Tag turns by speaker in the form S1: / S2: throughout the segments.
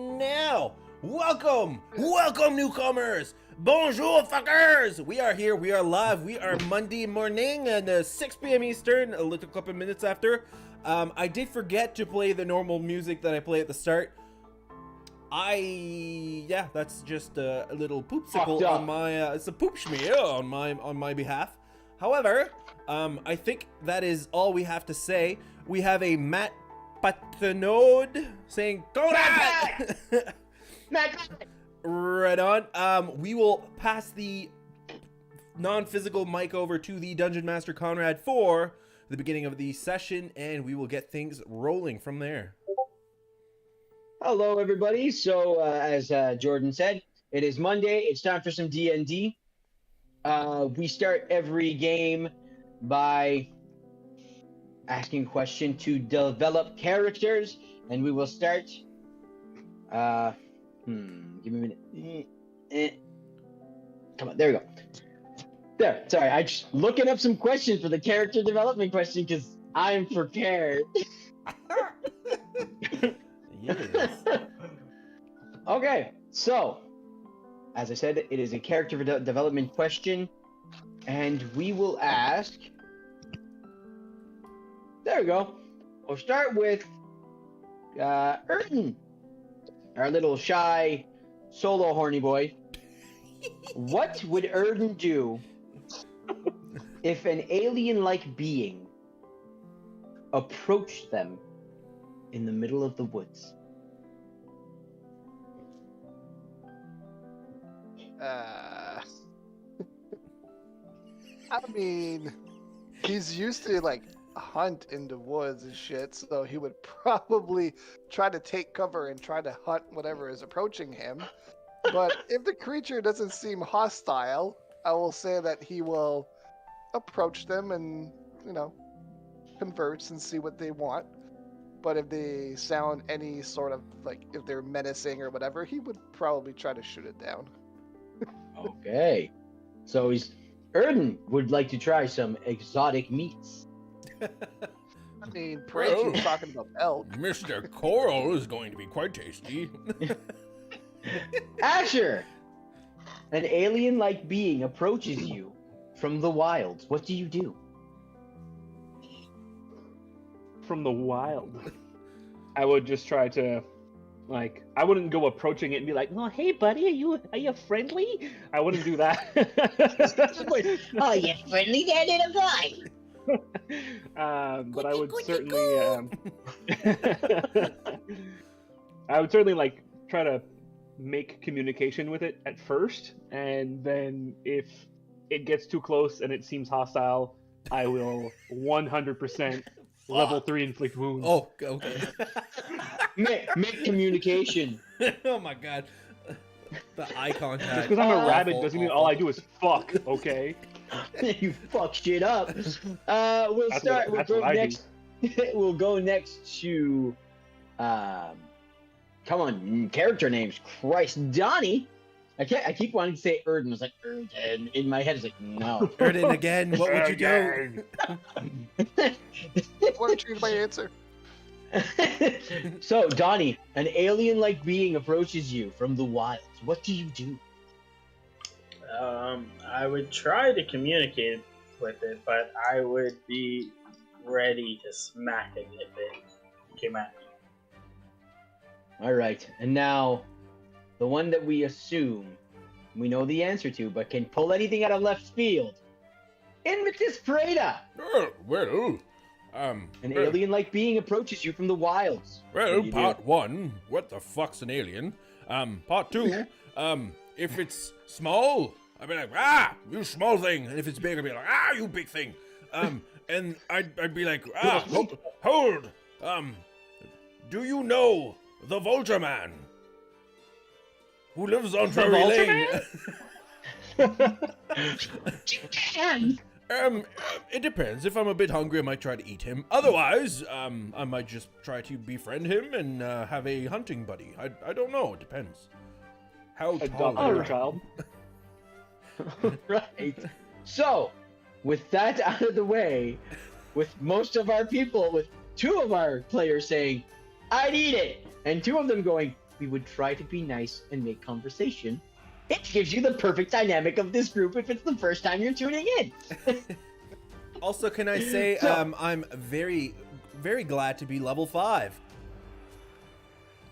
S1: now. Welcome newcomers. Bonjour fuckers. We are here, we are live, we are Monday morning at 6 p.m. Eastern, a little couple of minutes after. I did forget to play the normal music that I play at the start. That's just a little poopsicle on my, it's a poop schmear on my behalf. However, I think that is all we have to say. We have a Matt Patenode saying, go Matt! Matt! Right on. We will pass the non-physical mic over to the Dungeon Master Conrad for the beginning of the session, and we will get things rolling from there.
S2: Hello, everybody. So, as Jordan said, it is Monday. It's time for some D&D. We start every game by asking a question to develop characters, and we will start. Give me a minute. Come on, there we go. There. Sorry, I just looking up some questions for the character development question because I'm prepared.
S1: Yes.
S2: Okay, so as I said, it is a character development question, and we will ask. There we go. We'll start with Erden, our little shy solo horny boy. What would Erden do if an alien-like being approached them in the middle of the woods?
S3: I mean, he's used to like hunt in the woods and shit, so he would probably try to take cover and try to hunt whatever is approaching him. But if the creature doesn't seem hostile, I will say that he will approach them and, converse and see what they want. But if they sound any sort of, if they're menacing or whatever, he would probably try to shoot it down.
S2: Okay. So Erden would like to try some exotic meats.
S3: I mean, Pray keeps talking about elk.
S1: Mr. Coral is going to be quite tasty.
S2: Asher! An alien-like being approaches you from the wilds. What do you do?
S4: From the wild. I would just try to, I wouldn't go approaching it and be like, "Oh, hey, buddy, are you friendly?" I wouldn't do that.
S2: Oh, you friendly there, little boy?
S4: But I would certainly, I would certainly try to make communication with it at first, and then if it gets too close and it seems hostile, I will 100%. Level 3 inflict wounds.
S1: Oh, okay.
S2: make communication.
S1: Oh my god. The eye contact.
S4: Just because I'm a rabbit doesn't mean all I do is fuck, okay?
S2: You fuck shit up. We'll go next. We'll go next to come on, character names. Christ, Donnie. I keep wanting to say Erden. I was like, Erden. In my head, it's like, no.
S1: Erden again. What would you do?
S3: I want to change my answer.
S2: So, Donnie, an alien-like being approaches you from the wilds. What do you do?
S5: I would try to communicate with it, but I would be ready to smack it if it came at me.
S2: All right, and now the one that we assume we know the answer to, but can pull anything out of left field. Invitus Preda! An alien-like being approaches you from the wilds.
S1: Well, part 1, what the fuck's an alien? Part 2, if it's small, I'd be like, you small thing. And if it's big, I'd be like, you big thing. And I'd be like, hold. Do you know the Vulture Man? Who lives on Drury Lane? It depends. If I'm a bit hungry, I might try to eat him. Otherwise, I might just try to befriend him and have a hunting buddy. I don't know. It depends. How tall
S4: is your child?
S2: Right. So, with that out of the way, with most of our people, with 2 of our players saying, I'd eat it, and 2 of them going, we would try to be nice and make conversation. It gives you the perfect dynamic of this group if it's the first time you're tuning in.
S1: Also, can I say,
S2: So-
S1: I'm very, very glad to be level 5.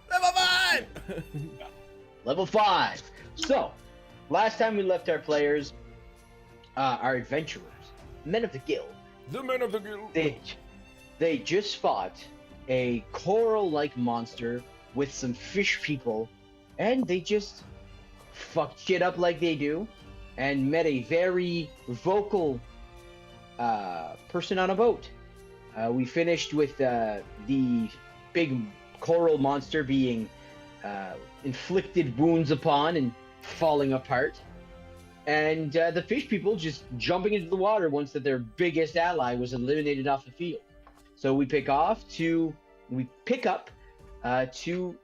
S1: Level 5!
S2: Level 5. So, last time we left our players, our adventurers, men of the Gill,
S1: The men of the guild.
S2: they just fought a coral-like monster with some fish people, and they just fucked shit up like they do, and met a very vocal person on a boat. We finished with the big coral monster being inflicted wounds upon and falling apart, and the fish people just jumping into the water once that their biggest ally was eliminated off the field. So we pick up to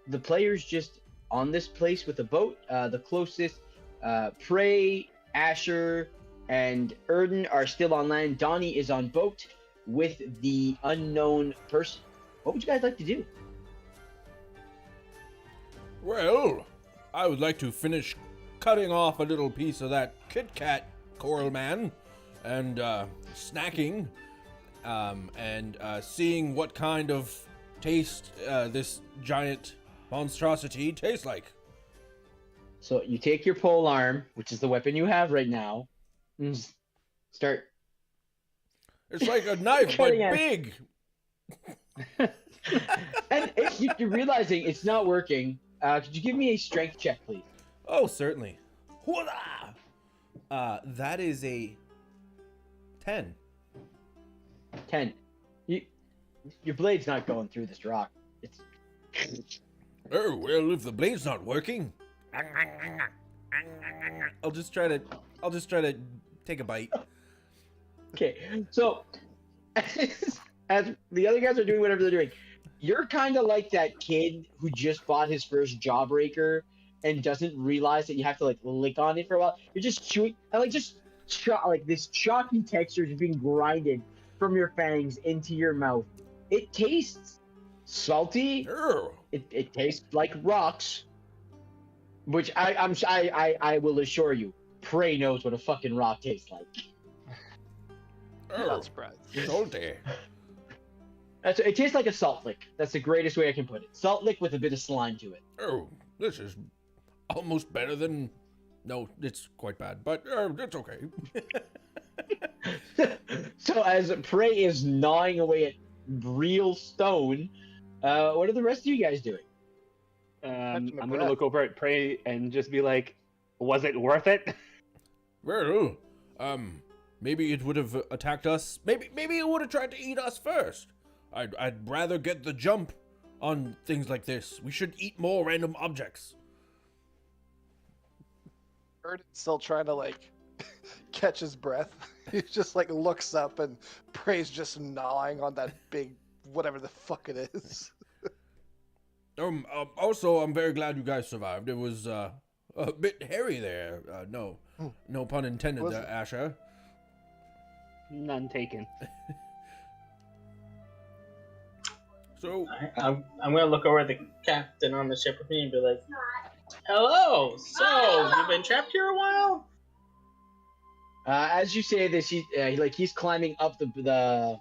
S2: the players just on this place with a boat. The closest Prey, Asher, and Erden are still on land. Donnie is on boat with the unknown person. What would you guys like to do?
S1: Well, I would like to finish cutting off a little piece of that Kit Kat coral man and snacking and seeing what kind of taste this giant monstrosity tastes like.
S2: So you take your pole arm, which is the weapon you have right now, and just start.
S1: It's like a knife, but
S2: Cutting it.
S1: big.
S2: And if you're realizing it's not working, could you give me a strength check, please?
S1: Oh, certainly. Hooah! That is a 10.
S2: 10. Your blade's not going through this rock. It's.
S1: Oh, well, if the blade's not working, I'll just try to take a bite.
S2: Okay, so as the other guys are doing whatever they're doing, you're kind of like that kid who just bought his first Jawbreaker and doesn't realize that you have to like lick on it for a while. You're just chewing, and like like this chalky texture is being grinded from your fangs into your mouth. It tastes salty.
S1: Oh,
S2: It tastes like rocks, which I will assure you, Prey knows what a fucking rock tastes like.
S1: oh,
S3: Not surprised.
S1: salty.
S2: It tastes like a salt lick. That's the greatest way I can put it. Salt lick with a bit of slime to it.
S1: Oh, this is almost better than. No, it's quite bad, but it's okay.
S2: So as Prey is gnawing away at real stone, what are the rest of you guys doing?
S3: Catching my
S4: I'm gonna
S3: breath.
S4: look over at Prey and just be like, "Was it worth it?"
S1: Well, maybe it would have attacked us. Maybe it would have tried to eat us first. I'd rather get the jump on things like this. We should eat more random objects.
S3: Erden's still trying to like catch his breath. He just like looks up and Prey's just gnawing on that big whatever the fuck it is.
S1: Also, I'm very glad you guys survived. It was a bit hairy there. No pun intended
S3: Was
S1: there,
S3: it?
S1: Asher.
S4: None taken.
S1: So,
S5: I'm gonna look over at the captain on the ship with me and be like, "Hello. So you've been trapped here a while?"
S2: As you say this, he's climbing up the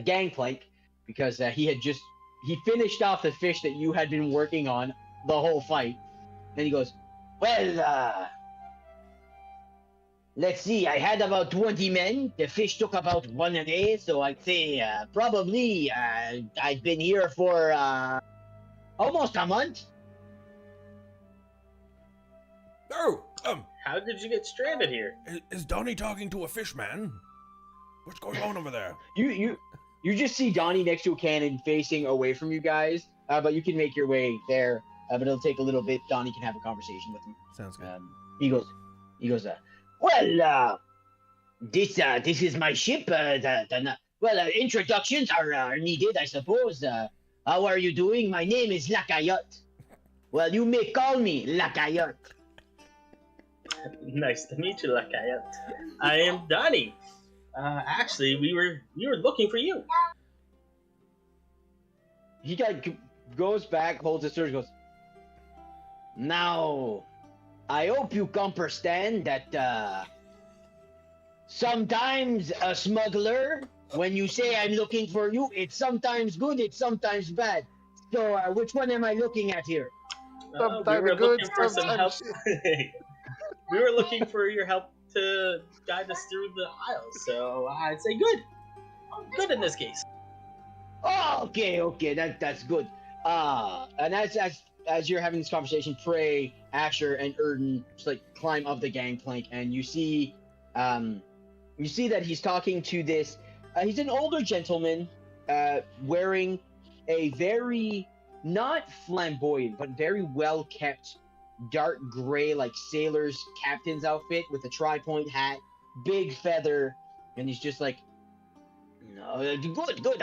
S2: gangplank because he finished off the fish that you had been working on the whole fight, and he goes, "Well, let's see. I had about 20 men. The fish took about 1 a day, so I'd say probably I've been here for almost a month."
S1: oh,
S5: How did you get stranded here?
S1: is Donnie talking to a fish man? What's going on over there?
S2: You just see Donnie next to a cannon facing away from you guys, but you can make your way there. But it'll take a little bit. Donnie can have a conversation with him.
S1: Sounds good.
S2: He goes, well, this is my ship. Introductions are needed, I suppose. How are you doing? My name is Lacayette. Well, you may call me Lacayette.
S5: Nice to meet you, Lacayette. I am Donnie. Actually, we were looking for you.
S2: He got goes back, holds his sword, goes, now, I hope you understand that, sometimes a smuggler, when you say I'm looking for you, it's sometimes good, it's sometimes bad. So, which one am I looking at here?
S5: We
S3: Sometimes
S5: were
S3: good,
S5: looking for some help.
S3: sometimes
S5: We were looking for your help to guide us through the aisles, so I'd say good. Good in this case.
S2: Oh, okay, that's good. And as you're having this conversation, Prey, Asher, and Erden just like climb up the gangplank, and you see that he's talking to this. He's an older gentleman, wearing a very not flamboyant but very well kept dark gray like sailor's captain's outfit with a tri-point hat, big feather, and he's just like, no, good.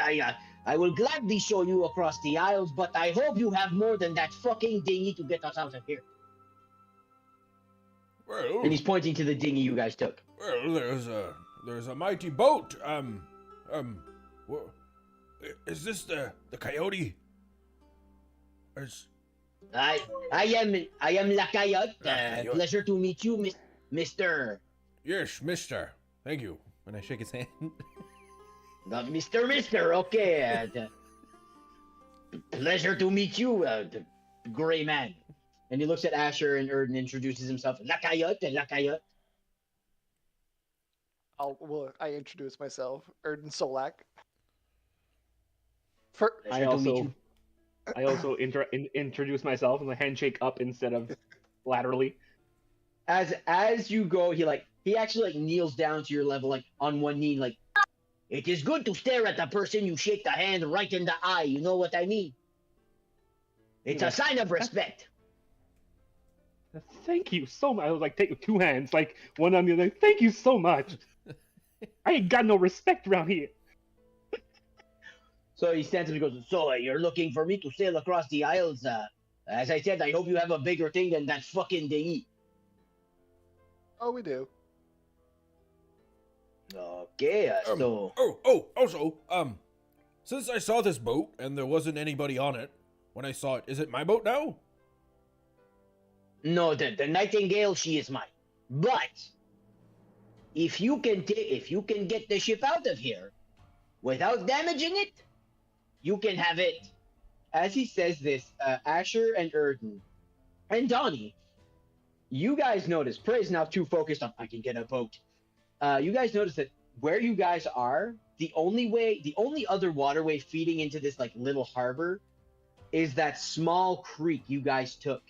S2: I will gladly show you across the aisles, but I hope you have more than that fucking dinghy to get us out of here.
S1: Well,
S2: And he's pointing to the dinghy you guys took.
S1: well, there's a mighty boat. Is this the Coyote?
S2: I am Lakayot.
S1: Lakayot.
S2: Pleasure to meet you, Mister.
S1: Yes, Mister. Thank you. And I shake his hand.
S2: Mister. Okay. Pleasure to meet you, the gray man. And he looks at Asher and Erden, introduces himself. Lakayot.
S3: I introduce myself, Erden Solak.
S4: I also introduce myself with a handshake up instead of laterally.
S2: As you go, he actually kneels down to your level, like on one knee, like, it is good to stare at the person you shake the hand right in the eye. You know what I mean? It's a sign of respect.
S4: Thank you so much. I was like, take two hands, like one on the other. Thank you so much. I ain't got no respect around here.
S2: So he stands up and goes, so you're looking for me to sail across the aisles? As I said, I hope you have a bigger thing than that fucking dinghy.
S3: Oh, we do.
S2: Okay, so...
S1: Also, since I saw this boat and there wasn't anybody on it when I saw it, is it my boat now?
S2: No, the Nightingale, she is mine. But if you can get the ship out of here without damaging it, you can have it. As he says this, Asher and Erden and Donnie, you guys notice, Prey's now too focused on I can get a boat. You guys notice that where you guys are, the only other waterway feeding into this like little harbor is that small creek you guys took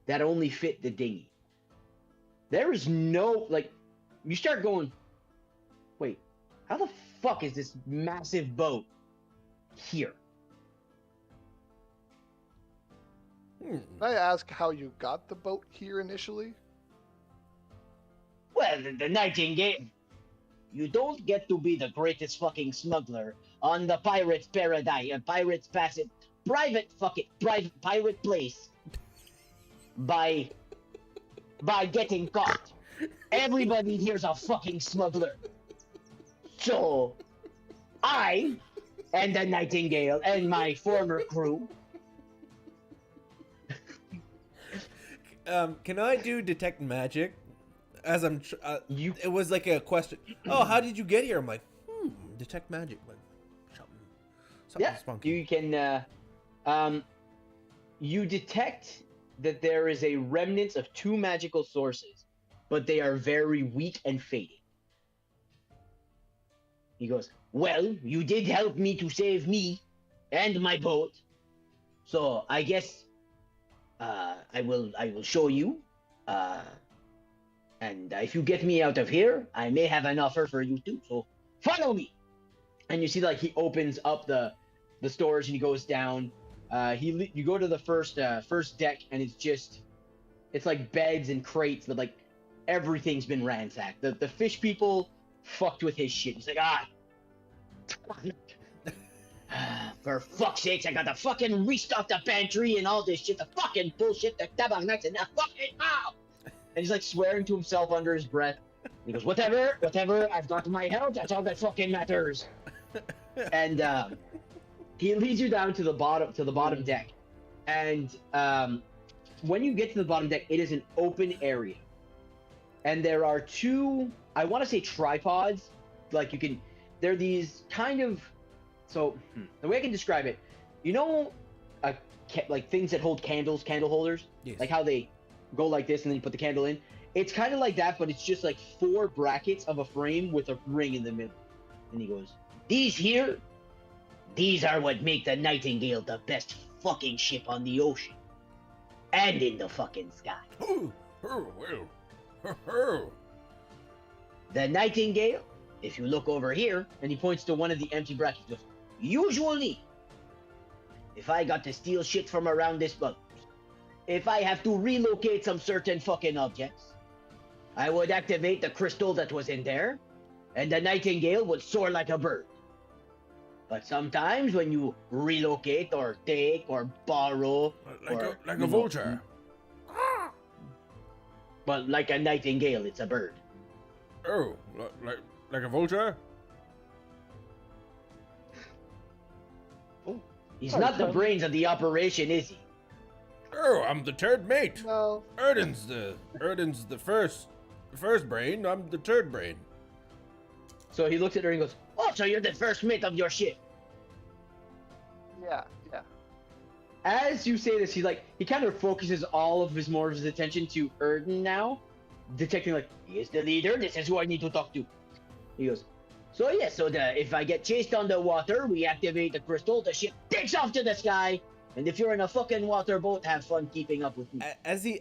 S2: that only fit the dinghy. There is no, like, you start going, wait, how the fuck is this massive boat here?
S3: Can I ask how you got the boat here initially?
S2: Well, the Nightingale. You don't get to be the greatest fucking smuggler on the pirate's paradise, pirate's passage, private pirate place by getting caught. Everybody here's a fucking smuggler. So, I and the Nightingale and my former crew.
S1: Can I do detect magic? As I'm, it was like a question. Oh, how did you get here? I'm like, detect magic, like something spunky.
S2: You can, you detect that there is a remnant of two magical sources, but they are very weak and fading. He goes, well, you did help me to save me and my boat, so I guess I will show you. And if you get me out of here, I may have an offer for you too. So follow me. And you see, like, he opens up the storage and he goes down. You go to the first deck, and it's like beds and crates, but like everything's been ransacked. The fish people fucked with his shit. He's like, for fuck's sakes, I got to fucking restock the pantry and all this shit. The fucking bullshit. The tabak nuts and the fucking And he's like swearing to himself under his breath. He goes, whatever, I've got my health, that's all that fucking matters. And he leads you down to the bottom deck, and when you get to the bottom deck, it is an open area, and there are two, I want to say tripods, like they're these kind of, so the way I can describe it, you know, like things that hold candle holders,
S1: Yes.
S2: like how they go like this and then you put the candle in. It's kind of like that, but it's just like 4 brackets of a frame with a ring in the middle. And he goes, these are what make the Nightingale the best fucking ship on the ocean. And in the fucking sky. The Nightingale, if you look over here, and he points to one of the empty brackets, he goes, usually, if I got to steal shit from around this boat, if I have to relocate some certain fucking objects, I would activate the crystal that was in there, and the Nightingale would soar like a bird. But sometimes when you relocate or take or borrow,
S1: like a vulture.
S2: But like a Nightingale, it's a bird.
S1: Oh, like a vulture?
S2: He's not the brains of the operation, is he?
S1: Oh, I'm the third mate.
S3: No.
S1: Erden's the first brain. I'm the third brain.
S2: So he looks at her and goes, oh, so you're the first mate of your ship.
S3: Yeah.
S2: As you say this, he kind of focuses all of his attention to Erden now, detecting like, he is the leader, this is who I need to talk to. He goes, so if I get chased on the water, we activate the crystal, the ship takes off to the sky, and if you're in a fucking water boat, have fun keeping up with me.
S1: As he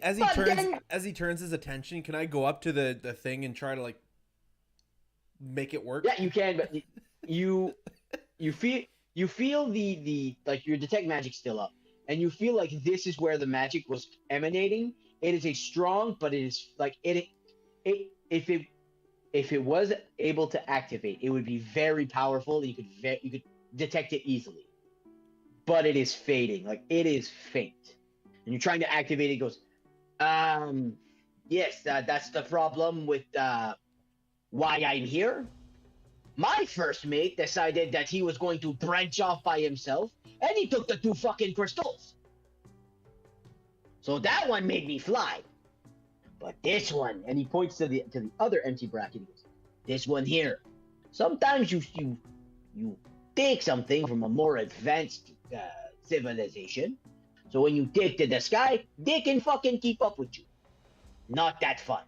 S1: turns his attention, can I go up to the thing and try to like make it work?
S2: Yeah, you can, but you feel the like your detect magic still up, and you feel like this is where the magic was emanating. It is a strong, but it is like if it was able to activate, it would be very powerful. And you could detect it easily, but it is fading. Like it is faint, and you're trying to activate it. It goes, yes, that's the problem with why I'm here. My first mate decided that he was going to branch off by himself, and he took the 2 fucking crystals. So that one made me fly. But this one, and he points to the other empty bracket, he goes, this one here. Sometimes you take something from a more advanced civilization, so when you take to the sky, they can fucking keep up with you. Not that fun.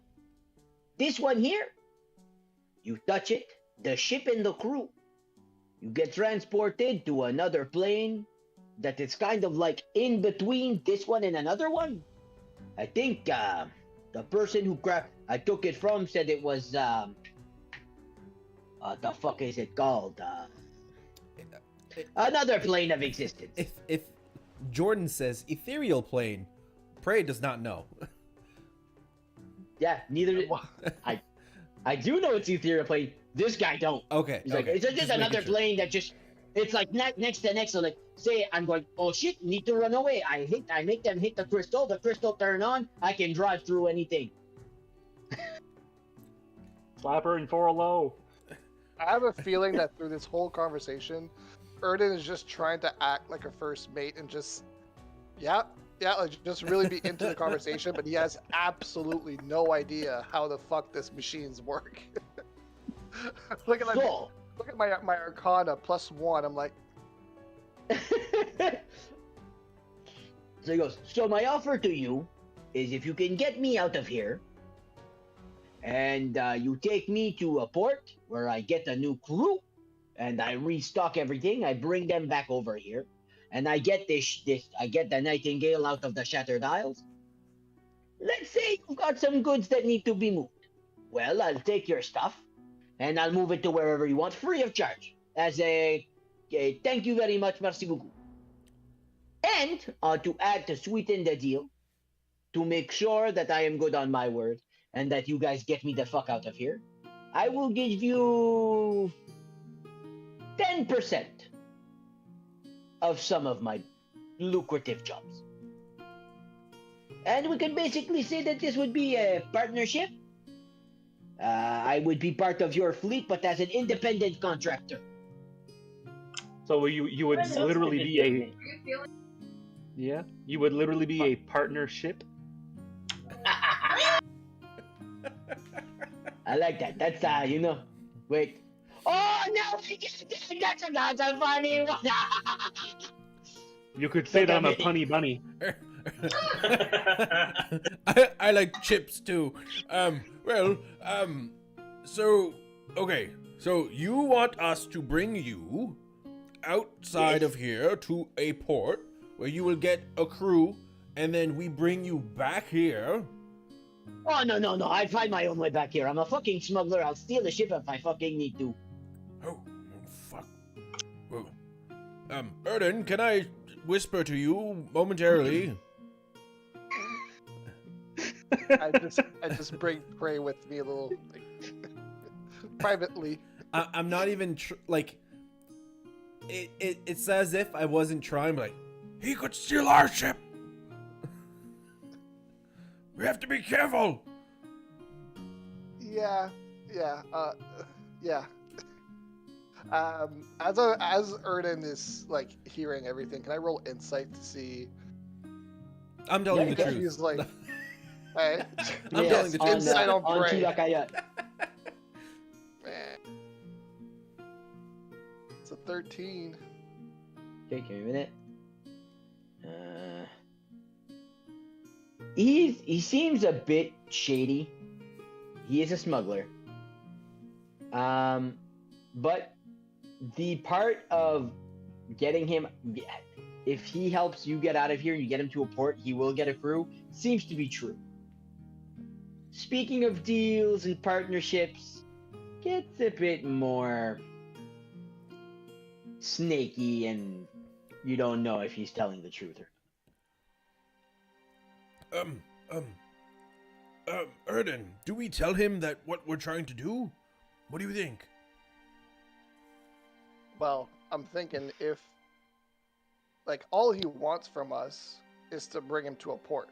S2: This one here, you touch it, the ship and the crew, you get transported to another plane that is kind of like in between this one and another one. I think the person who I took it from said it was the fuck is it called? Another plane of existence.
S1: If Jordan says ethereal plane, Prey does not know.
S2: Yeah, neither I do know it's ethereal plane. This guy don't.
S1: Okay.
S2: He's like, it's just another plane that just, it's like next to next. So like, say I'm going, oh shit, need to run away. I make them hit the crystal turn on. I can drive through anything.
S4: Slapper and 4 low.
S3: I have a feeling that through this whole conversation, Erden is just trying to act like a first mate and just, like just really be into the conversation, but he has absolutely no idea how the fuck this machines work. Look at my Arcana +1. I'm like,
S2: So he goes, so my offer to you is if you can get me out of here and you take me to a port where I get a new crew and I restock everything, I bring them back over here and I get I get the Nightingale out of the Shattered Isles. Let's say you've got some goods that need to be moved. Well, I'll take your stuff and I'll move it to wherever you want free of charge as a thank you very much, merci beaucoup. And to add to sweeten the deal, to make sure that I am good on my word and that you guys get me the fuck out of here, I will give you 10% of some of my lucrative jobs. And we can basically say that this would be a partnership. I would be part of your fleet, but as an independent contractor.
S4: So you would
S5: That sounds
S4: literally
S5: like a
S4: be a
S5: good
S4: you would literally be a partnership.
S2: I like that. That's wait. Oh no! That's a funny one.
S4: You could say
S2: Look
S4: that
S2: at
S4: I'm a
S2: me.
S4: punny bunny.
S1: I like chips too. So okay. So you want us to bring you outside
S2: Yes.
S1: of here to a port where you will get a crew, and then we bring you back here.
S2: Oh no! I find my own way back here. I'm a fucking smuggler. I'll steal the ship if I fucking need to.
S1: Oh, fuck. Well, Erden, can I whisper to you momentarily?
S3: I just bring Prey with me a little, privately.
S1: I'm not even like. It's as if I wasn't trying, but like, he could steal our ship. We have to be careful.
S3: Yeah. As Erden is like hearing everything, can I roll insight to see?
S1: I'm telling
S2: Yeah,
S1: the
S2: yeah.
S1: truth.
S3: He's like, hey,
S1: I'm telling the truth.
S3: Insight on
S2: on
S3: Prey.
S2: Tulakayat.
S3: Man. It's a 13.
S2: Okay, give me a minute. He seems a bit shady. He is a smuggler. But the part of getting him, if he helps you get out of here and you get him to a port, he will get a crew, seems to be true. Speaking of deals and partnerships, gets a bit more snaky, and you don't know if he's telling the truth or
S1: Erden, do we tell him that what we're trying to do? What do you think?
S3: Well, I'm thinking if, like, all he wants from us is to bring him to a port.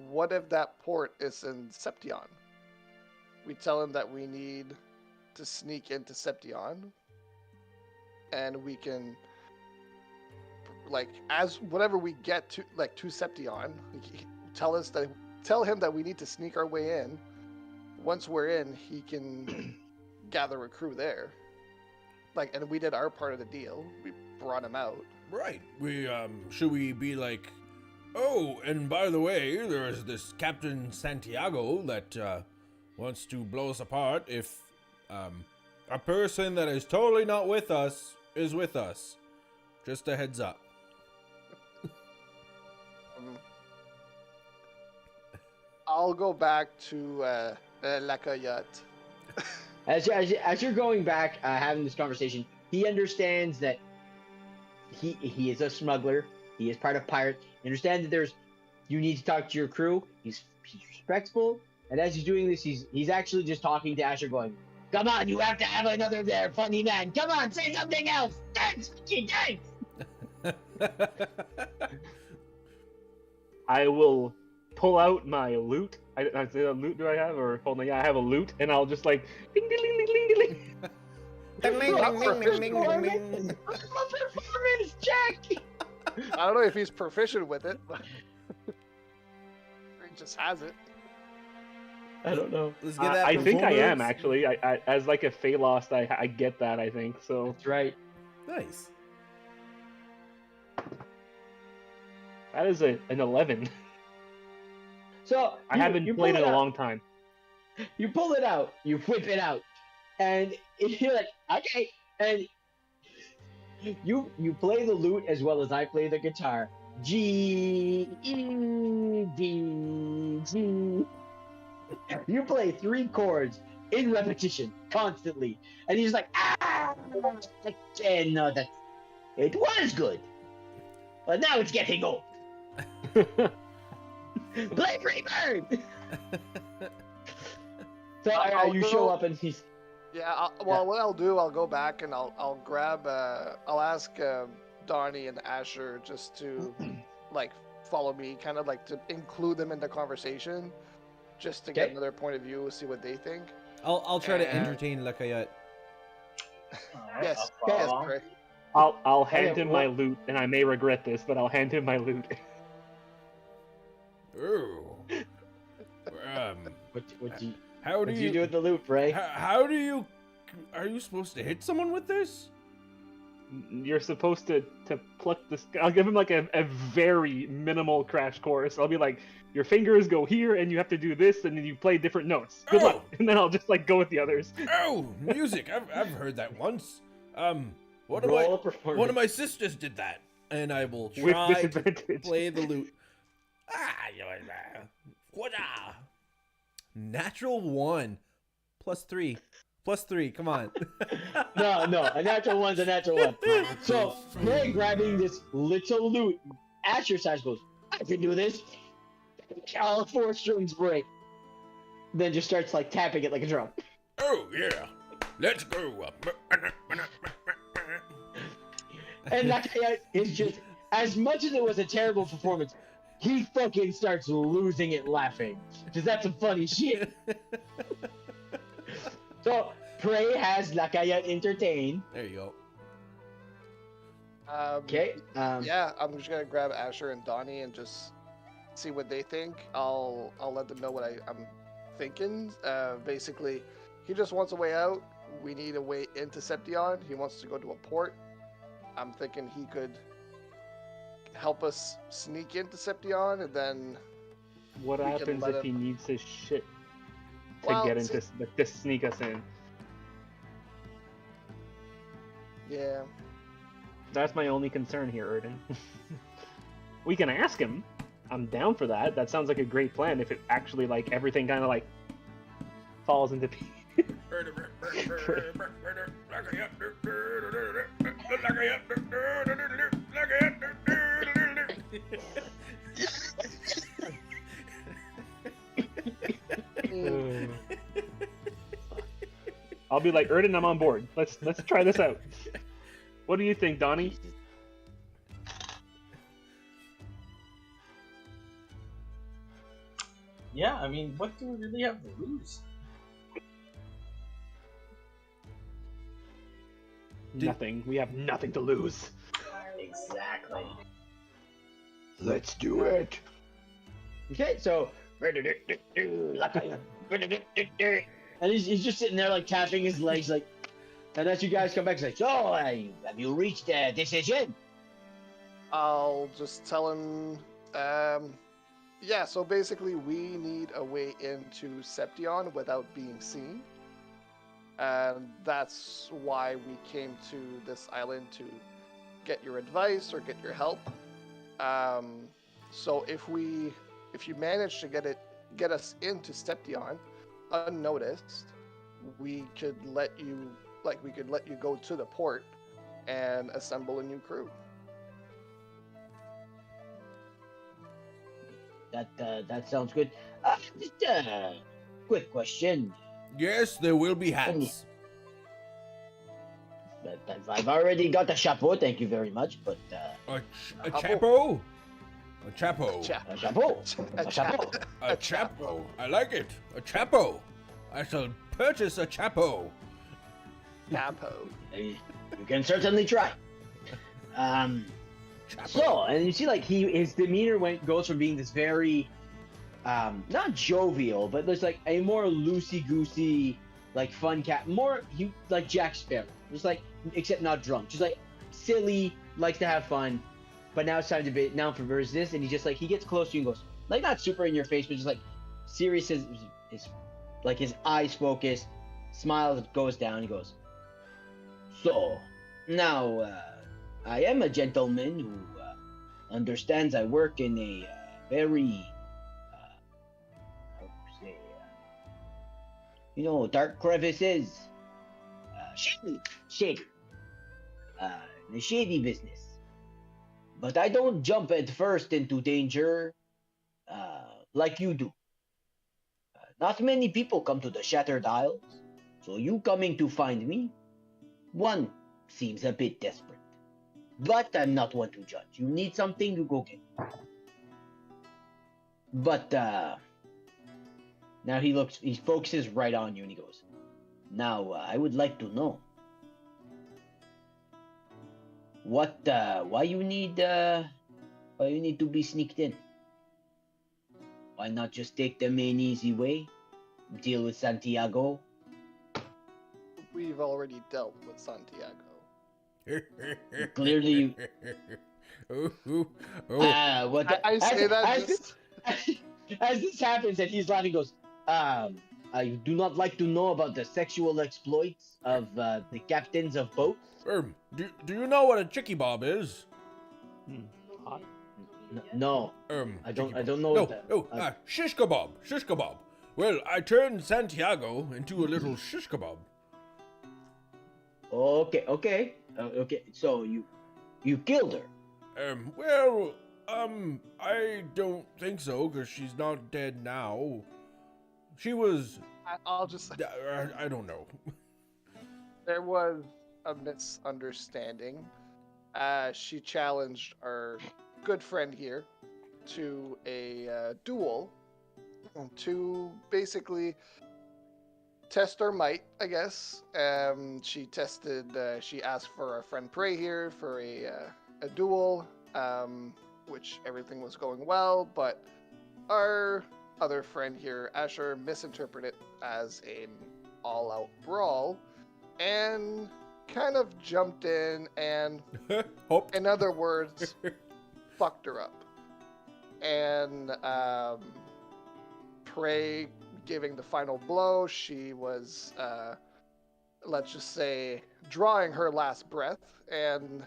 S3: What if that port is in Seption? We tell him that we need to sneak into Seption, and we can, like, as whenever we get to Seption, tell him that we need to sneak our way in. Once we're in, he can gather a crew there. Like, and we did our part of the deal. We brought him out.
S1: Right. Should we be like, oh, and by the way, there's this Captain Santiago that wants to blow us apart if a person that is totally not with us is with us. Just a heads up.
S3: I'll go back to Lakayat.
S2: As you're going back, having this conversation, he understands that he is a smuggler. He is part of pirates. He understands that you need to talk to your crew. He's respectful, and as he's doing this, he's actually just talking to Asher, going, "Come on, you have to have another there, funny man. Come on, say something else. Thanks, thanks."
S4: I will pull out my loot. I say, what loot do I have? Or hold on, yeah, I have a loot, and I'll just like ding ding ding ding ding ding.
S2: Performance check.
S3: I don't know if he's proficient with it, but he just has it.
S2: I don't know.
S1: Let's get that
S4: I think I am
S1: performance.
S4: actually. I as like a Phalos, I get that. I think so.
S2: That's right.
S1: Nice.
S4: That is an 11.
S2: So
S4: I haven't
S2: you
S4: played
S2: pull
S4: in
S2: it
S4: a
S2: out.
S4: long time.
S2: You pull it out, you whip it out, and you're like, okay, and you play the lute as well as I play the guitar. G E D G. You play 3 chords in repetition constantly, and he's like, ah, and no, it was good, but now it's getting old. Play Freebird. So you show up and he's
S3: Yeah. What I'll do, I'll go back and I'll grab. I'll ask Donnie and Asher just to like follow me, kind of like to include them in the conversation, just to get
S2: Okay.
S3: another point of view, see what they think.
S1: I'll try to
S3: And-
S1: entertain Lakayat.
S5: Alright,
S3: Yes,
S5: I'll follow
S3: yes,
S5: along.
S3: Gray.
S4: I'll hand
S2: Okay,
S4: him my
S2: what-
S4: loot, and I may regret this, but I'll hand him my loot.
S1: Ooh.
S2: What do you,
S1: How do
S2: what do you do with the loot, Bray?
S1: How do you? Are you supposed to hit someone with this?
S4: You're supposed to pluck this. I'll give him like a very minimal crash course. I'll be like, your fingers go here, and you have to do this, and then you play different notes. Good luck. And then I'll just like go with the others.
S1: Oh, music! I've heard that once. One of
S2: Roll a
S1: my
S2: performance.
S1: one of my sisters did that, and I will
S4: With
S1: try to
S4: disadvantage.
S1: play the lute. What? Natural 1, +3, +3. Come on.
S2: No, a natural one's a natural one. So Bray grabbing this little loot, Asher size goes, I can do this. All 4 strings break. Then just starts like tapping it like a drum.
S1: Oh yeah, let's go.
S2: And that guy is just, as much as it was a terrible performance, he fucking starts losing it laughing. Because that's some funny shit. So, Prey has Lakaya entertained.
S1: There you go.
S2: Okay.
S3: Yeah, I'm just gonna grab Asher and Donnie and just see what they think. I'll let them know what I'm thinking. Basically, he just wants a way out. We need a way into Seption. He wants to go to a port. I'm thinking he could help us sneak into Seption, and then
S4: What
S3: We can
S4: happens
S3: let
S4: if he
S3: him-
S4: needs his shit to
S3: Well,
S4: get into to sneak us in?
S3: yeah.
S4: That's my only concern here, Erden. We can ask him. I'm down for that. That sounds like a great plan. If it actually like everything kind of like falls into pieces. I'll be like, Erden, I'm on board. Let's try this out. What do you think, Donnie?
S5: Yeah, I mean, what do we really have to lose?
S4: Nothing. We have nothing to lose.
S5: Exactly.
S4: Let's do it.
S2: Okay, so. And he's just sitting there, like, tapping his legs, like. And as you guys come back, he's like, so, have you reached a decision?
S3: I'll just tell him. Yeah, so basically, we need a way into Seption without being seen. And that's why we came to this island to get your advice or get your help. So if you manage to get us into Seption unnoticed, we could let you go to the port and assemble a new crew.
S2: That sounds good. Just a quick question.
S1: Yes, there will be hats.
S2: But I've already got a chapeau, thank you very much. But
S1: A chapo? A chapo.
S3: Cha-
S2: a chapeau,
S3: a
S2: a chapeau.
S1: A chapo. I like it. A chapo. I shall purchase a chapo.
S3: Capo.
S2: You can certainly try.
S1: Chapo.
S2: So, and you see, like his demeanor goes from being this very, not jovial, but there's like a more loosey goosey, like fun cat, more like Jack Sparrow, just like except not drunk, just like silly, likes to have fun. But now it's time to be now for business, and he gets close to you and goes like not super in your face, but just like serious as like his eyes focused, smiles goes down, he goes. So now. I am a gentleman who understands I work in a very, how to say, dark crevices, shady, in a shady business. But I don't jump at first into danger like you do. Not many people come to the Shattered Isles, so you coming to find me, one seems a bit desperate. But I'm not one to judge. You need something, you go get it. But, now he focuses right on you and he goes, now, I would like to know, Why you need to be sneaked in? Why not just take the main easy way? Deal with Santiago?
S3: We've already dealt with Santiago.
S2: Clearly.
S1: Ooh, ooh, ooh.
S3: I say that just...
S2: As this happens, and he's laughing, goes, I do not like to know about the sexual exploits of the captains of boats.
S1: Do you know what a chicky bob is?
S4: Hot.
S2: No, I don't know.
S1: No,
S2: what that,
S1: no, shish kebab, shish kebab. Well, I turned Santiago into a little shish kebab.
S2: Okay. So you killed her.
S1: Well, I don't think so, because she's not dead now. She was...
S3: I'll just...
S1: I don't know.
S3: There was a misunderstanding. She challenged our good friend here to a duel to basically test our might, I guess. She asked for our friend Prey here for a duel, which everything was going well, but our other friend here, Asher, misinterpreted it as an all-out brawl and kind of jumped in and, in other words, fucked her up. And Prey giving the final blow, she was, let's just say, drawing her last breath, and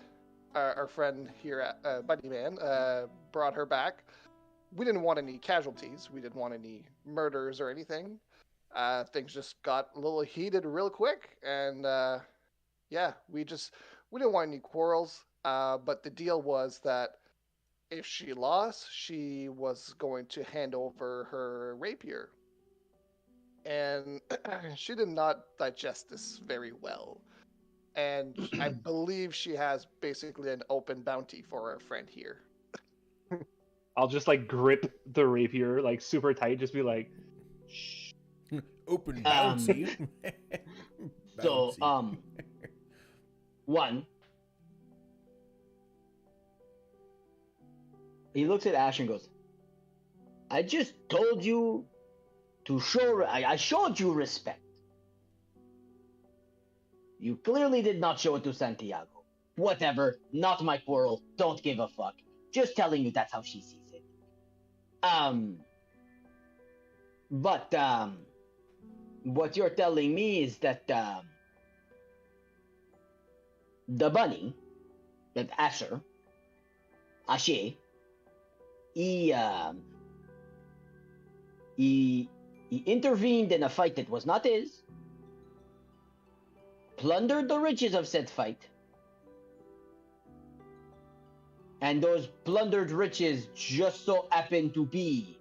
S3: our friend here, Bunnyman, brought her back. We didn't want any casualties. We didn't want any murders or anything. Things just got a little heated real quick, and yeah, we didn't want any quarrels. But the deal was that if she lost, she was going to hand over her rapier. And she did not digest this very well. And I believe she has basically an open bounty for our friend here.
S4: I'll just like grip the rapier like super tight, just be like, shh.
S1: Open bouncy.
S2: So,
S1: Bouncy.
S2: one, he looks at Ash and goes, I just told you to show, I showed you respect. You clearly did not show it to Santiago. Whatever, not my quarrel, don't give a fuck. Just telling you that's how she sees it. But what you're telling me is that the bunny, that Asher, he intervened in a fight that was not his, plundered the riches of said fight, and those plundered riches just so happen to be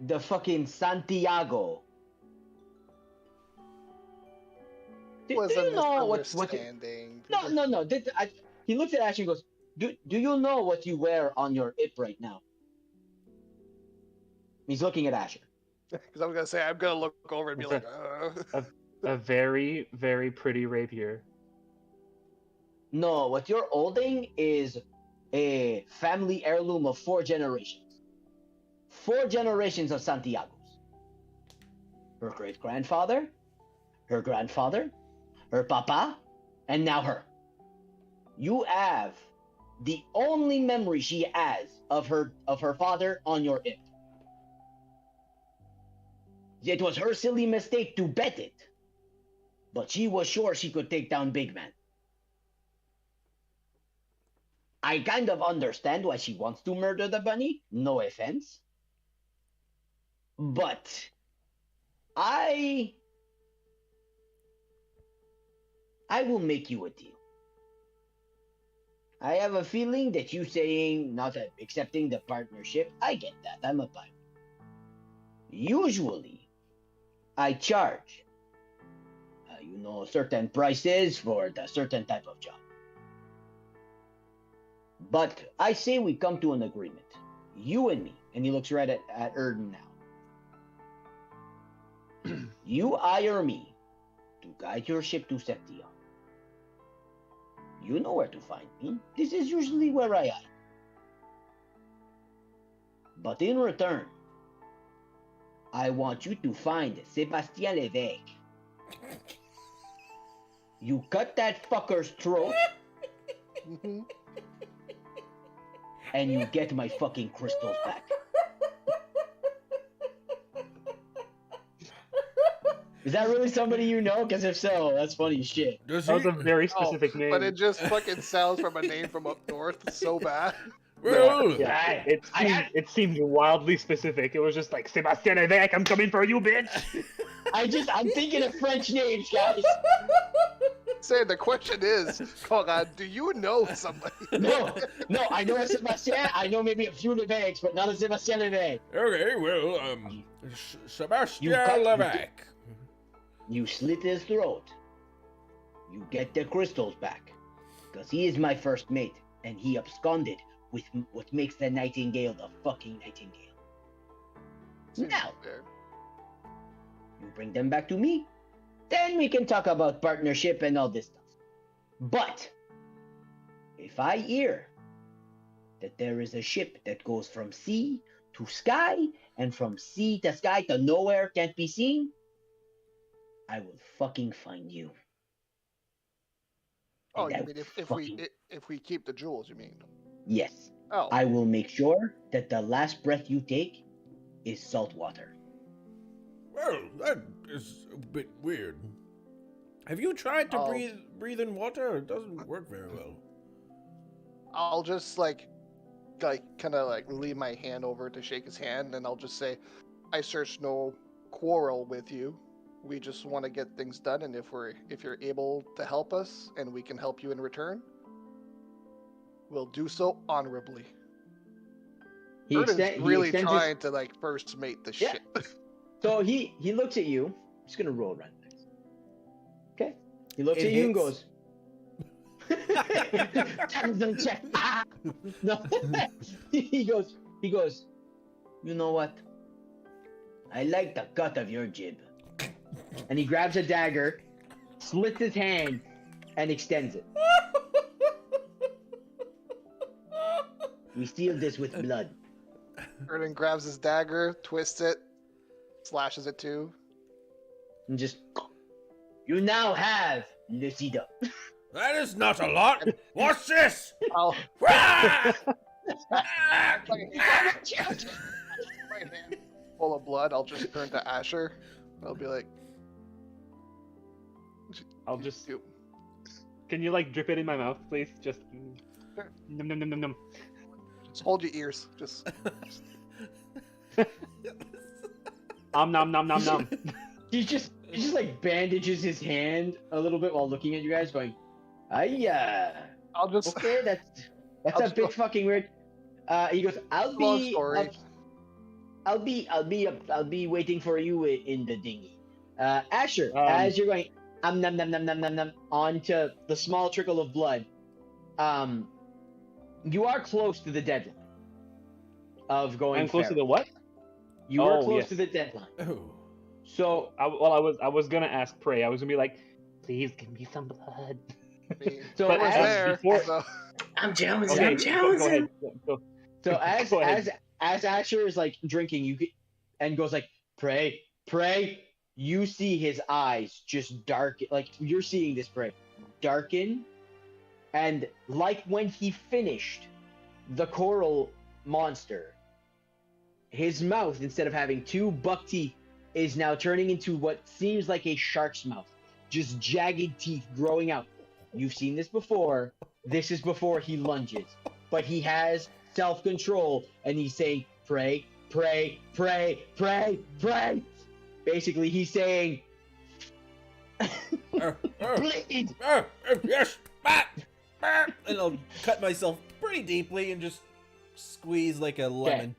S2: the fucking Santiago. Do you know what? No. He looks at Ash and goes, "Do you know what you wear on your hip right now?" He's looking at Asher.
S3: Because I was gonna say I'm gonna look over and be like,
S4: a very, very pretty rapier.
S2: No, what you're holding is a family heirloom of 4 generations. 4 generations of Santiagos. Her great-grandfather, her grandfather, her papa, and now her. You have the only memory she has of her father on your hip. It was her silly mistake to bet it, but she was sure she could take down Big Man. I kind of understand why she wants to murder the bunny, no offense. But I will make you a deal. I have a feeling that you saying not accepting the partnership, I get that, I'm a pirate. Usually, I charge, certain prices for the certain type of job. But I say we come to an agreement. You and me. And he looks right at Erden now. You hire me to guide your ship to Septia. You know where to find me. This is usually where I hide. But in return, I want you to find Sébastien Lévesque. You cut that fucker's throat,
S3: Mhm.
S2: and you get my fucking crystals back. Is that really somebody you know? Because if so, that's funny as shit.
S1: Does
S4: That was
S1: he?
S4: a very specific name.
S3: But it just fucking sounds from a name from up north so bad.
S1: Well,
S4: Yeah, it seemed wildly specific. It was just like, Sébastien Lévesque, I'm coming for you, bitch!
S2: I'm thinking of French names, guys.
S3: Say the question is, Conrad, do you know somebody?
S2: No, I know a Sébastien. I know maybe a few Lévesques, but not a Sébastien Lévesque.
S1: Okay, well, Sebastian
S2: cut-
S1: Levac.
S2: You slit his throat. You get the crystals back. Because he is my first mate, and he absconded with what makes the Nightingale the fucking Nightingale. Now,
S3: Fair.
S2: you bring them back to me, then we can talk about partnership and all this stuff. But, if I hear that there is a ship that goes from sea to sky, and from sea to sky to nowhere can't be seen, I will fucking find you.
S3: Oh,
S2: And
S3: you
S2: I
S3: mean
S2: will
S3: if
S2: fucking-
S3: we keep the jewels? You mean?
S2: Yes.
S3: Oh,
S2: I will make sure that the last breath you take is salt water.
S1: Well, that is a bit weird. Have you tried to
S3: Oh.
S1: breathe in water? It doesn't work very well.
S3: I'll just like kind of like leave my hand over to shake his hand, and I'll just say, "I search no quarrel with you. We just want to get things done, and if you're able to help us, and we can help you in return, we'll do so honorably."
S2: He,
S3: Erden's
S2: extend, he
S3: really
S2: extends
S3: trying to like first mate the
S2: Yeah.
S3: shit.
S2: So he looks at you. He's gonna roll random dice. Okay. He looks
S1: It
S2: at you and
S1: hits.
S2: goes. Doesn't check. Ah! No. he goes. You know what? I like the cut of your jib. And he grabs a dagger, slits his hand, and extends it. We seal this with blood.
S3: Erden grabs his dagger, twists it, slashes it too.
S2: And just. You now have Lucida.
S1: That is not a lot. What's this?
S3: I'll
S1: Ah!
S3: my hand full of blood. I'll just turn to Asher. I'll be like,
S4: I'll just.
S3: "You-
S4: Can you like drip it in my mouth, please? Just.
S3: Sure.
S4: Num num num num num.
S3: just hold your ears. Just
S4: Nom nom nom nom nom.
S2: He just like bandages his hand a little bit while looking at you guys, going,
S3: I'll just
S2: okay, that's
S3: I'll
S2: a
S3: just
S2: bit
S3: go-
S2: fucking weird. He goes,
S3: long story.
S2: I'll be waiting for you in the dinghy. Asher, as you're going, nom nom nom nom nom nom onto the small trickle of blood, you are close to the deadline of going.
S4: I'm close to
S2: feral.
S4: the what?
S2: You are
S4: Oh,
S2: close
S4: yes.
S2: to the deadline.
S1: Oh.
S2: So
S4: I was gonna ask Prey. I was gonna be like, please give me some blood.
S2: So
S3: I was
S2: as-
S3: there.
S4: before-
S3: So
S5: I'm jonesing.
S2: Okay,
S5: I'm jonesing.
S4: Go ahead. Go.
S2: So as
S4: Go ahead.
S2: as Asher is like drinking, you get, and goes like, pray. You see his eyes just darken, like you're seeing this pray darken, and like when he finished the coral monster, his mouth, instead of having two buck teeth, is now turning into what seems like a shark's mouth, just jagged teeth growing out. You've seen this before. This is before he lunges, but he has self-control, and he's saying, pray. Basically, he's saying, bleed.
S1: Yes. And I'll cut myself pretty deeply and just squeeze like a lemon.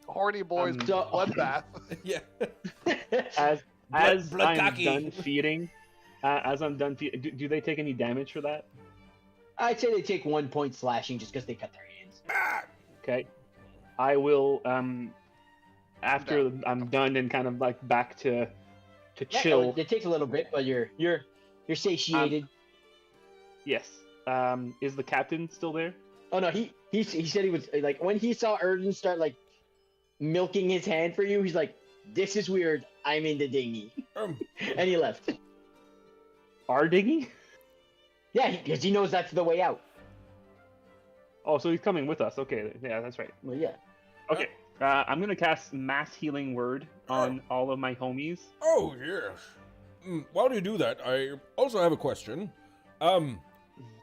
S3: horny boys
S2: So-
S3: bloodbath.
S1: Yeah.
S4: As
S1: blood
S4: I'm
S1: cocky.
S4: done feeding, do they take any damage for that?
S2: I'd say they take 1 point slashing just because they cut their hands.
S4: Okay. I will after I'm done and kind of like back to
S2: Yeah,
S4: chill.
S2: it takes a little bit, but you're satiated.
S4: Yes. Is the captain still there?
S2: Oh no, he said he was like when he saw Erden start like milking his hand for you, he's like, "This is weird. I'm in the dinghy," and he left.
S4: Our dinghy?
S2: Yeah, because he knows that's the way out.
S4: Oh, so he's coming with us. Okay, yeah, that's right.
S2: Well, yeah.
S4: Okay, I'm gonna cast Mass Healing Word on all of my homies.
S1: Oh, yes. While you do that, I also have a question.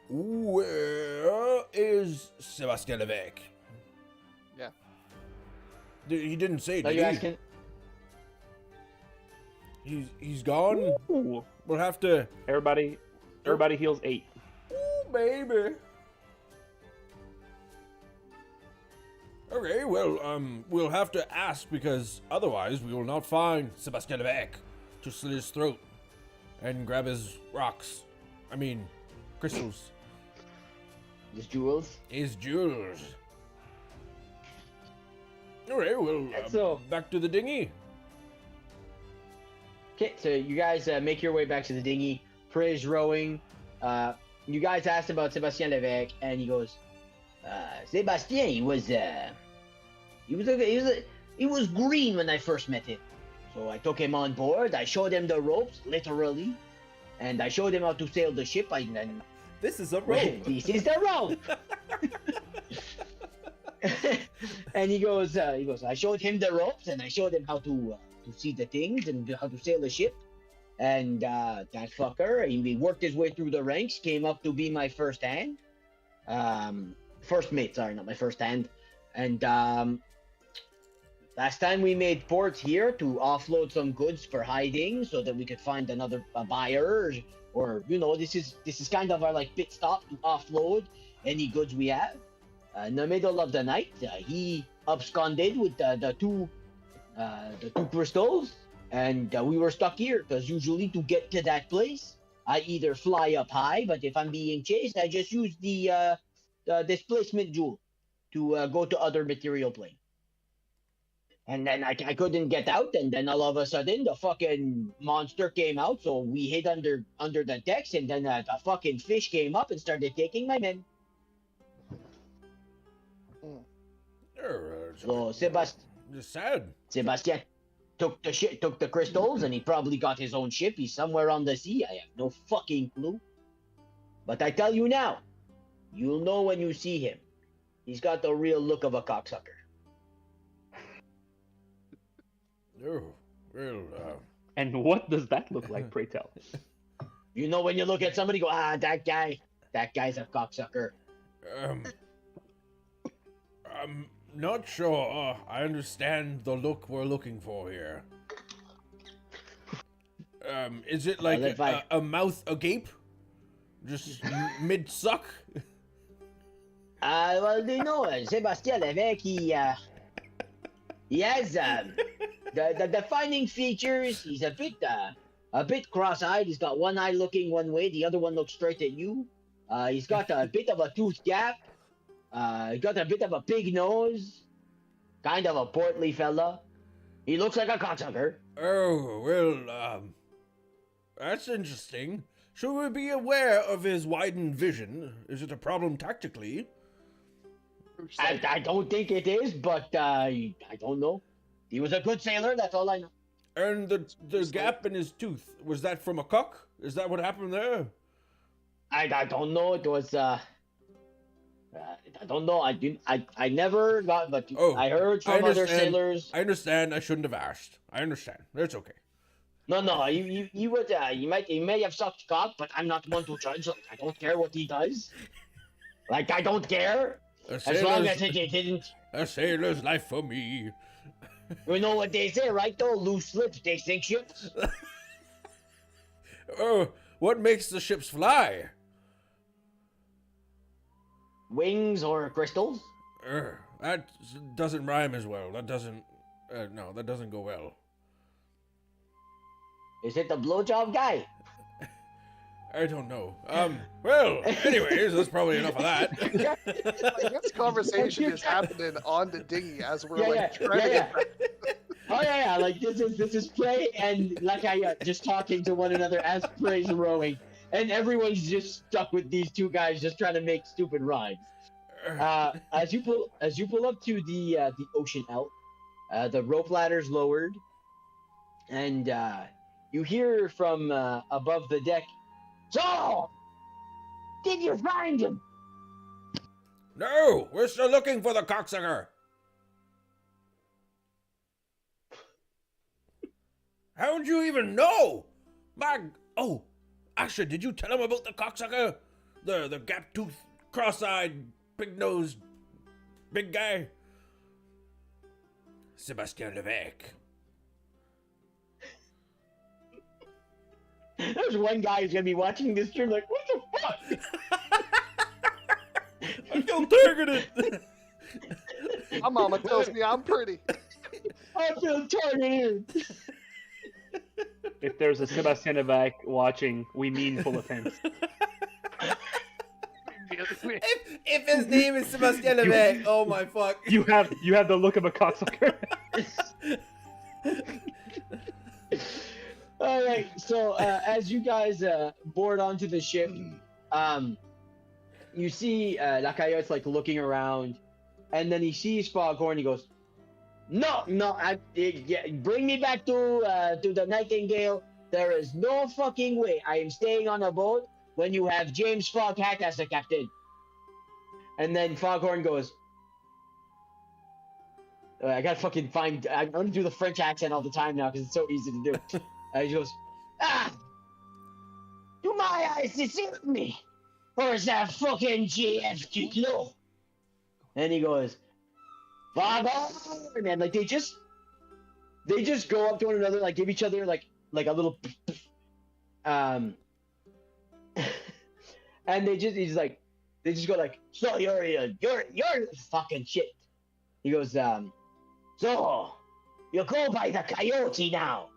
S1: Where is Sebastian Levesque?
S3: Yeah.
S1: He didn't say,
S2: Are
S1: did
S2: you
S1: he?
S2: asking?
S1: He's gone.
S4: Ooh.
S1: We'll have to...
S4: Everybody heals 8.
S1: Ooh, baby. Okay, well, we'll have to ask because otherwise we will not find Sebastian Levesque to slit his throat and grab his rocks. I mean, crystals.
S2: His jewels.
S1: His jewels. Okay, well,
S2: So-
S1: back to the dinghy.
S2: Okay, so you guys make your way back to the dinghy. Prey's rowing. You guys asked about Sebastien Levesque, and he goes, "Sebastien, he was green when I first met him. So I took him on board. I showed him the ropes, literally, and I showed him how to sail the ship.
S1: This is a rope.
S2: This is the rope." And he goes, I showed him the ropes, and I showed him how to see the things and how to sail the ship. And that fucker, he worked his way through the ranks, came up to be my first hand. First mate, sorry, not my first hand. And last time we made port here to offload some goods for hiding so that we could find another buyer, or this is kind of our like pit stop to offload any goods we have. In the middle of the night, he absconded with the two crystals, and we were stuck here because usually to get to that place, I either fly up high, but if I'm being chased, I just use the displacement jewel to go to other material plane. And then I couldn't get out, and then all of a sudden the fucking monster came out, so we hid under the decks, and then the fucking fish came up and started taking my men. So
S1: Just sad.
S2: Sebastien took the crystals, and he probably got his own ship. He's somewhere on the sea. I have no fucking clue. But I tell you now, you'll know when you see him. He's got the real look of a cocksucker.
S1: Oh, well,
S4: And what does that look like, pray tell?
S2: You know when you look at somebody, go, that guy's a cocksucker.
S1: I'm not sure. I understand the look we're looking for here. Is it like a mouth agape? Just mid-suck?
S2: Well, Sebastien Levesque, he has the defining features. He's a bit cross-eyed. He's got one eye looking one way, the other one looks straight at you. He's got a bit of a tooth gap. He's got a bit of a big nose. Kind of a portly fella. He looks like a cocksucker.
S1: Oh, well, that's interesting. Should we be aware of his widened vision? Is it a problem tactically?
S2: I don't think it is, but I don't know. He was a good sailor, that's all I know.
S1: And the gap in his tooth, was that from a cock? Is that what happened there?
S2: I don't know. It was I don't know. I never got, but I heard from other sailors.
S1: I understand. I shouldn't have asked. I understand. That's okay.
S2: No, he would. He may have sucked cock, but I'm not one to judge. Like, I don't care what he does. Like, I don't care as long as it didn't.
S1: A sailor's life for me.
S2: You know what they say, right? Though loose lips, they sink ships.
S1: Oh, what makes the ships fly?
S2: Wings or crystals?
S1: That doesn't rhyme as well. That doesn't. No, that doesn't go well.
S2: Is it the blowjob guy?
S1: I don't know. Well, anyways, that's probably enough of that.
S3: Like, this conversation is happening on the dinghy as we're trying to get back.
S2: Oh yeah, like this is Prey and like I just talking to one another as Prey's rowing, and everyone's just stuck with these two guys just trying to make stupid rhymes. As you pull up to the ocean elk, the rope ladder's lowered, and you hear from above the deck, "So, did you find him?"
S1: No, we're still looking for the cocksucker. How would you even know? Oh, actually, did you tell him about the cocksucker? The gap-toothed, cross-eyed, big-nosed, big guy? Sebastien Levesque.
S2: There's one guy who's gonna be watching this stream like, what the fuck?
S1: I feel targeted.
S3: My mama tells me I'm pretty.
S2: I feel targeted.
S4: If there's a Sebastian Levesque watching, we mean full offense.
S1: if his name is Sebastien Levesque, oh my fuck.
S4: You have the look of a cocksucker.
S2: All right, so as you guys board onto the ship, you see Lacayote's like looking around, and then he sees Foghorn. He goes, "No, bring me back to the Nightingale. There is no fucking way I am staying on a boat when you have James Foghat as the captain." And then Foghorn goes, I gotta fucking find. I'm gonna do the French accent all the time now because it's so easy to do. He goes, "Do my eyes deceive me? Or is that fucking GF Gill?" And he goes, "Foghorn!" And like they just go up to one another, like give each other like a little and they just go like, "So you're fucking shit." He goes, "So you go by the Coyote now?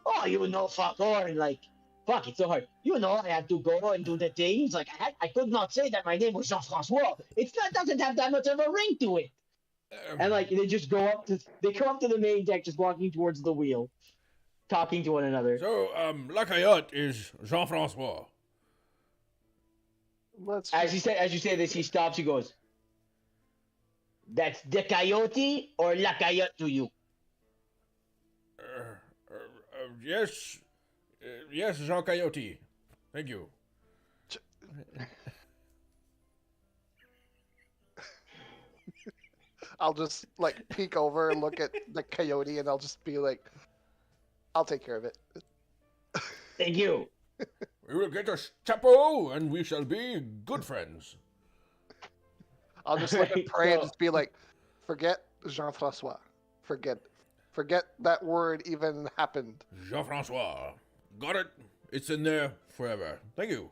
S2: Oh, you know, Foghorn, like, fuck, it's so hard. You know, I have to go and do the things. Like, I could not say that my name was Jean-Francois. Doesn't have that much of a ring to it." And like they just come up to the main deck, just walking towards the wheel, talking to one another.
S1: So, Lacayote is Jean-Francois.
S2: As you say this, he stops. He goes, "That's the Coyote or Lacayote to you?"
S1: Yes. Yes, Jean Coyote. Thank you.
S3: I'll just like peek over and look at the Coyote, and I'll just be like, "I'll take care of it."
S2: Thank you.
S1: We will get a chapeau, and we shall be good friends.
S3: I'll just look at Prey and
S2: So-
S3: just be like, "Forget Jean-Francois. Forget that word even happened."
S1: Jean-Francois. Got it. It's in there forever. Thank you.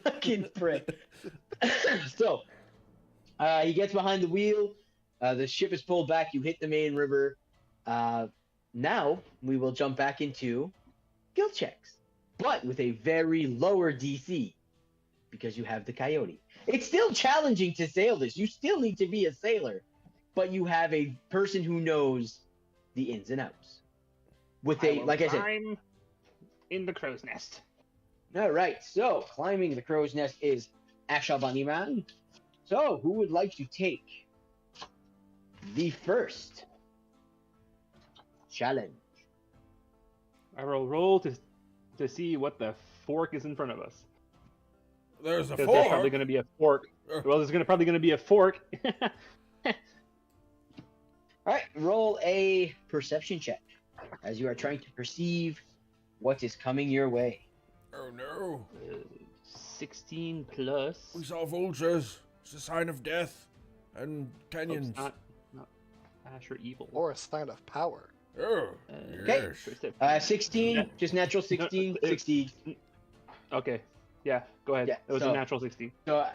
S2: Fucking prick. So, he gets behind the wheel. The ship is pulled back. You hit the main river. Now we will jump back into guild checks, but with a very lower DC because you have the Coyote. It's still challenging to sail this. You still need to be a sailor, but you have a person who knows the ins and outs. With like I said,
S4: I'm in the crow's nest.
S2: all right, so climbing the crow's nest is Asha Bunnyman. So, who would like to take the first challenge?
S4: I will roll to see what the fork is in front of us.
S1: There's a
S4: Because there's probably
S1: fork.
S4: going to be a fork. Well, there's probably going to be a fork.
S2: All right, roll a perception check as you are trying to perceive what is coming your way.
S1: Oh no.
S4: 16 plus.
S1: We saw vultures. It's a sign of death. And
S4: Oh,
S1: canyons.
S4: it's not ash or evil.
S3: Or a sign of power.
S1: Oh,
S2: Okay.
S1: yes.
S2: 16, just natural 16,
S4: No,
S2: 16.
S4: Okay. Yeah, go ahead.
S2: Yeah,
S4: it was
S2: so-
S4: a natural 16.
S2: So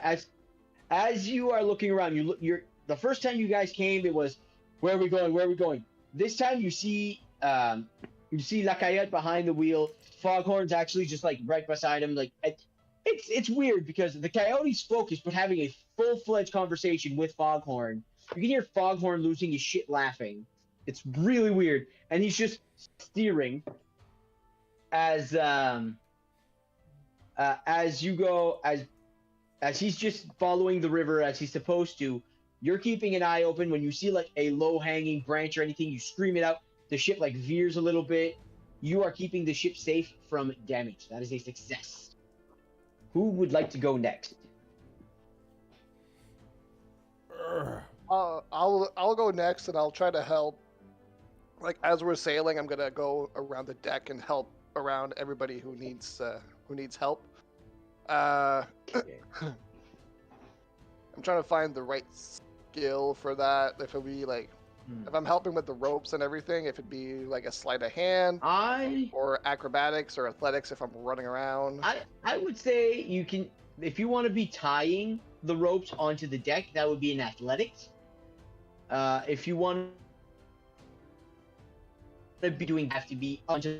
S2: as you are looking around, you're the first time you guys came, it was, where are we going? Where are we going? This time you see Lacayotte behind the wheel. Foghorn's actually just like right beside him. Like it's weird because the Coyote's focused, but having a full-fledged conversation with Foghorn. You can hear Foghorn losing his shit laughing. It's really weird, and he's just steering. as you go, as he's just following the river as he's supposed to, you're keeping an eye open. When you see like a low hanging branch or anything, you scream it out. The ship like veers a little bit. You are keeping the ship safe from damage. That is a success. Who would like to go next?
S3: I'll go next, and I'll try to help. Like as we're sailing, I'm gonna go around the deck and help around everybody who needs help.
S2: Okay.
S3: I'm trying to find the right skill for that. If it'd be like, if I'm helping with the ropes and everything, if it'd be like a sleight of hand, or acrobatics or athletics if I'm running around.
S2: I would say you can, if you want to be tying the ropes onto the deck, that would be an athletics. If you want to be doing, have to be onto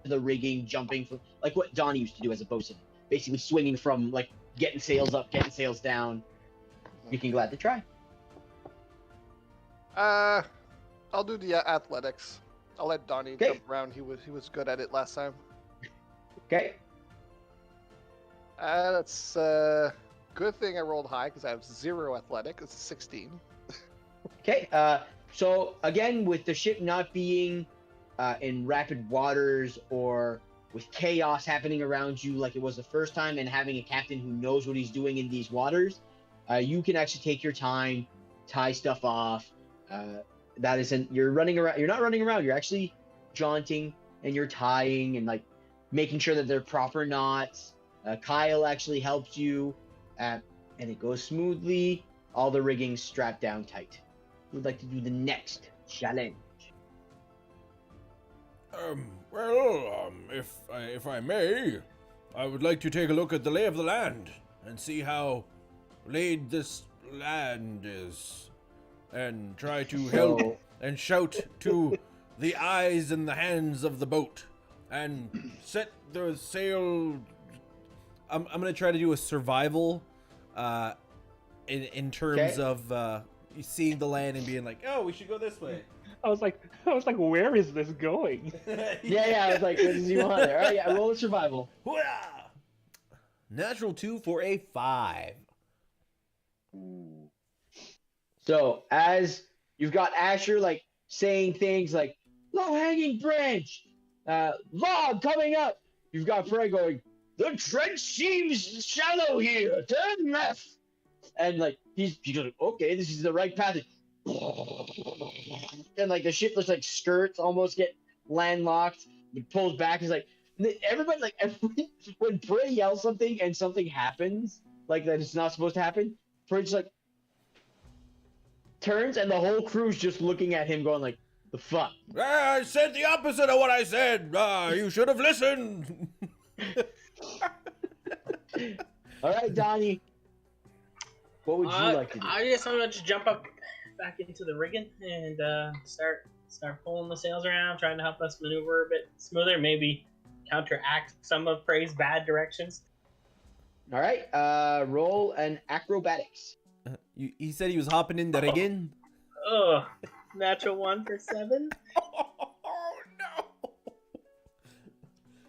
S2: the rigging, jumping from like what Donnie used to do as a bosun, basically swinging from like getting sails up, getting sails down. You can glad to try.
S3: I'll do the athletics. I'll let Donnie jump around. He was good at it last time.
S2: Okay.
S3: That's good thing I rolled high because I have 0 athletic. It's 16.
S2: Okay. So again, with the ship not being in rapid waters or with chaos happening around you like it was the first time, and having a captain who knows what he's doing in these waters, you can actually take your time, tie stuff off. That isn't, you're running around. You're not running around. You're actually jaunting and you're tying and like making sure that they're proper knots. Kyle actually helps you, and it goes smoothly. All the rigging's strapped down tight. Who'd like to do the next challenge?
S1: If I may, I would like to take a look at the lay of the land and see how laid this land is, and try to help and shout to the eyes and the hands of the boat and set the sail. I'm gonna try to do a survival in terms of seeing the land and being like, oh, we should go this way.
S4: I was like, where is this going?
S2: Yeah, I was like, what does he want there? All right, yeah, roll a survival.
S1: Hoo-yah! Natural 2 for a 5.
S2: So as you've got Asher like saying things like low hanging branch, log coming up, you've got Frey going, the trench seems shallow here, turn left. And like he's like, okay, this is the right path. And like the ship looks like skirts almost get landlocked. It pulls back. It's like everybody when Frey yells something and something happens like that it's not supposed to happen, Frey just like turns and the whole crew's just looking at him going like, the fuck?
S1: I said the opposite of what I said. You should have listened.
S2: All right, Donnie. What would you like to do?
S5: I guess I'm gonna just jump up back into the rigging and start pulling the sails around, trying to help us maneuver a bit smoother, maybe counteract some of Frey's bad directions.
S2: All right, roll an acrobatics.
S1: He said he was hopping in the rigging.
S5: Ugh, natural 1 for 7.
S1: Oh no!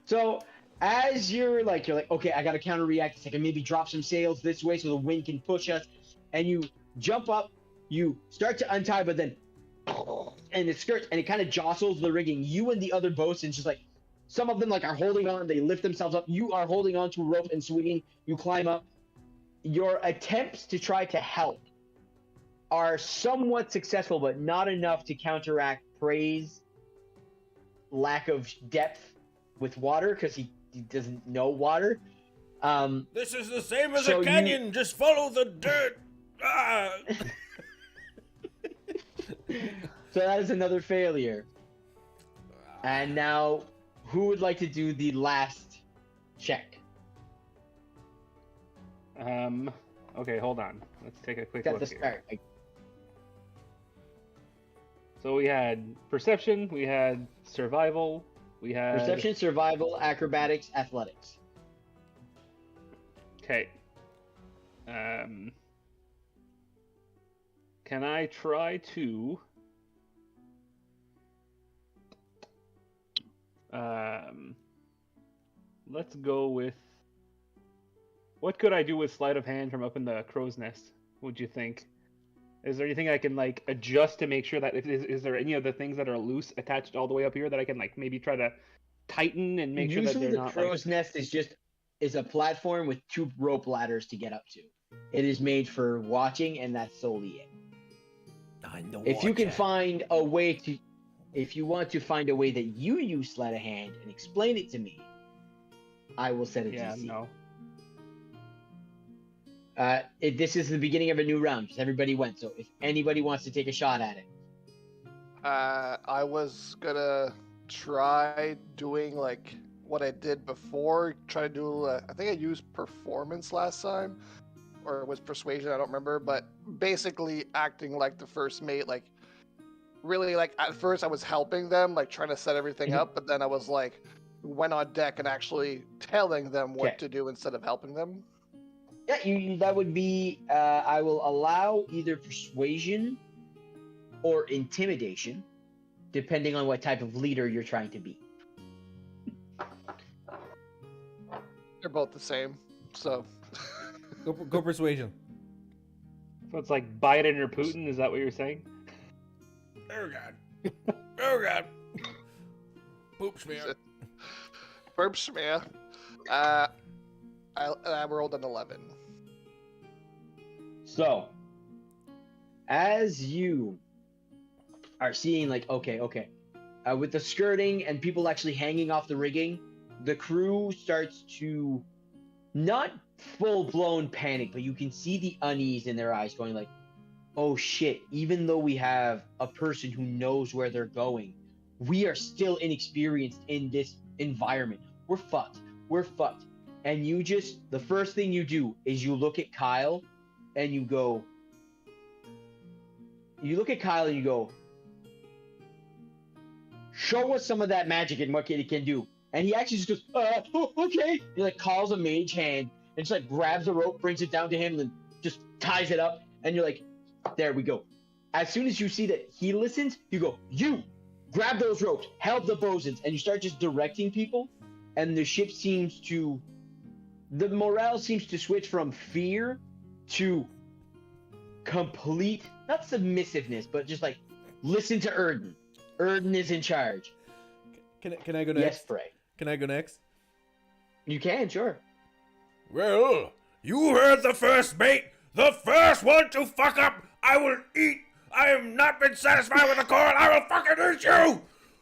S2: So as you're like, okay, I gotta counter react. I can maybe drop some sails this way so the wind can push us. And you jump up, you start to untie, but then, and it skirts and it kind of jostles the rigging. You and the other bosuns just like, some of them like are holding on. They lift themselves up. You are holding on to a rope and swinging. You climb up. Your attempts to try to help are somewhat successful, but not enough to counteract Frey's lack of depth with water because he doesn't know water.
S1: This is the same as a canyon. Just follow the dirt.
S2: So that is another failure. And now, who would like to do the last check?
S4: Okay, hold on. Let's take a quick
S2: At
S4: look
S2: the
S4: here.
S2: start.
S4: So we had perception, we had survival, we had...
S2: Perception, survival, acrobatics, athletics.
S4: Okay. Can I try to... let's go with. What could I do with sleight of hand from up in the crow's nest? Would you think? Is there anything I can like adjust to make sure that is there any of the things that are loose attached all the way up here that I can like maybe try to tighten and make sure that
S2: Usually
S4: they're
S2: the
S4: not
S2: crow's nest is a platform with 2 rope ladders to get up to. It is made for watching, and that's solely it. If you can find a way to, if you want to find a way that you use sleight of hand and explain it to me, I will set a
S4: Yeah,
S2: DC.
S4: no.
S2: This is the beginning of a new round because everybody went. So if anybody wants to take a shot at it,
S3: I was gonna try doing like what I did before. Try to do. I think I used performance last time, or it was persuasion. I don't remember. But basically, acting like the first mate. Like really, like at first I was helping them, like trying to set everything up. But then I was like, went on deck and actually telling them what to do instead of helping them.
S2: yeah, that would be. I will allow either persuasion or intimidation, depending on what type of leader you're trying to be.
S3: They're both the same. So
S1: Go persuasion.
S4: So it's like Biden or Putin. Is that what you're saying?
S1: Oh god. Oh god. Poop smear.
S3: Burp smear. I rolled an 11.
S2: So, as you are seeing, like, okay, with the skirting and people actually hanging off the rigging, the crew starts to not full-blown panic, but you can see the unease in their eyes going like, oh shit, even though we have a person who knows where they're going, we are still inexperienced in this environment. We're fucked. And the first thing you do is you look at Kyle and you go, show us some of that magic and what it can do. And he actually just goes, okay. He like calls a mage hand and just like grabs the rope, brings it down to him, and just ties it up. And you're like, there we go. As soon as you see that he listens, you go, you grab those ropes, help the bosuns, and you start just directing people. And the ship the morale seems to switch from fear to complete, not submissiveness, but just like, listen to Erden. Erden is in charge.
S1: Can I go next?
S2: Yes, Frey.
S1: Can I go next?
S2: You can, sure.
S1: Well, you heard the first mate. The first one to fuck up, I will eat. I have not been satisfied with the corn. I will fucking eat you.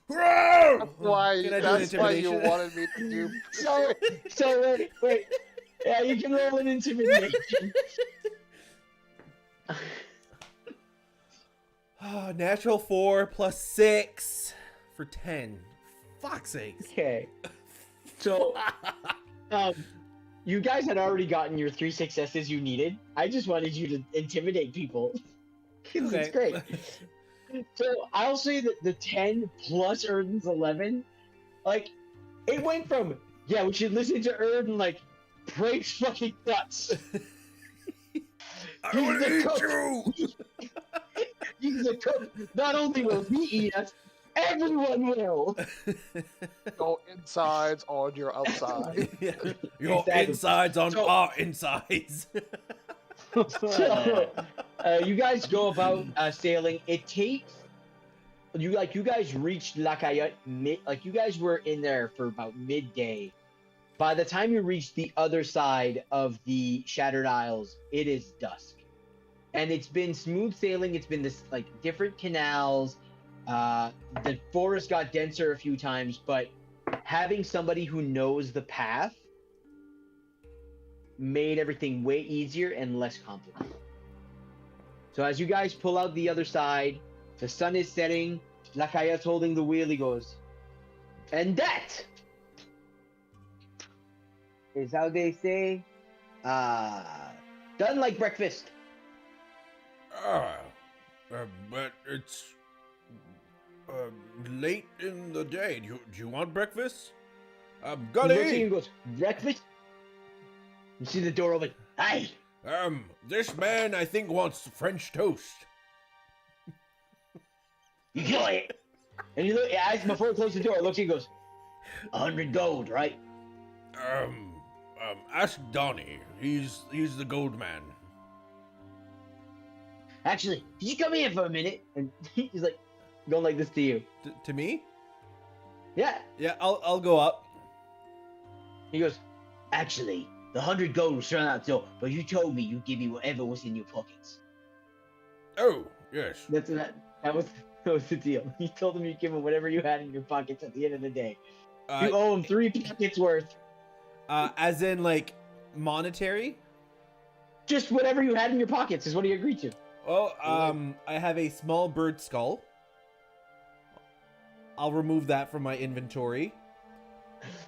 S3: That's why
S1: Can I do
S3: that's why you
S1: intimidation?
S3: wanted me to do.
S2: So wait. Yeah, you can roll an intimidation.
S1: Natural 4 plus 6 for 10. Fuck's sakes.
S2: Okay. So, you guys had already gotten your 3 successes you needed. I just wanted you to intimidate people. 'Cause it's great. So, I'll say that the 10 plus Erden's 11, like, it went from, yeah, we should listen to Erden, like, Praise fucking nuts.
S1: I will eat you.
S2: He's a cook. Not only will he eat us, everyone will.
S3: Your insides on your outside.
S1: Your
S2: Exactly.
S1: insides on
S2: So-
S1: our insides.
S2: So, you guys go about sailing. It takes you guys reached Lacayette you guys were in there for about midday. By the time you reach the other side of the Shattered Isles, it is dusk. And it's been smooth sailing. It's been this like different canals. The forest got denser a few times, but having somebody who knows the path made everything way easier and less complicated. So as you guys pull out the other side, the sun is setting. Lacayette's holding the wheel. He goes, and that is how they say, done like breakfast.
S1: But it's late in the day. Do you want breakfast?
S2: He looks at you
S1: Gully.
S2: and goes, breakfast? You see the door open. Hi.
S1: This man I think wants French toast.
S2: You kill it. And he before he closes the door, looks at you and goes, 100 gold, right?
S1: Ask Donnie. He's the gold man.
S2: Actually, could you come here for a minute? And he's like, going like this to you.
S1: To me?
S2: Yeah.
S1: Yeah, I'll go up.
S2: He goes, actually, the 100 gold was thrown out the door, but you told me you'd give me whatever was in your pockets.
S1: Oh, yes.
S2: That was the deal. You told him you'd give him whatever you had in your pockets at the end of the day. You
S1: Uh,
S2: owe him 3 pockets worth.
S1: as in like monetary?
S2: Just whatever you had in your pockets is what he agreed to.
S1: Well, I have a small bird skull. I'll remove that from my inventory.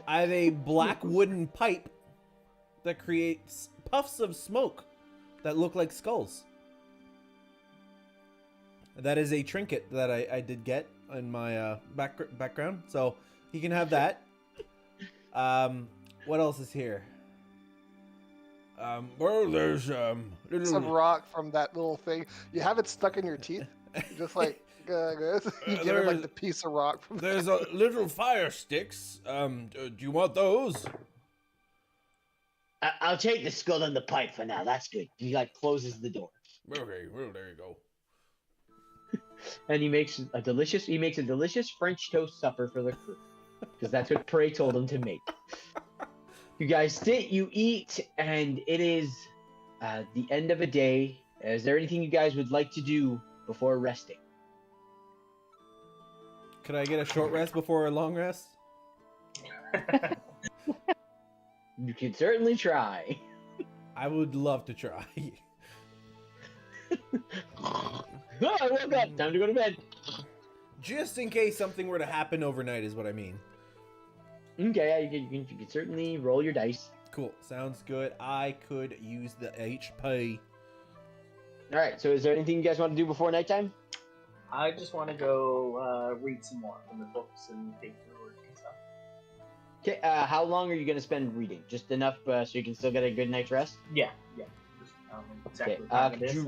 S1: I have a black wooden pipe that creates puffs of smoke that look like skulls. That is a trinket that I did get in my background, so he can have that. What else is here? Well, there's
S3: Some rock from that little thing. You have it stuck in your teeth. Just like you give it like the piece of rock from.
S1: There's a little fire sticks. Do you want those?
S2: I'll take the skull and the pipe for now. That's good. He like closes the door.
S1: Okay, well there you go.
S2: And he makes a delicious French toast supper for the crew. Because that's what Prey told him to make. You guys sit, you eat, and it is the end of a day. Is there anything you guys would like to do before resting?
S1: Could I get a short rest before a long rest?
S2: You can certainly try.
S1: I would love to try.
S2: Oh, I woke up. Time to go to bed.
S1: Just in case something were to happen overnight is what I mean.
S2: Okay, yeah, you can certainly roll your dice.
S1: Cool. Sounds good. I could use the HP.
S2: All right, so is there anything you guys want to do before nighttime?
S5: I just want to go read some more from the books and paperwork and stuff.
S2: Okay, how long are you going to spend reading? Just enough so you can still get a good night's rest?
S5: Yeah. Just, exactly
S2: Okay,
S5: what time it is.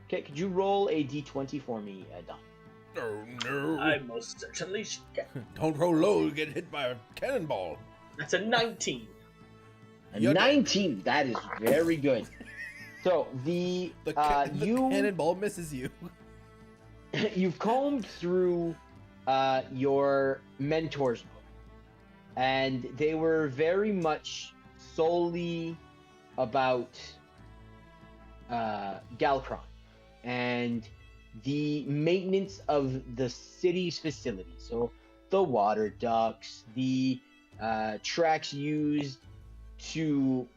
S2: could you roll a d20 for me, Don?
S1: Oh no.
S5: I most certainly should get.
S1: Don't roll low, you get hit by a cannonball.
S5: That's a 19.
S2: A
S1: You're
S2: 19. That is very good. So the
S1: cannonball misses you.
S2: you've combed through your mentor's book, and they were very much solely about Galcron and the maintenance of the city's facilities. So the water ducts, the tracks used to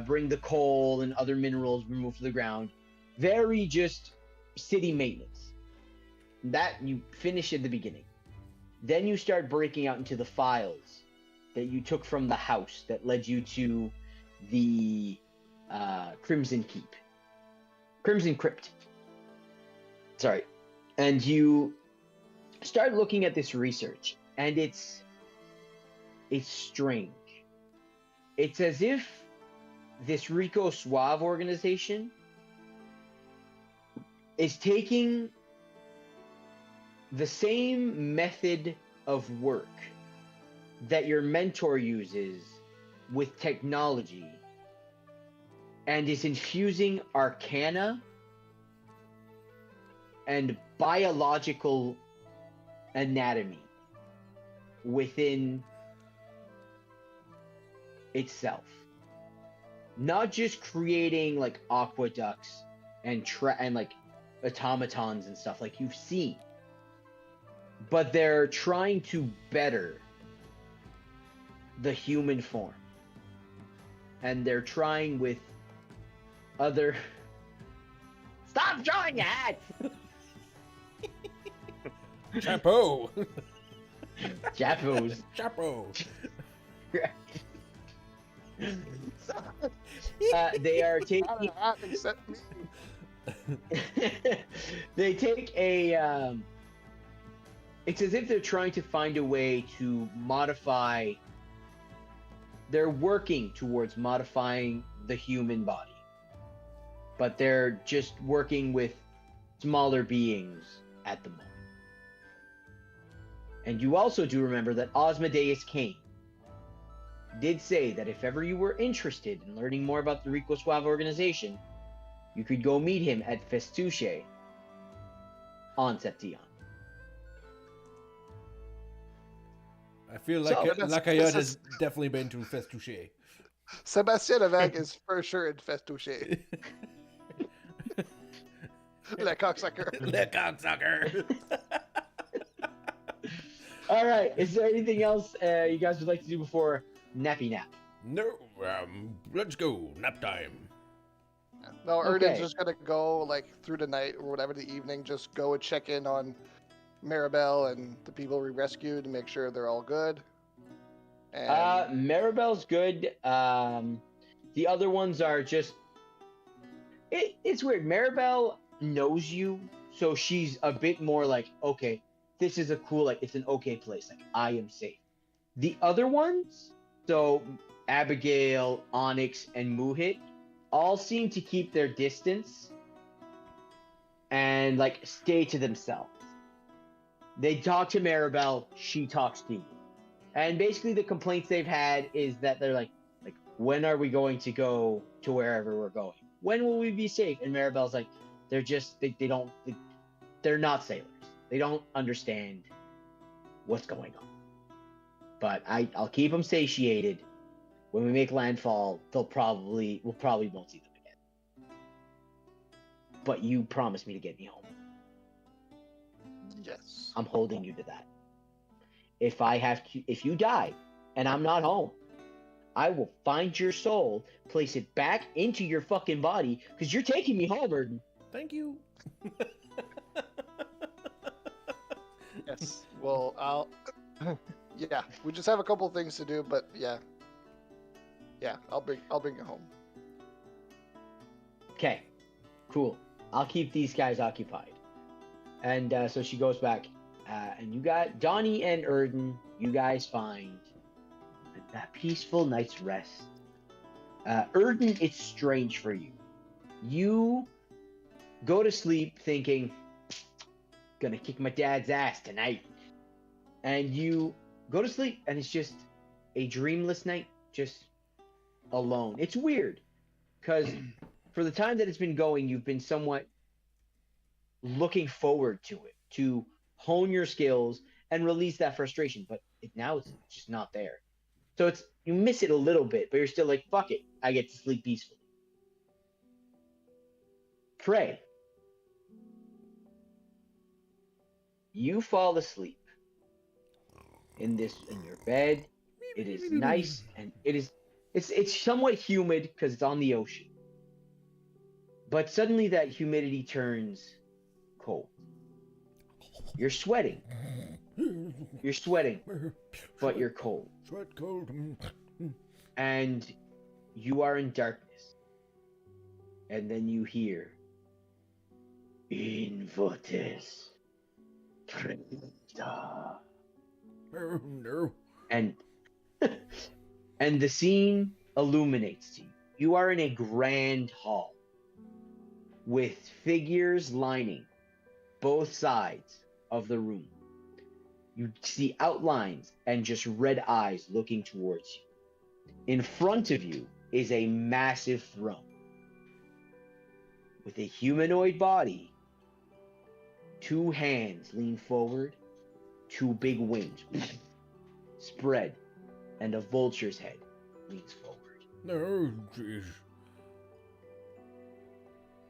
S2: bring the coal and other minerals removed from the ground. Very just city maintenance. That you finish at the beginning. Then you start breaking out into the files that you took from the house that led you to the Crimson Crypt. Sorry. And you start looking at this research, and it's strange. It's as if this Rico Suave organization is taking the same method of work that your mentor uses with technology and is infusing arcana and biological anatomy within itself. Not just creating like aqueducts and like automatons and stuff like you've seen, but they're trying to better the human form, and they're trying with other. Stop drawing your head.
S1: Chapeau.
S2: Chappos.
S1: Chapeau.
S2: They are taking.
S3: Except me.
S2: They take a. It's as if they're trying to find a way to modify. They're working towards modifying the human body, but they're just working with smaller beings at the moment. And you also do remember that Osmodeus Kane, did say that if ever you were interested in learning more about the Rico Suave organization, you could go meet him at Festuche on Seption.
S1: I feel
S2: So,
S1: like
S3: that's-
S1: Lacayette
S3: this
S1: has
S3: is-
S1: definitely been to Festuche.
S3: Sebastien Avec is for sure in Festuche. Le cocksucker.
S1: The cocksucker.
S2: All right. Is there anything else you guys would like to do before nappy nap?
S1: No, let's go. Nap time.
S3: No, Erden's
S2: Okay.
S3: just gonna go like through the night or whatever the evening, just go and check in on Maribel and the people we rescued and make sure they're all good. And
S2: Maribel's good. The other ones are just. It's weird. Maribel knows you, so she's a bit more like, okay, this is a cool, like, it's an okay place. Like, I am safe. The other ones, so Abigail, Onyx, and Muhit, all seem to keep their distance and, like, stay to themselves. They talk to Maribel, she talks to you. And basically the complaints they've had is that they're like, when are we going to go to wherever we're going? When will we be safe? And Maribel's like, they're just, they're not sailors. They don't understand what's going on. But I'll keep them satiated. When we make landfall, we'll probably won't see them again. But you promised me to get me home.
S3: yes.
S2: I'm holding you to that. If you die and I'm not home, I will find your soul, place it back into your fucking body, because you're taking me home, Erden.
S1: Thank you.
S3: Yes. Well, I'll. Yeah, we just have a couple things to do, but yeah. I'll bring you home.
S2: Okay, cool. I'll keep these guys occupied. And so she goes back, and you got Donnie and Erden. You guys find that peaceful night's rest. Erden, it's strange for you. You go to sleep thinking, gonna kick my dad's ass tonight. And you go to sleep, and it's just a dreamless night, just alone. It's weird, because for the time that it's been going, you've been somewhat looking forward to it, to hone your skills and release that frustration, but now it's just not there. So you miss it a little bit, but you're still like, fuck it, I get to sleep peacefully. Pray. You fall asleep in your bed. It is nice, and it's somewhat humid because it's on the ocean. But suddenly that humidity turns cold. You're sweating. You're sweating, but you're cold.
S1: Sweat cold.
S2: And you are in darkness. And then you hear In Votis Prenda.
S1: No.
S2: And and the scene illuminates to you. You are in a grand hall with figures lining both sides of the room. You see outlines and just red eyes looking towards you. In front of you is a massive throne with a humanoid body. Two hands lean forward, two big wings spread, and a vulture's head leans forward.
S1: No, jeez.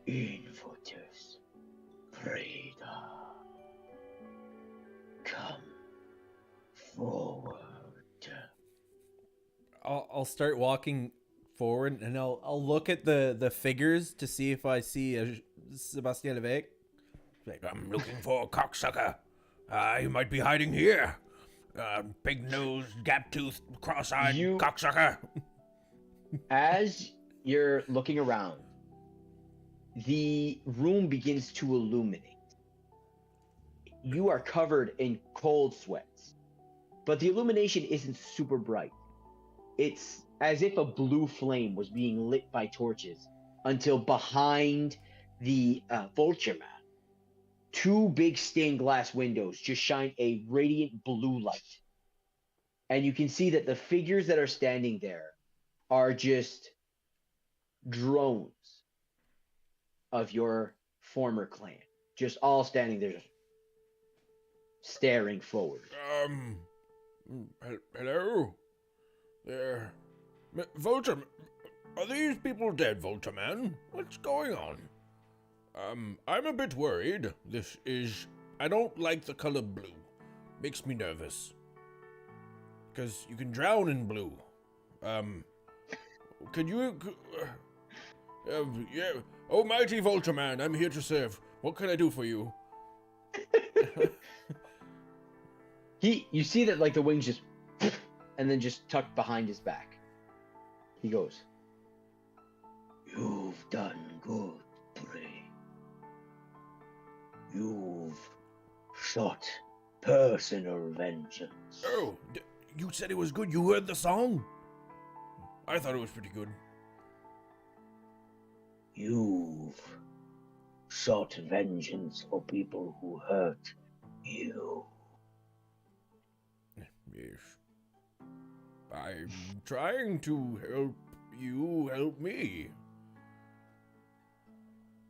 S2: Invotus Preda. Come forward.
S1: I'll start walking forward, and I'll look at the figures to see if I see a Sebastien Levesque. Like, I'm looking for a cocksucker. He might be hiding here. Big nose, gap tooth, cross-eyed cocksucker.
S2: As you're looking around, the room begins to illuminate. You are covered in cold sweats, but the illumination isn't super bright. It's as if a blue flame was being lit by torches until behind the vulture man, two big stained glass windows just shine a radiant blue light. And you can see that the figures that are standing there are just drones of your former clan. Just all standing there, just staring forward.
S1: Hello? There. Vulture, are these people dead, Vulture Man? What's going on? I'm a bit worried. I don't like the color blue. Makes me nervous. Because you can drown in blue. Could you... yeah. Oh, mighty Vulture Man, I'm here to serve. What can I do for you?
S2: You see that like the wings just and then just tucked behind his back. He goes, "You've done good, Prey. You've sought personal vengeance."
S1: Oh, you said it was good. You heard the song? I thought it was pretty good.
S2: You've sought vengeance for people who hurt you.
S1: Yes. I'm trying to help you help me.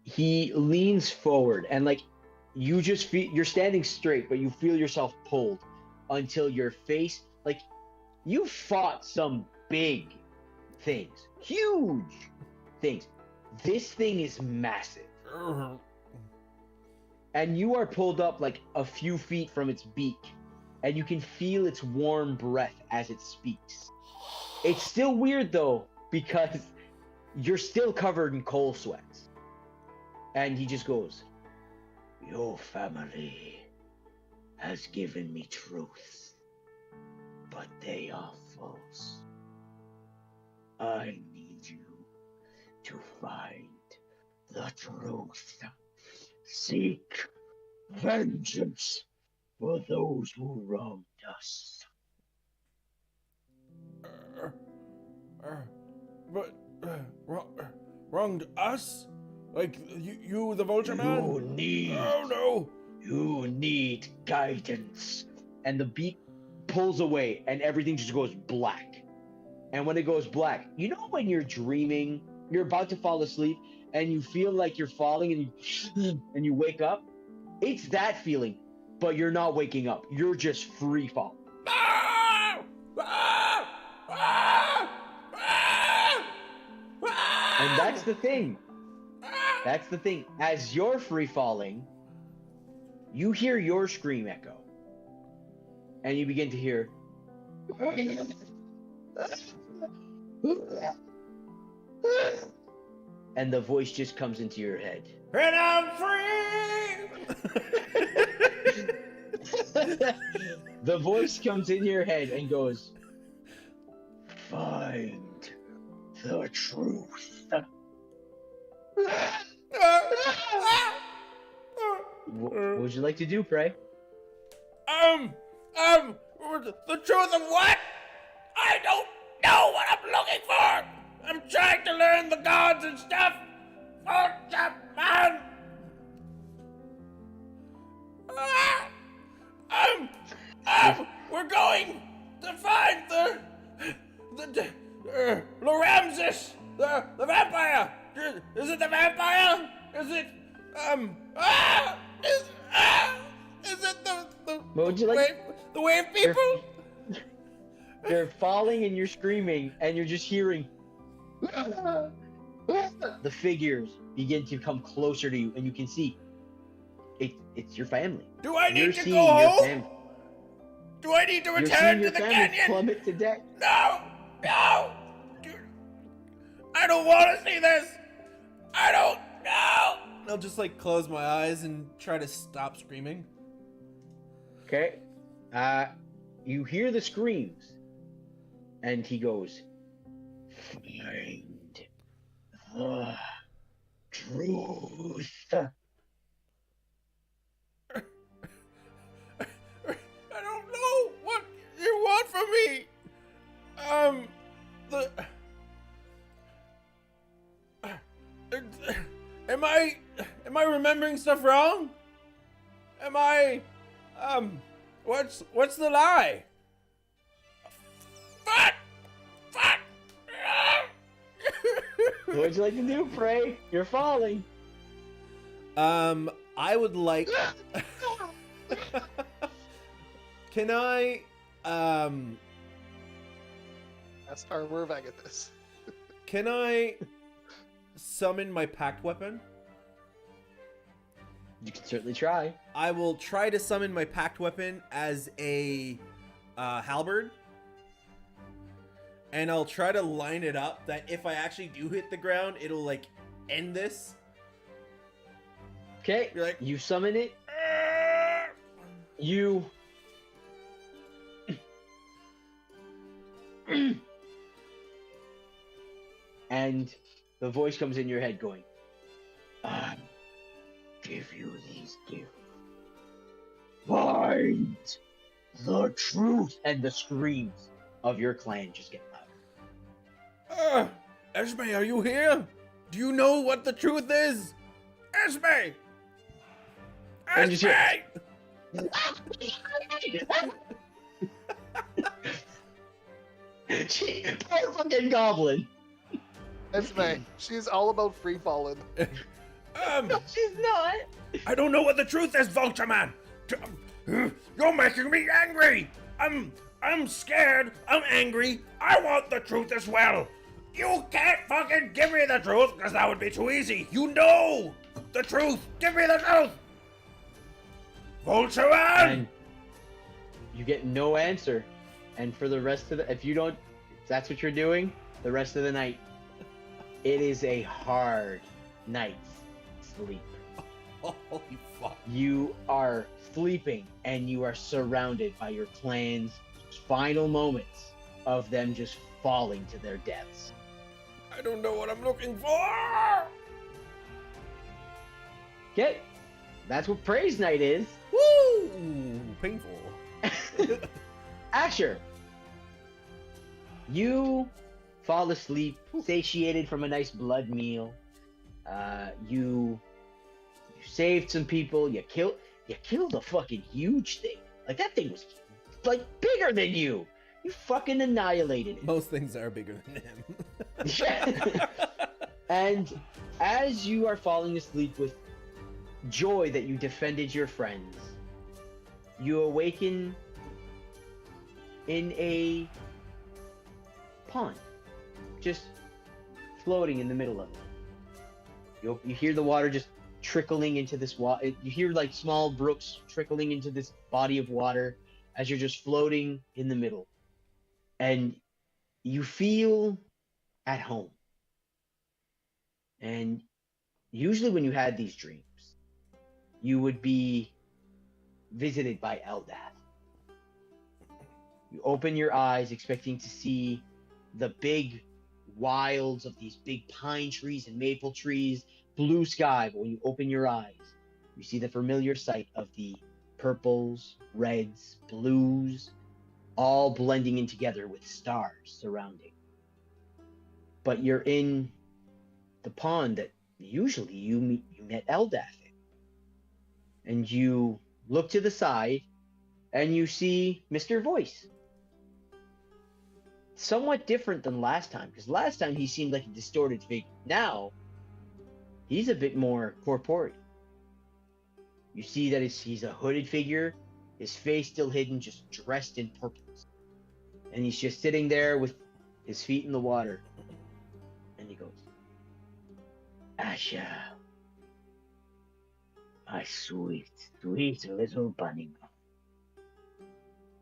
S2: He leans forward and like you just feel you're standing straight, but you feel yourself pulled until your face, like you fought some big things, huge things. This thing is massive. And you are pulled up like a few feet from its beak, and you can feel its warm breath as it speaks. It's still weird though, because you're still covered in coal sweats. And he just goes, "Your family has given me truth, but they are false. I need you to find the truth. Seek vengeance for those who wronged us."
S1: But wronged us? Like you the Vulture Man?
S2: You need guidance. And the beak pulls away and everything just goes black. And when it goes black, you know when you're dreaming, you're about to fall asleep and you feel like you're falling and you wake up? It's that feeling, but you're not waking up. You're just free fall. And that's the thing. That's the thing. As you're free falling, you hear your scream echo. And you begin to hear. And the voice just comes into your head.
S1: And I'm free!
S2: The voice comes in your head and goes, "Find the truth." What would you like to do, Prey?
S1: The truth of what? I don't know what I'm looking for. I'm trying to learn the gods and stuff. Vulture Man. We're going to find the Loramsis, the vampire. Is it the vampire? Is it is it the
S2: What would you like?
S1: the wave people?
S2: You're falling and you're screaming and you're just hearing the figures begin to come closer to you and you can see it's your family.
S1: Do I need
S2: You're
S1: to
S2: seeing
S1: go
S2: your
S1: home?
S2: family.
S1: Do I need to
S2: You're
S1: return
S2: seeing
S1: to
S2: your
S1: the
S2: family
S1: canyon?
S2: plummet to death.
S1: No! Dude, I don't want to see this! I don't know! I'll just like close my eyes and try to stop screaming.
S2: Okay. You hear the screams. And he goes, "Find the truth."
S1: I don't know what you want from me. Am I remembering stuff wrong? Am I, what's the lie?
S2: What would you like to do, Prey? You're falling.
S1: I would like. Can I?
S3: That's our Wervag at this.
S1: Can I summon my pact weapon?
S2: You can certainly try.
S1: I will try to summon my pact weapon as a halberd. And I'll try to line it up that if I actually do hit the ground, it'll like end this.
S2: Okay,
S1: You're like,
S2: you summon it. You. And the voice comes in your head going, I give you these gifts. Find the truth. And the screams of your clan just get louder.
S1: Esme, are you here? Do you know what the truth is? Esme!
S2: And you
S1: Esme!
S2: She, poor fucking goblin.
S3: Esme, she's all about free falling.
S2: No, she's not.
S1: I don't know what the truth is, Vulture Man. You're making me angry. I'm scared. I'm angry. I want the truth as well. You can't fucking give me the truth, because that would be too easy. You know the truth. Give me the truth. Vulture Man.
S2: And you get no answer. And for the rest of the, if that's what you're doing, the rest of the night, it is a hard night's sleep.
S1: Holy fuck.
S2: You are sleeping and you are surrounded by your clan's final moments of them just falling to their deaths.
S1: I don't know what I'm looking for.
S2: Okay, that's what Praise Night is.
S1: Woo! Painful.
S2: Asher, you fall asleep, satiated from a nice blood meal. You saved some people. You killed a fucking huge thing. Like that thing was like bigger than you. You fucking annihilated it.
S1: Most things are bigger than him.
S2: And as you are falling asleep with joy that you defended your friends, you awaken in a pond, just floating in the middle of it. You hear the water just trickling into this water. You hear like small brooks trickling into this body of water as you're just floating in the middle. And you feel at home. And usually when you had these dreams, you would be visited by Eldath. You open your eyes expecting to see the big wilds of these big pine trees and maple trees, blue sky, but when you open your eyes, you see the familiar sight of the purples, reds, blues, all blending in together with stars surrounding. But you're in the pond that usually you met Eldath in. And you look to the side and you see Mr. Voice. Somewhat different than last time, because last time he seemed like a distorted figure. Now, he's a bit more corporeal. You see that he's a hooded figure, his face still hidden, just dressed in purples. And he's just sitting there with his feet in the water. And he goes, Asha, my sweet, sweet little bunny.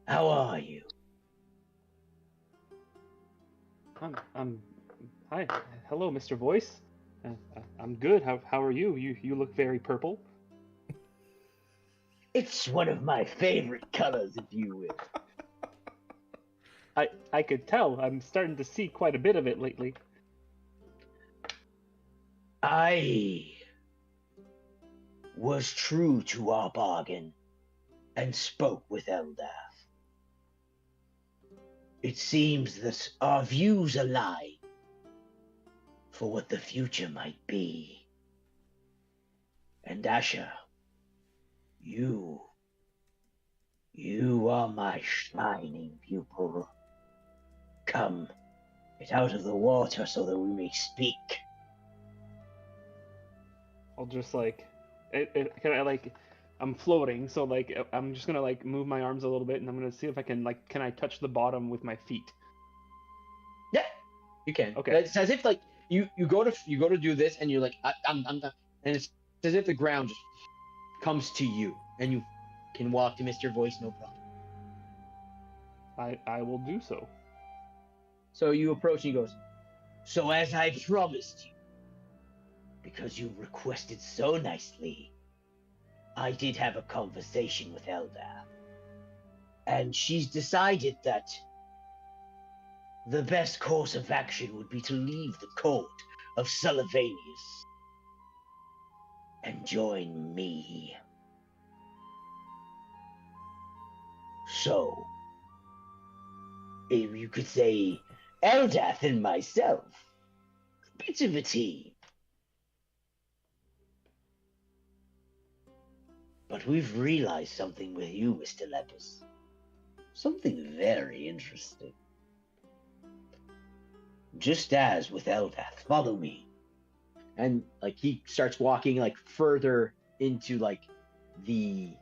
S2: How are you?
S4: Hi, hello, Mr. Voice. I'm good. How are you? You look very purple.
S2: It's one of my favorite colors, if you will.
S4: I could tell. I'm starting to see quite a bit of it lately.
S2: I was true to our bargain and spoke with Eldath. It seems that our views align for what the future might be. And Asha, you are my shining pupil. Come, get out of the water so that we may speak.
S4: I'll just like, can I like, I'm floating, so like I'm just gonna like move my arms a little bit, and I'm gonna see if I can like, can I touch the bottom with my feet?
S2: Yeah, you can.
S4: Okay.
S2: It's as if like you go to do this, and you're like I'm and it's as if the ground just comes to you, and you can walk to Mr. Voice no problem.
S4: I will do so.
S2: So you approach, and he goes, "So as I promised you, because you requested so nicely, I did have a conversation with Elda, and she's decided that the best course of action would be to leave the court of Sullivanius and join me. So, if you could say Eldath and myself, a bit of a team. But we've realized something with you, Mr. Lepus. Something very interesting. Just as with Eldath, follow me." And like he starts walking like further into like the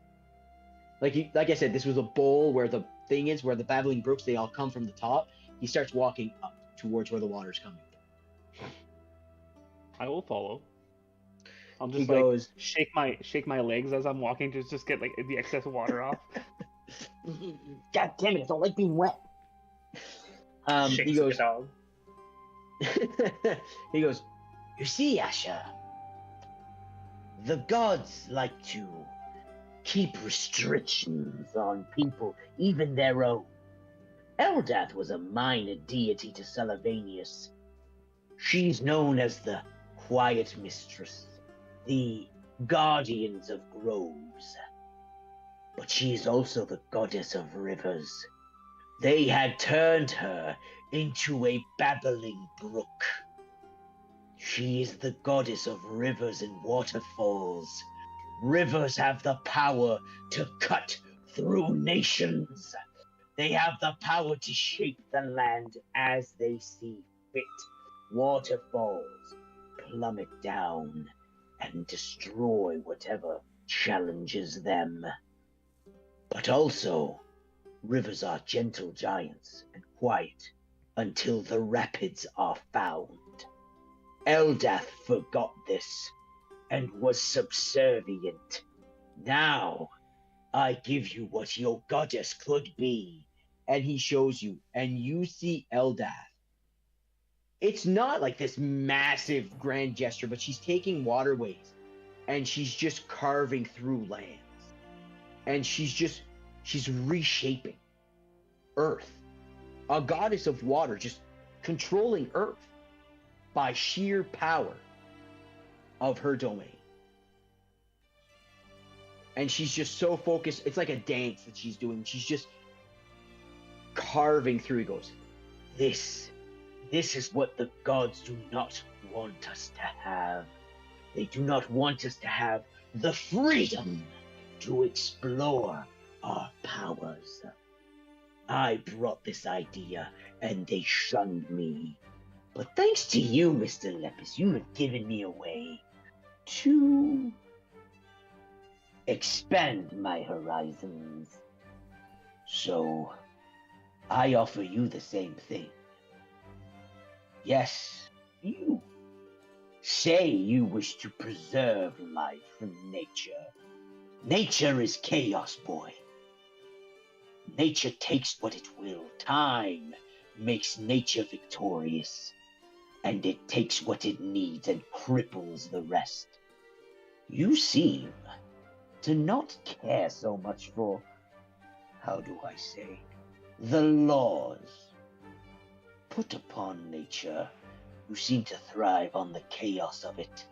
S2: like I said, this was a bowl where the thing is, where the babbling brooks, they all come from the top. He starts walking up towards where the water's coming from.
S4: I will follow. I'll
S2: He
S4: just like
S2: goes,
S4: shake my legs as I'm walking to just get like the excess water off.
S2: "God damn it, I don't like being wet."
S5: Shakes
S2: He goes,
S5: like a dog.
S2: he goes, "You see, Asher, the gods like to keep restrictions on people, even their own. Eldath was a minor deity to Sullivanius. She's known as the Quiet Mistress, the Guardians of Groves. But she is also the goddess of rivers. They had turned her into a babbling brook. She is the goddess of rivers and waterfalls. Rivers have the power to cut through nations. They have the power to shape the land as they see fit. Waterfalls plummet down and destroy whatever challenges them. But also, rivers are gentle giants and quiet until the rapids are found. Eldath forgot this and was subservient. Now, I give you what your goddess could be." And he shows you, and you see Eldath. It's not like this massive grand gesture, but she's taking waterways, and she's just carving through lands. And she's reshaping Earth. A goddess of water just controlling Earth by sheer power of her domain. And she's just so focused. It's like a dance that she's doing. She's just carving through. He goes, This is what the gods do not want us to have. They do not want us to have the freedom to explore our powers. I brought this idea, and they shunned me. But thanks to you, Mr. Lepus, you have given me a way to expand my horizons. So, I offer you the same thing. Yes, you say you wish to preserve life from nature. Nature is chaos, boy. Nature takes what it will. Time makes nature victorious. And it takes what it needs and cripples the rest. You seem to not care so much for, how do I say, the laws put upon nature. You seem to thrive on the chaos of it,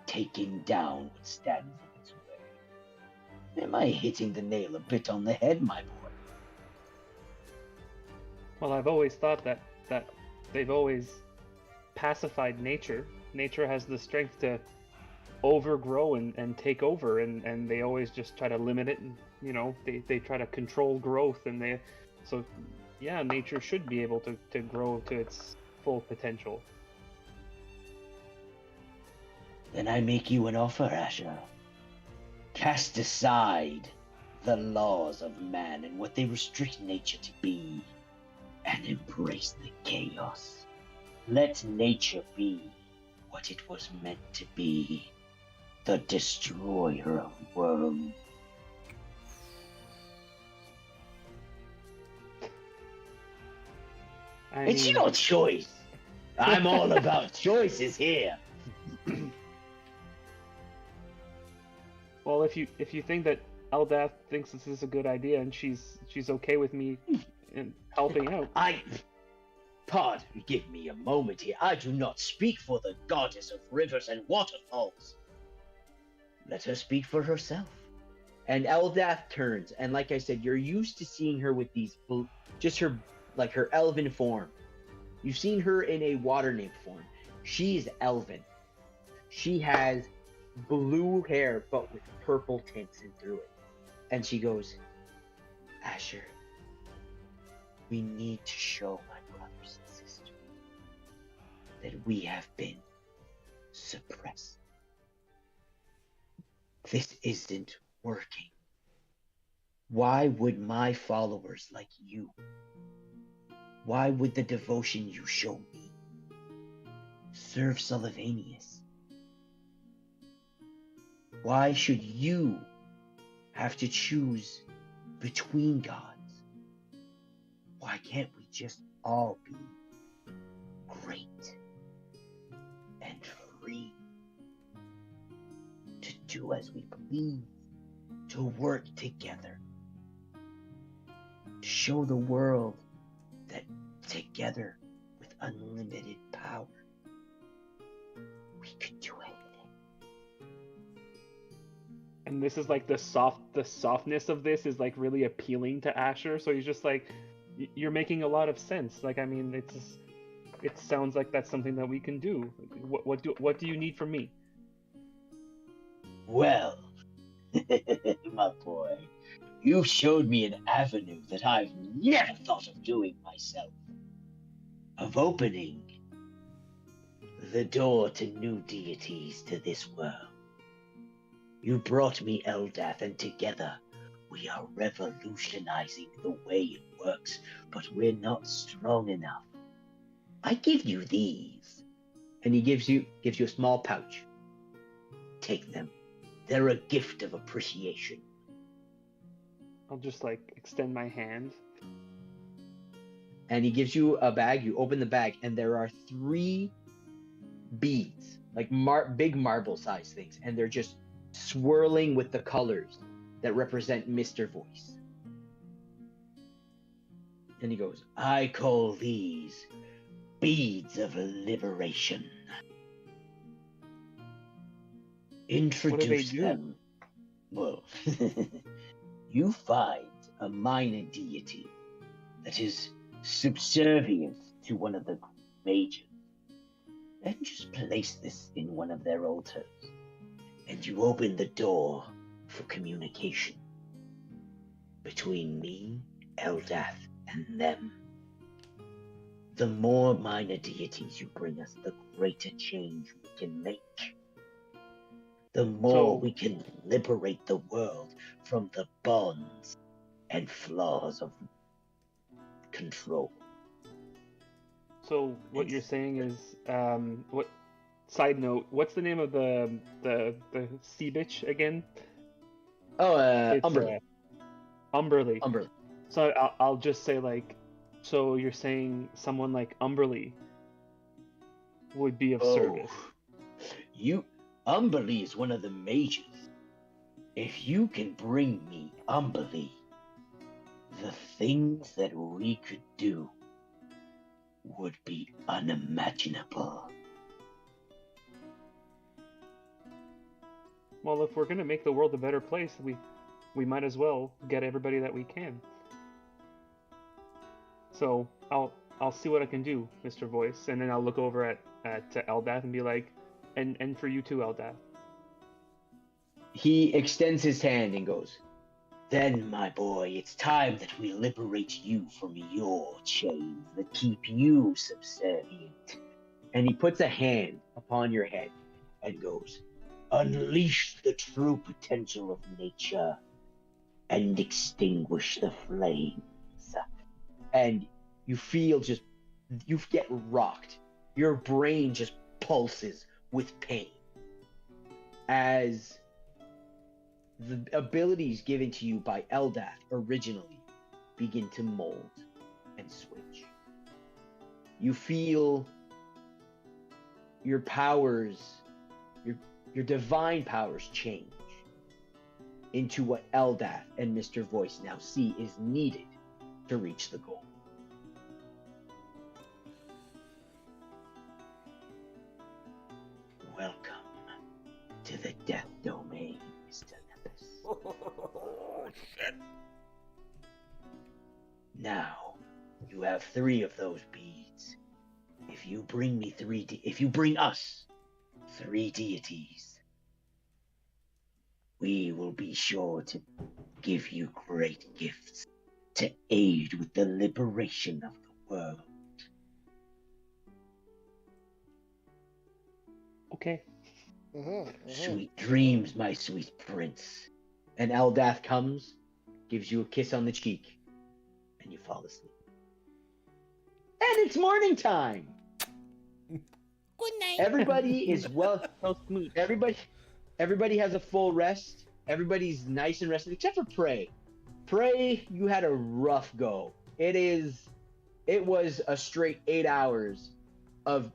S2: taking down what stands in its way. Am I hitting the nail a bit on the head, my boy?
S4: Well, I've always thought that they've always pacified nature. Nature has the strength to overgrow and take over, and they always just try to limit it, and they try to control growth, and nature should be able to grow to its full potential.
S2: Then I make you an offer, Asher. Cast aside the laws of man and what they restrict nature to be, and embrace the chaos. Let nature be what it was meant to be, the destroyer of worlds. It's your choice. I'm all about choices here.
S4: Well, if you think that Eldath thinks this is a good idea and she's okay with me and helping out.
S2: Pardon, give me a moment here. I do not speak for the goddess of rivers and waterfalls. Let her speak for herself. And Eldath turns, and like I said, you're used to seeing her with these, just her elven form. You've seen her in a water nymph form. She's elven. She has blue hair, but with purple tints in through it. And she goes, Asher, we need to show my brothers and sisters that we have been suppressed. This isn't working. Why would my followers like you, why would the devotion you show me serve Sullivanius? Why should you have to choose between gods? Why can't we just all be great and free to do as we please, to work together, to show the world that together with unlimited power, we could do anything.
S4: And this is like the softness of this is like really appealing to Asher. So he's just like, you're making a lot of sense. Like, I mean, it sounds like that's something that we can do. What do you need from me?
S2: Well, my boy, you've showed me an avenue that I've never thought of doing myself. Of opening the door to new deities to this world. You brought me Eldath, and together we are revolutionizing the way it works, but we're not strong enough. I give you these. And he gives you a small pouch. Take them. They're a gift of appreciation.
S4: I'll just like extend my hand.
S2: And he gives you a bag. You open the bag, and there are 3 beads, like big marble-sized things, and they're just swirling with the colors that represent Mr. Voice. And he goes, I call these beads of liberation. Introduce them. Well, you find a minor deity that is subservient to one of the mages. Then just place this in one of their altars, and you open the door for communication between me, Eldath, and them. The more minor deities you bring us, the greater change we can make. The more we can liberate the world from the bonds and flaws of control.
S4: So what you're saying is, what? Side note: what's the name of the sea bitch again?
S2: Oh, Umberly.
S4: Umberly.
S2: Umberly.
S4: So I'll just say like, so you're saying someone like Umberly would be of service.
S2: Umberly is one of the mages. If you can bring me Umberly, the things that we could do would be unimaginable.
S4: Well, if we're gonna make the world a better place, we might as well get everybody that we can. So I'll see what I can do, Mr. Voice, and then I'll look over at Eldath and be like, and for you too, Eldath.
S2: He extends his hand and goes, then, my boy, it's time that we liberate you from your chains that keep you subservient. And he puts a hand upon your head, and goes, "Unleash the true potential of nature and extinguish the flames." And you feel you get rocked. Your brain just pulses with pain as the abilities given to you by Eldath originally begin to mold and switch. You feel your powers, your divine powers change into what Eldath and Mr. Voice now see is needed to reach the goal. Welcome to the Death Domain, Mr. Nepis.
S1: Oh, shit.
S2: Now, you have 3 of those beads. If you bring us 3 deities, we will be sure to give you great gifts to aid with the liberation of the world.
S4: Okay.
S2: Sweet dreams, my sweet prince. And Eldath comes, gives you a kiss on the cheek, and you fall asleep. And it's morning time.
S1: Good night.
S2: Everybody is well.
S3: So smooth.
S2: Everybody has a full rest. Everybody's nice and rested, except for Prey. Prey, you had a rough go. It was a straight 8 hours of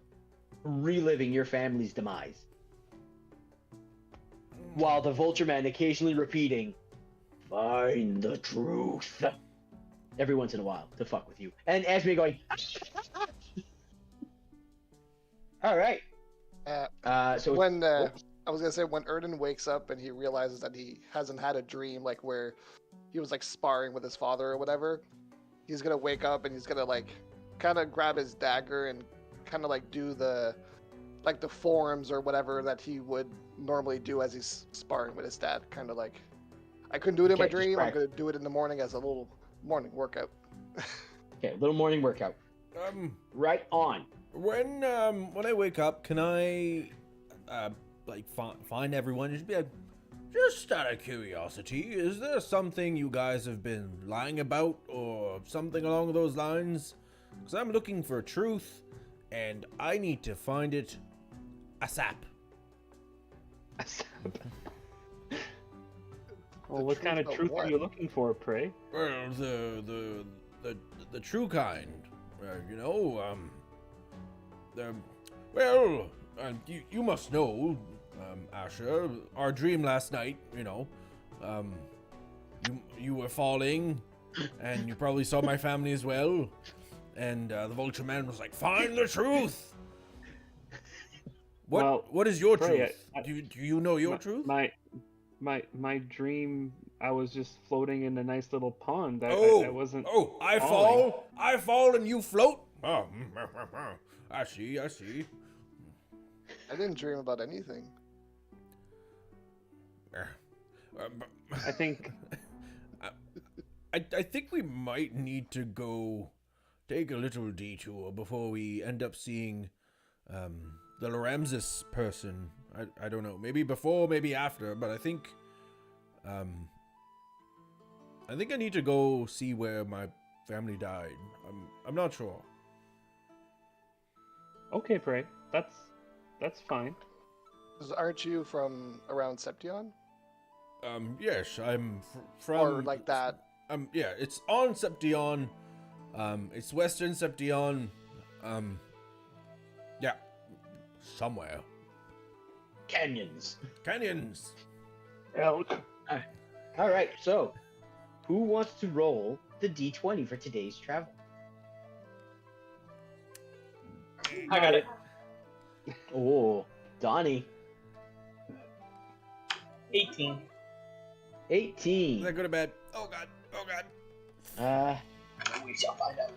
S2: reliving your family's demise, while the Vulture Man occasionally repeating, "Find the truth," every once in a while to fuck with you, and Esme going, all right. So
S3: When I was gonna say when Erden wakes up and he realizes that he hasn't had a dream like where he was like sparring with his father or whatever, he's gonna wake up and he's gonna like kind of grab his dagger and kind of like do the forms or whatever that he would normally do as he's sparring with his dad. Kind of like, I couldn't do it in my
S2: Okay, just
S3: dream. I'm
S2: practice.
S3: gonna do it in the morning as a little morning workout.
S2: Okay, little morning workout. Right on.
S1: When I wake up, can I find everyone? Just be like, just out of curiosity, is there something you guys have been lying about or something along those lines? Because I'm looking for truth, and I need to find it ASAP.
S4: Well, what kind of
S3: truth
S4: truth
S3: of what?
S4: are you looking for, Prey?
S1: Well, the true kind, you must know, Asher, our dream last night, you were falling, and you probably saw my family as well, and the Vulture Man was like, find the truth! What is your
S4: Prey,
S1: truth? Do you know your truth?
S4: My dream, I was just floating in a nice little pond. I wasn't.
S1: Oh, I
S4: falling.
S1: fall, and you float? Oh, I see.
S3: I didn't dream about anything.
S4: I think.
S1: I think we might need to go take a little detour before we end up seeing the Loramsis person. I don't know. Maybe before, maybe after, but I think I need to go see where my family died. I'm not sure.
S4: Okay, Prey. That's fine.
S3: Aren't you from around Seption?
S1: Yes, I'm from.
S3: Or like that?
S1: Yeah, it's on Seption. It's Western Seption. Yeah, somewhere.
S2: Canyons.
S4: Elk.
S2: All right, so who wants to roll the D20 for today's travel?
S5: I got it.
S2: Oh, Donnie.
S5: 18.
S2: 18.
S1: Did I go to bed? Oh god.
S5: We shall find out.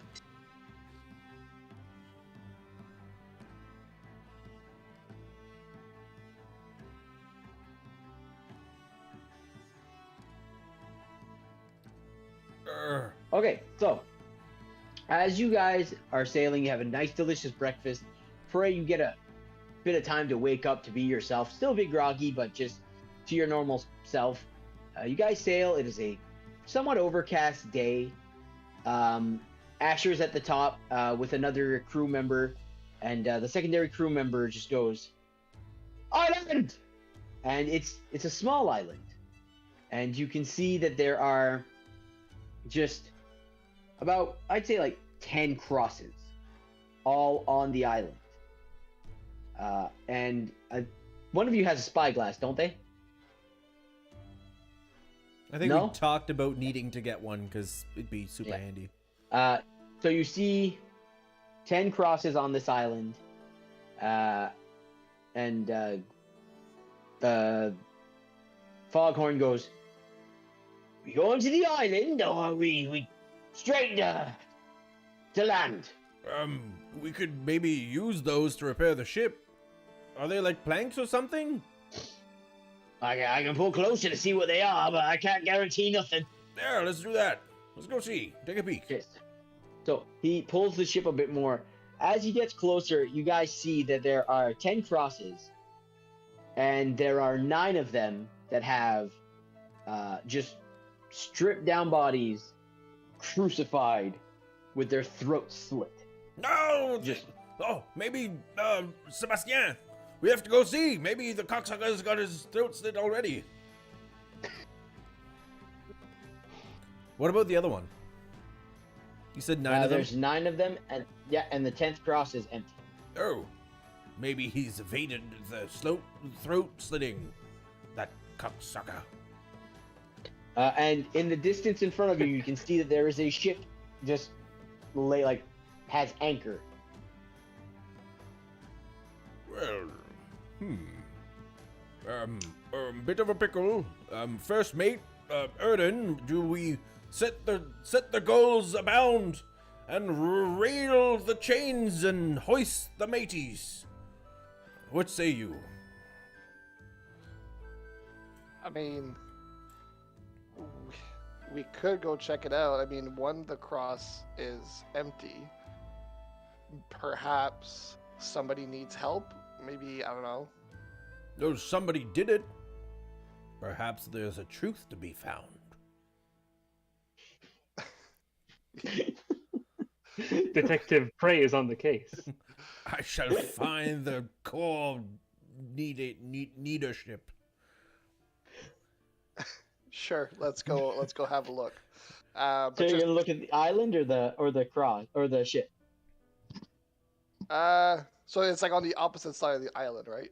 S2: Okay, so as you guys are sailing, you have a nice, delicious breakfast. Pray you get a bit of time to wake up, to be yourself. Still a bit groggy, but just to your normal self. You guys sail. It is a somewhat overcast day. Asher's at the top with another crew member, and the secondary crew member just goes, "Island!" And it's a small island, and you can see that there are just about, I'd say, like 10 crosses all on the island. And one of you has a spyglass, don't they?
S1: I think
S2: No?
S1: we talked about needing to get one because it'd be super
S2: Yeah.
S1: handy.
S2: So you see 10 crosses on this island, and the foghorn goes, "We going to the island, or are we straight to land?"
S1: We could maybe use those to repair the ship. Are they like planks or something?
S2: I can pull closer to see what they are, but I can't guarantee nothing.
S1: There, let's do that. Let's go see. Take a peek.
S2: Yes. So he pulls the ship a bit more. As he gets closer, you guys see that there are 10 crosses, and there are 9 of them that have just stripped down bodies, crucified, with their throats slit.
S1: No!
S2: Just-
S1: Oh, maybe, Sebastien. We have to go see. Maybe the cocksucker's got his throat slit already. What about the other one? You said 9 of them?
S2: There's 9 of them, and and the 10th cross is empty.
S1: Oh. Maybe he's evaded the throat slitting. That cocksucker.
S2: And in the distance in front of you, you can see that there is a ship just has anchor.
S1: Well, bit of a pickle. First mate, Erden, do we set the gulls abound and rail the chains and hoist the mateys? What say you?
S3: I mean, we could go check it out. I mean, the cross is empty. Perhaps somebody needs help. Maybe, I don't know.
S1: No, somebody did it. Perhaps there's a truth to be found.
S4: Detective Prey is on the case.
S1: I shall find the core leadership.
S3: Sure, let's go have a look.
S2: So
S3: But
S2: you're gonna look at the island or the cross or the ship?
S3: so it's like on the opposite side of the island, right?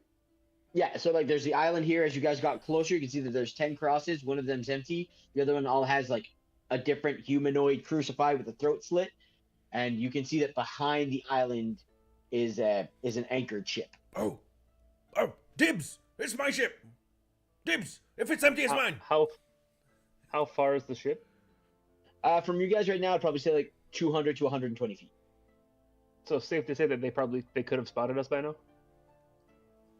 S2: Yeah, so like there's the island here. As you guys got closer, you can see that there's 10 crosses. One of them's empty. The other one all has like a different humanoid crucified with a throat slit. And you can see that behind the island is an anchored ship.
S1: Oh, dibs! It's my ship. Dibs! If it's empty, it's mine.
S4: How far is the ship?
S2: From you guys right now, I'd probably say like 200 to 120 feet.
S4: So safe to say that they could have spotted us by now.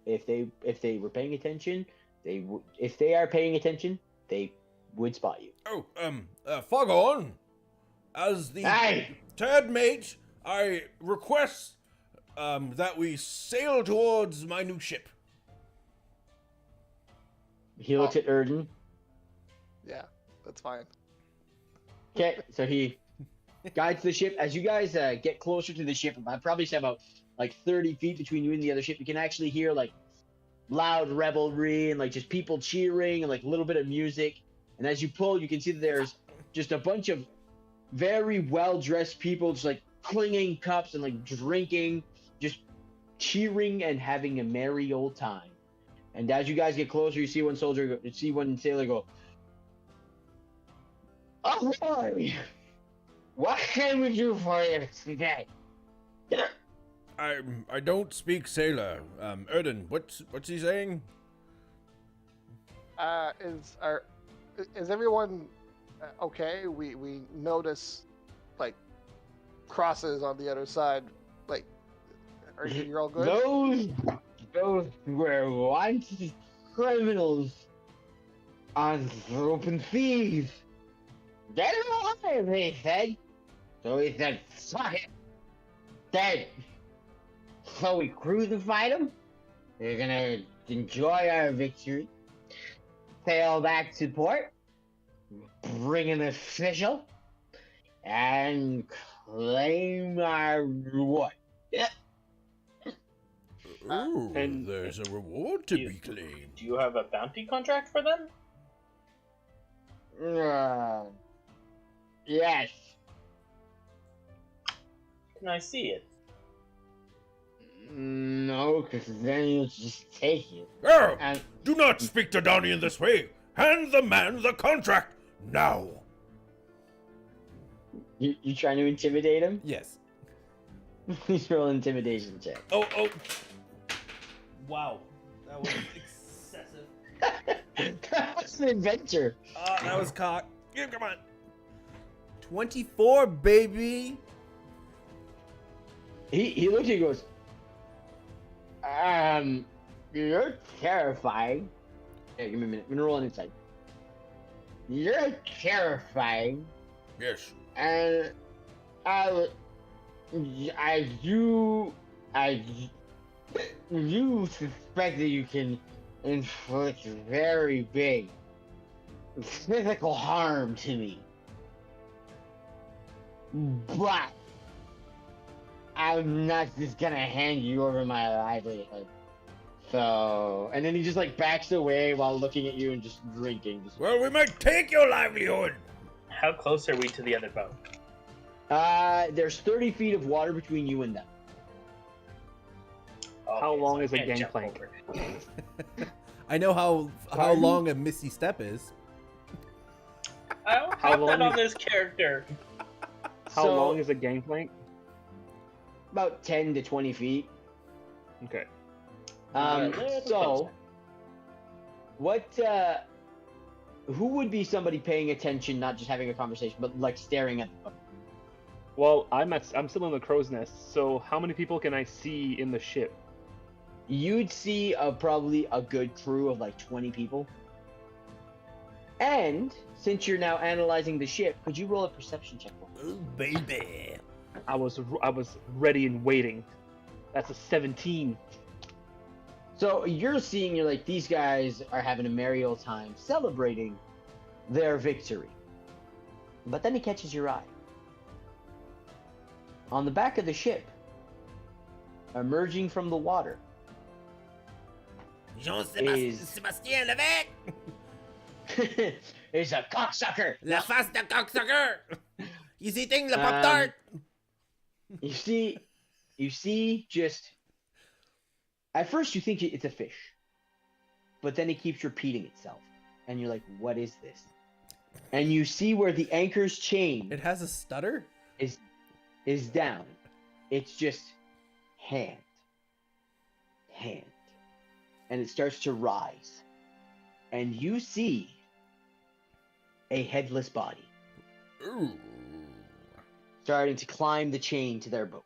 S2: If they were paying attention, if they are paying attention, they would spot you.
S1: Oh, Foghorn, as the
S2: Hey!
S1: third mate, I request that we sail towards my new ship.
S2: He looks at Erden.
S3: Yeah, that's fine.
S2: Okay, so he guides the ship. As you guys get closer to the ship, I'd probably say about like 30 feet between you and the other ship, you can actually hear like loud revelry and like just people cheering and like a little bit of music. And as you pull, you can see that there's just a bunch of very well-dressed people just like clinging cups and like drinking, just cheering and having a merry old time. And as you guys get closer, you see one sailor go, "Ahoy! What can we do for you today?"
S1: I don't speak sailor. Erden, what's he saying?
S3: Is everyone okay? We notice like crosses on the other side. Like, you're all good?
S2: Those were once criminals on open thieves. They're alive, they said. So we said, "Fuck it." Dead. So we crucified them, We're gonna enjoy our victory, sail back to port, bring an official, and claim our reward. Yeah.
S1: Ooh,
S4: and-
S1: there's a reward to
S5: you-
S1: be claimed.
S5: Do you have a bounty contract for them?
S2: Yes.
S5: Can I see it?
S2: No, because then you'll just take it.
S1: Oh,
S2: And
S1: do not speak to Donnie in this way. Hand the man the contract now.
S2: you trying to intimidate him?
S1: Yes.
S2: Please roll an intimidation check.
S1: Oh. Wow, that was excessive.
S2: That was an adventure.
S1: That was cock. Yeah, come on. 24, baby.
S2: He looked at you and goes, you're terrifying. Hey, give me a minute. I'm gonna roll an insight. You're terrifying,
S1: Yes.
S2: and you suspect that you can inflict very big physical harm to me. But I'm not just gonna hand you over my livelihood. So, and then he just like backs away while looking at you and just drinking.
S1: Well, we might take your livelihood.
S5: How close are we to the other boat?
S2: There's 30 feet of water between you and them.
S4: How
S5: Okay,
S4: long
S5: I
S4: is a
S5: can't jump
S4: gangplank?
S5: over.
S1: I know how
S2: Pardon?
S1: long a misty step is.
S5: I don't
S4: How
S5: have
S4: long
S5: that on
S4: is-
S5: this character.
S4: How
S2: So-
S4: long is a gangplank?
S2: About 10 to 20 feet.
S4: Okay.
S2: So, what, who would be somebody paying attention, not just having a conversation, but like staring at the boat?
S4: Well, I'm still in the crow's nest. So how many people can I see in the ship?
S2: You'd see probably a good crew of like 20 people. And since you're now analyzing the ship, could you roll a perception check for me?
S1: Oh, baby.
S4: I was ready and waiting. That's a 17.
S2: So you're seeing, you're like, these guys are having a merry old time celebrating their victory. But then it catches your eye. On the back of the ship, emerging from the water, is
S1: Jean-Sébastien Levesque.
S2: is a cocksucker.
S1: La face de cocksucker. He's eating the
S2: Um,
S1: Pop-Tart.
S2: You see just, at first you think it's a fish, but then it keeps repeating itself. And you're like, what is this? And you see where the anchor's chain
S1: It has a stutter?
S2: is down. It's just hand. And it starts to rise. And you see a headless body
S1: Ooh.
S2: starting to climb the chain to their boat.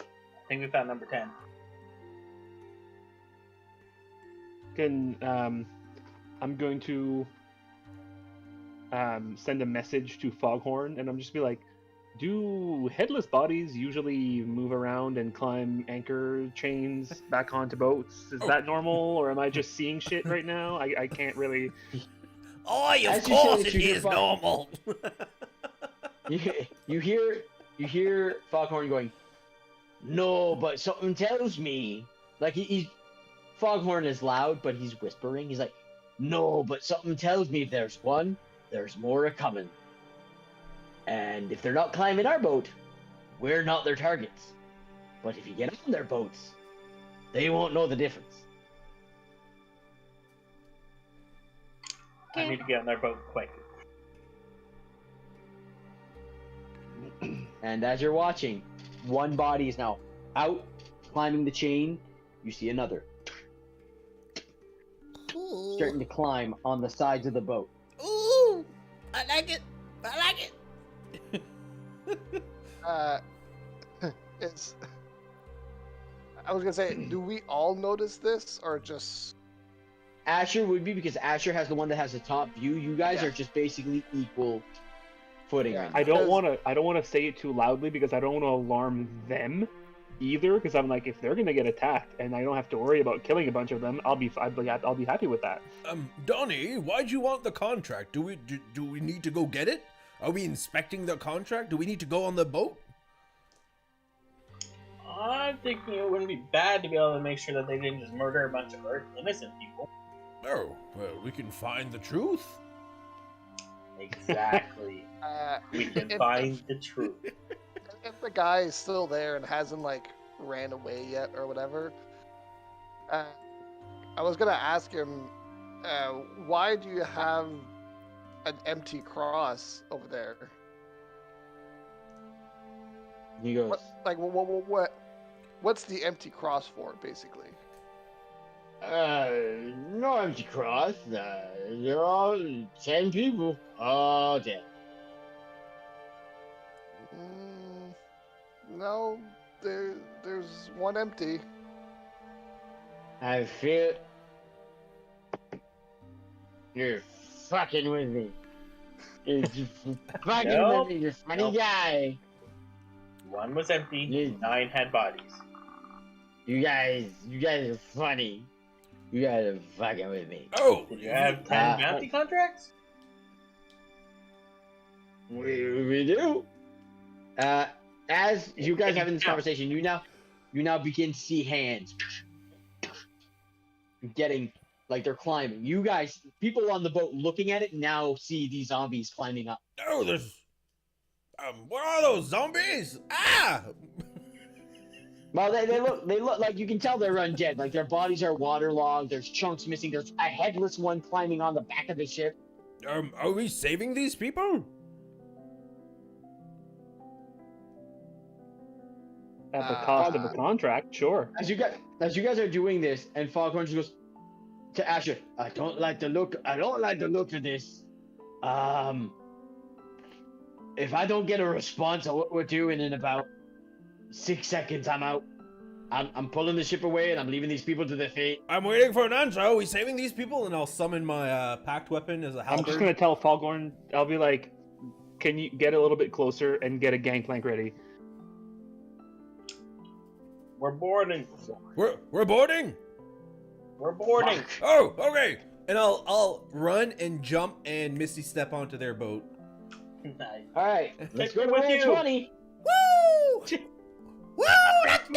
S5: I think we found number 10.
S4: I'm going to send a message to Foghorn, and I'm just be like, do headless bodies usually move around and climb anchor chains back onto boats? Is that normal, or am I just seeing shit right now? I can't really.
S1: Oh, of
S2: As you say
S1: course
S2: this,
S1: it
S2: you hear
S1: is
S2: Fog-
S1: normal.
S2: You hear Foghorn going, no, but something tells me, like he's Foghorn is loud, but he's whispering. He's like, no, but something tells me there's one, there's more a coming. And if they're not climbing our boat, we're not their targets. But if you get on their boats, they won't know the difference.
S5: I need to get on their boat quick.
S2: And as you're watching, one body is now out, climbing the chain. You see another starting to climb on the sides of the boat.
S1: Ooh, I like it. I like it.
S3: It's. I was gonna say, do we all notice this, or just?
S2: Asher would be, because Asher has the one that has the top view. You guys
S3: Yeah.
S2: are just basically equal footing.
S3: Yeah.
S2: right now.
S4: I don't
S3: Because-
S4: want to say it too loudly because I don't want to alarm them. either, because I'm like, if they're gonna get attacked and I don't have to worry about killing a bunch of them, I'll be happy with that.
S1: Donnie, why'd you want the contract? Do we need to go get it? Are we inspecting the contract? Do we need to go on the boat?
S5: I'm thinking it wouldn't be bad to be able to make sure that they didn't just murder a bunch of innocent people.
S1: Oh, well, we can find the truth.
S5: Exactly. We can find the truth.
S3: If the guy is still there and hasn't like ran away yet or whatever, I was gonna ask him, why do you have an empty cross over there?
S2: He goes,
S3: What's the empty cross for, basically?
S2: no empty cross. They're all 10 people. All dead.
S3: No, there's one empty.
S2: I feel you're fucking with me. You're fucking
S5: Nope.
S2: with me, you funny
S5: Nope.
S2: guy.
S5: One was empty,
S2: Yeah.
S5: 9 had bodies.
S2: You guys are funny. You guys are fucking with me.
S1: Oh,
S5: Did you have 10 bounty contracts?
S2: We do. As you guys having this conversation, you now begin to see hands getting like they're climbing. You guys, people on the boat looking at it now see these zombies climbing up.
S1: Oh, there's what are those zombies? Ah!
S2: Well, they look like you can tell they're undead. Like their bodies are waterlogged. There's chunks missing. There's a headless one climbing on the back of the ship.
S1: Are we saving these people?
S4: At the cost of a contract, sure.
S2: As you guys are doing this, and Foghorn just goes to Asher, I don't like the look of this. If I don't get a response on what we're doing in about 6 seconds, I'm out. I'm pulling the ship away and I'm leaving these people to their fate.
S1: I'm waiting for an answer. Are we saving these people? And I'll summon my packed weapon as a halberd.
S4: I'm just gonna tell Foghorn, I'll be like, can you get a little bit closer and get a gangplank ready?
S5: We're boarding.
S1: We're boarding.
S5: We're boarding.
S1: Oh, okay. And I'll run and jump and Misty step onto their boat.
S5: Nice.
S2: All right, let's go to
S5: With
S2: roll
S5: you.
S2: 20.
S1: Woo! Woo! Let's
S5: you.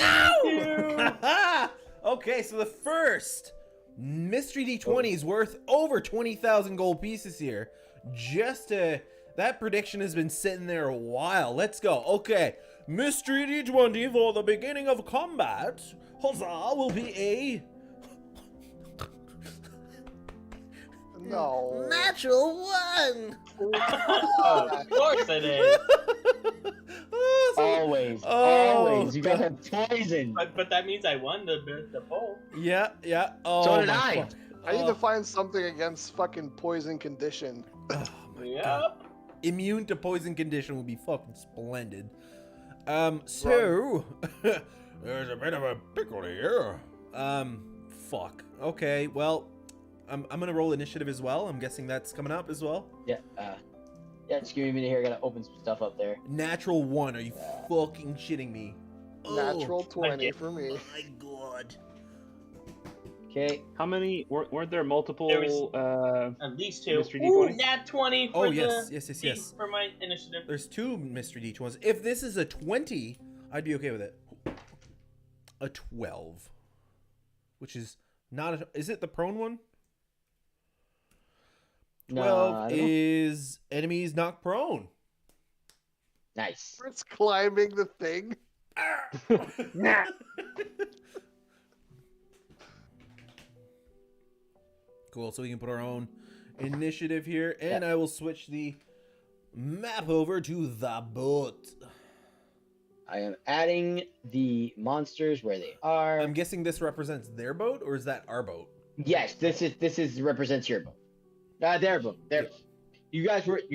S1: go! Okay, so the first mystery D20 is worth over 20,000 gold pieces here. That prediction has been sitting there a while. Let's go. Okay, mystery D20 for the beginning of combat. Huzzah! Will be a
S3: No.
S1: natural one.
S5: Oh, of course it is.
S1: Oh, so-
S2: Always,
S1: Oh,
S2: always. You guys
S1: God.
S2: have poison.
S5: But that means I won the poll.
S1: Yeah. Oh,
S2: So did
S1: my
S2: I.
S1: fuck.
S3: I need to find something against fucking poison condition.
S1: Oh, my God.
S5: Yep.
S1: Immune to poison condition would be fucking splendid. So there's a bit of a pickle here. Fuck. Okay, well, I'm gonna roll initiative as well. I'm guessing that's coming up as well.
S2: Yeah. Just give me a minute here. I gotta open some stuff up there.
S1: Natural 1. Are you fucking shitting me?
S3: Natural
S1: Oh,
S3: 20 for me.
S1: my God.
S2: Okay.
S4: How many weren't there multiple
S5: There was- At least 2.
S4: Mystery
S5: Ooh,
S4: D20?
S5: nat 20 for
S1: Oh, yes,
S5: the
S1: yes.
S5: for my initiative.
S1: There's 2 mystery D20s. If this is a 20, I'd be okay with it. A 12, which is not a. Is it the prone one? 12
S2: I don't know.
S1: is enemies knock prone.
S2: Nice.
S3: It's climbing the thing.
S1: Cool, so we can put our own initiative here, and I will switch the map over to the boat.
S2: I am adding the monsters where they are.
S1: I'm guessing this represents their boat, or is that our boat?
S2: Yes, this is represents your boat. Their boat. Their boat. You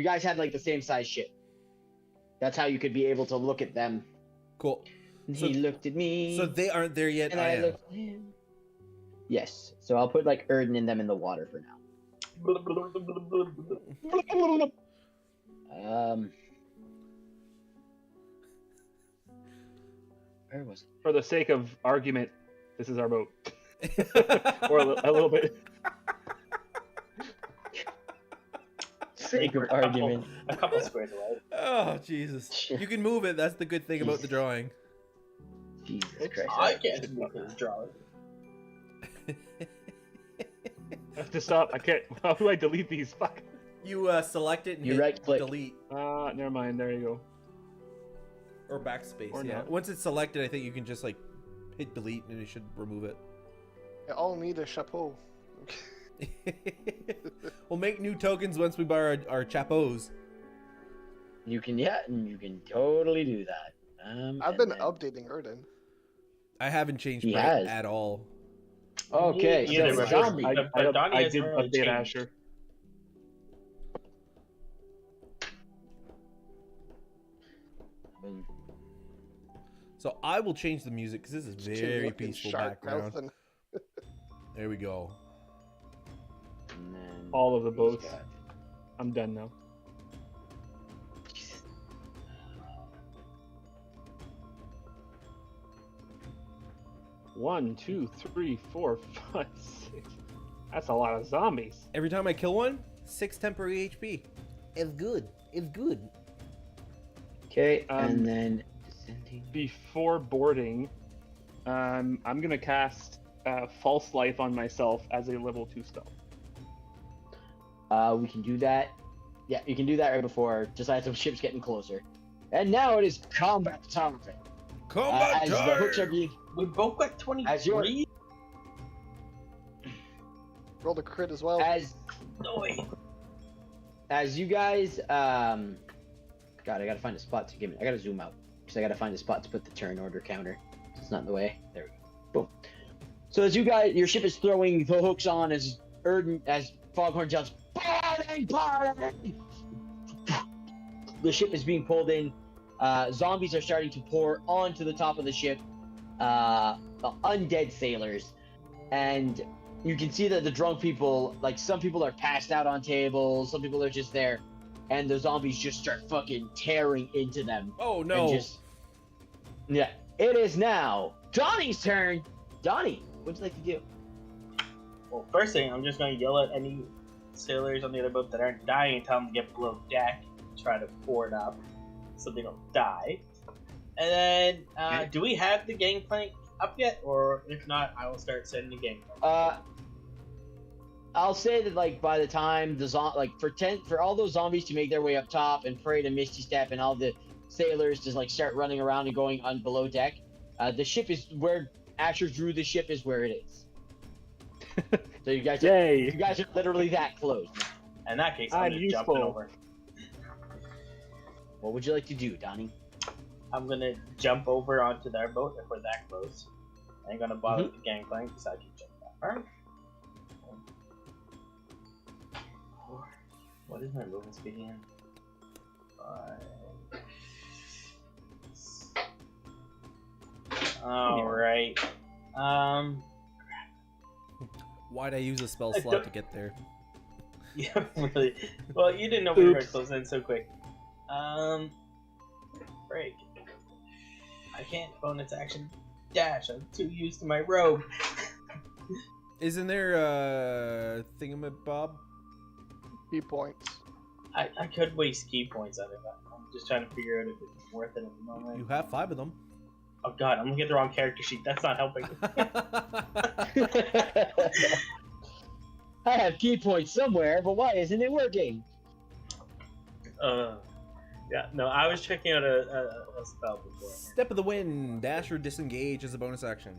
S2: guys had like the same size ship. That's how you could be able to look at them.
S1: Cool.
S2: And
S1: So-
S2: he looked at me.
S1: So they aren't there yet.
S2: and
S1: I
S2: I
S1: am.
S2: looked at him. Yes. So I'll put like Erden and them in the water for now. Where was it?
S4: For the sake of argument, this is our boat. Or a little bit.
S2: Sake of
S5: We're a
S2: argument.
S5: couple squares away.
S1: Oh, Jesus. You can move it. That's the good thing about the drawing.
S2: Jesus Christ.
S5: I can't move his drawing.
S4: I have to stop. I can't. How do I delete these? Fuck.
S1: You select it and
S2: You
S1: hit
S2: right-click.
S1: delete.
S4: Never mind. There you go.
S1: Or backspace,
S4: Or
S1: yeah.
S4: not.
S1: Once it's selected, I think you can just, like, hit delete and it should remove it.
S3: They all need a chapeau.
S1: We'll make new tokens once we buy our chapos.
S2: You can totally do that.
S3: I've been updating Erden.
S1: I haven't changed
S2: He
S1: Brett
S2: has.
S1: at all.
S2: Okay,
S5: Neither
S2: so
S5: of us.
S2: zombie.
S5: But Donnie
S4: I
S5: has
S4: did
S5: really
S4: update
S5: changed.
S4: Asher.
S1: So I will change the music because this is very
S3: Looking
S1: peaceful
S3: sharp
S1: background.
S3: mouth and-
S1: There we go.
S2: And then
S4: All of the
S2: he's
S4: boats.
S2: got-
S4: I'm done now. One, two, three, four, five, six. That's a lot of zombies.
S1: Every time I kill one, 6 temporary HP. It's good. It's good.
S2: Okay,
S4: Um,
S2: and then descending.
S4: Before boarding, I'm gonna cast False Life on myself as a level 2 spell.
S2: We can do that. Yeah, you can do that right before, just as the ship's getting closer. And now it is combat time.
S1: Combat
S2: As the hooks are
S1: time!
S2: being,
S5: We both got
S2: As your-
S5: 23.
S3: Rolled a crit as well.
S2: as you guys, God, I gotta find a spot to give me. I gotta zoom out because I gotta find a spot to put the turn order counter. It's not in the way. There we go. Boom. So as you guys, your ship is throwing the hooks on as Foghorn jumps. Boarding! The ship is being pulled in. Zombies are starting to pour onto the top of the ship. Undead sailors, and you can see that the drunk people, like some people are passed out on tables, some people are just there, and the zombies just start fucking tearing into them.
S1: Oh
S2: And
S1: no.
S2: yeah, it is now Donnie's turn. Donnie, what'd you like to do?
S5: Well, first thing, I'm just going to yell at any sailors on the other boat that aren't dying and tell them to get below deck and try to board up so they don't die. And then, do we have the gangplank up yet? Or if not, I will start setting the gangplank.
S2: I'll say that like by the time the for all those zombies to make their way up top and pray to Misty Step and all the sailors to like start running around and going on below deck, the ship is where Asher drew the ship is where it is. So you guys are literally that close.
S5: In that case,
S4: I'm
S5: I'm just jumping
S4: useful.
S5: over.
S2: What would you like to do, Donnie?
S5: I'm going to jump over onto their boat if we're that close. I ain't going to bother with the gangplank because I can jump that far. What is my movement speed again? 5. Alright.
S1: Why'd I use a spell slot to get there?
S5: Yeah, really. Well, you didn't know we were
S4: Oops.
S5: close in so quick. Break. I can't bonus action dash. I'm too used to my robe.
S1: Isn't there a thingamabob?
S3: Key points.
S5: I could waste key points on it. I'm just trying to figure out if it's worth it at the moment.
S1: You have 5 of them.
S5: Oh god, I'm looking at the wrong character sheet. That's not helping.
S2: I have key points somewhere, but why isn't it working?
S5: Yeah, no, I was checking out a spell before.
S1: Step of the wind. Dash or disengage as a bonus action.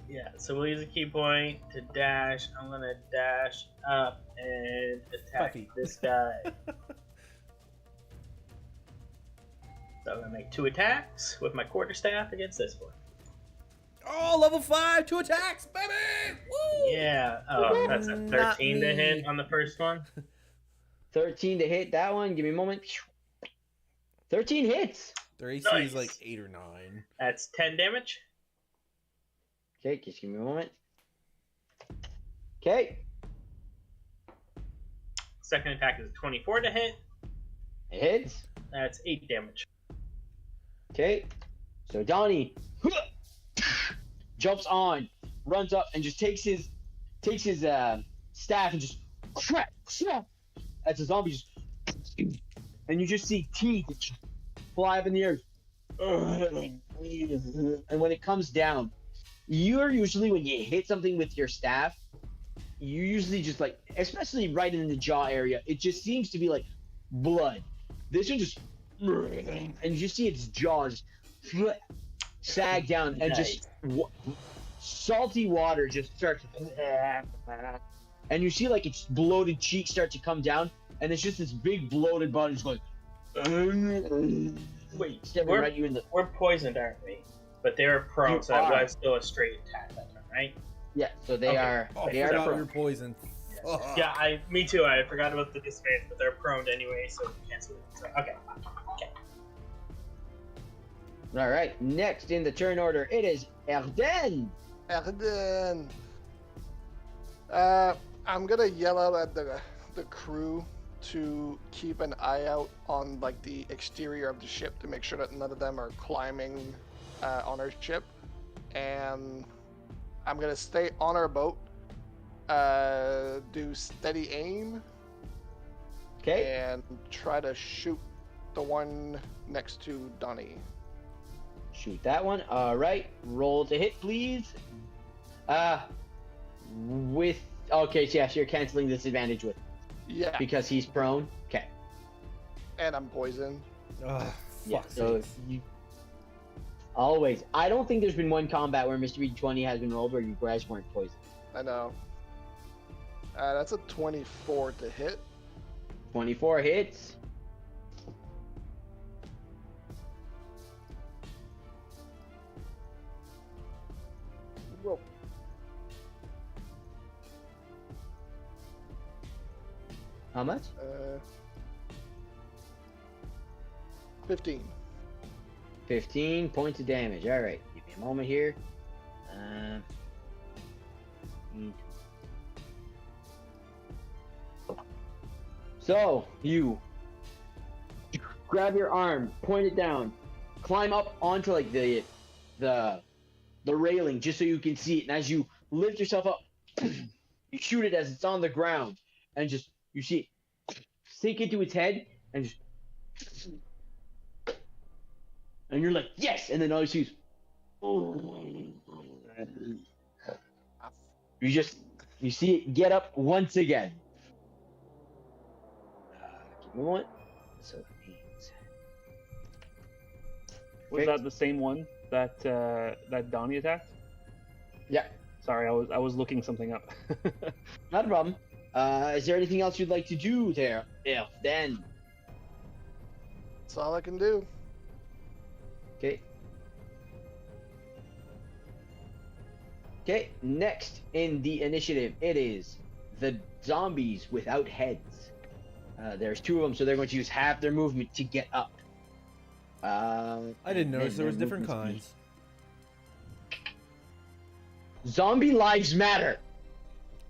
S5: Yeah, so we'll use a key point to dash. I'm gonna dash up and attack
S1: Puffy.
S5: this guy. So I'm gonna make 2 attacks with my quarterstaff against this one.
S1: Oh, level 5, 2 attacks, baby! Woo!
S5: Yeah, oh, that's a
S1: Not
S5: 13 to
S1: me.
S5: hit on the first one.
S2: 13 to hit that one. Give me a moment. 13 hits.
S1: Their AC
S5: Nice.
S1: is like 8 or 9.
S5: That's 10 damage.
S2: Okay, just give me a moment. Okay,
S5: Second attack is 24 to hit.
S2: it hits.
S5: That's 8 damage.
S2: Okay, so Donnie jumps on, runs up, and just takes his staff and just crack. As the zombie just, and you just see teeth fly up in the air. And when it comes down, you're usually, when you hit something with your staff, you usually just like, especially right in the jaw area, it just seems to be like blood. This one just, and you just see its jaws sag down, and just salty water just starts, and you see like its bloated cheeks start to come down, and it's just this big bloated body just going.
S5: Wait,
S2: Stabbing right you in the.
S5: we're poisoned, aren't we? But they were prone, so that was still a straight attack that time, right?
S2: Yeah, so they
S5: Okay.
S2: are.
S1: Oh,
S2: They
S1: I
S2: are
S1: forgot
S2: prone.
S1: you're poisoned.
S5: Yeah, me too. I forgot about the disadvantage, but they're prone anyway, so we can't see it. So, okay.
S2: All right. Next in the turn order, it is Erden.
S3: Erden. I'm gonna yell out at the crew to keep an eye out on like the exterior of the ship to make sure that none of them are climbing on our ship, and I'm gonna stay on our boat, do steady aim,
S2: Okay.
S3: and try to shoot the one next to Donnie.
S2: Shoot that one. All right. Roll to hit, please. With. Okay, so yes, you're canceling disadvantage with
S3: Yeah,
S2: because he's prone. Okay.
S3: and I'm poisoned.
S1: Oh,
S2: Yeah.
S1: fuck
S2: So
S1: sakes.
S2: you. Always. I don't think there's been one combat where Mr. B20 has been rolled where you guys weren't poisoned.
S3: I know. That's a 24 to hit.
S2: 24 hits.
S3: Whoa.
S2: How much?
S3: 15.
S2: 15 points of damage. All right. Give me a moment here. So you grab your arm, point it down, climb up onto like the railing just so you can see it. And as you lift yourself up, you shoot it as it's on the ground, and just you see it sink into its head, and just, and you're like, yes, and then all you see is, you see it get up once again. Give me one. So it means
S4: Was that the same one that that Donnie attacked?
S2: yeah,
S4: Sorry, I was looking something up.
S2: not a problem. Is there anything else you'd like to do there? Yeah, then.
S3: That's all I can do.
S2: Okay. Okay, next in the initiative, it is the zombies without heads. There's two of them, so they're going to use half their movement to get up.
S1: I didn't notice there was
S2: their
S1: different
S2: movement
S1: kinds.
S2: speed. Zombie lives matter.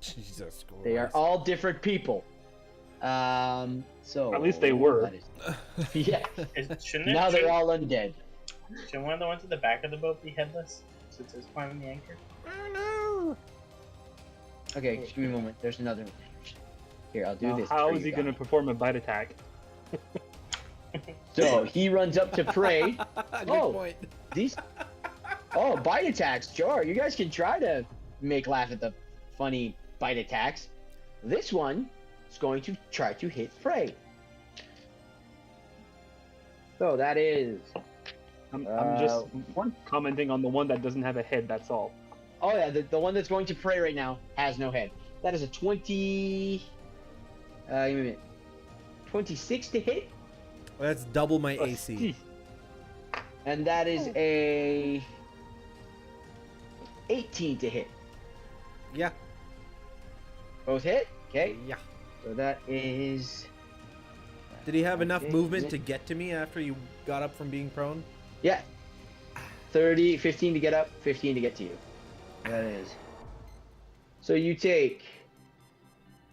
S1: Jesus Christ.
S2: They are all different people. So
S4: At least they were.
S2: that is- yeah.
S5: Shouldn't it?
S2: Now they're all undead.
S5: Shouldn't one of the ones at the back of the boat be headless since it's climbing the anchor?
S2: Okay, just give me a moment. There's another one. Here, I'll do
S4: Now,
S2: this.
S4: how
S2: for
S4: is
S2: you
S4: he going to
S2: guys.
S4: perform a bite attack?
S2: So he runs up to prey.
S1: Good
S2: Oh.
S1: point.
S2: These. Oh, bite attacks. Sure, you guys can try to make laugh at the funny bite attacks. This one is going to try to hit prey. So that is.
S4: I'm just
S2: one.
S4: commenting on the one that doesn't have a head, that's all.
S2: Oh yeah, the one that's going to prey right now has no head. That is a 20. Give me a minute. 26 to hit,
S1: That's double my AC.
S2: and that is a 18 to hit.
S1: Yeah.
S2: Both hit. Okay,
S1: Yeah.
S2: so that is.
S1: Did he have enough
S2: Okay,
S1: movement
S2: is
S1: to
S2: it-
S1: get to me after you got up from being prone?
S2: Yeah. 30, 15 to get up, 15 to get to you. That is. So you take.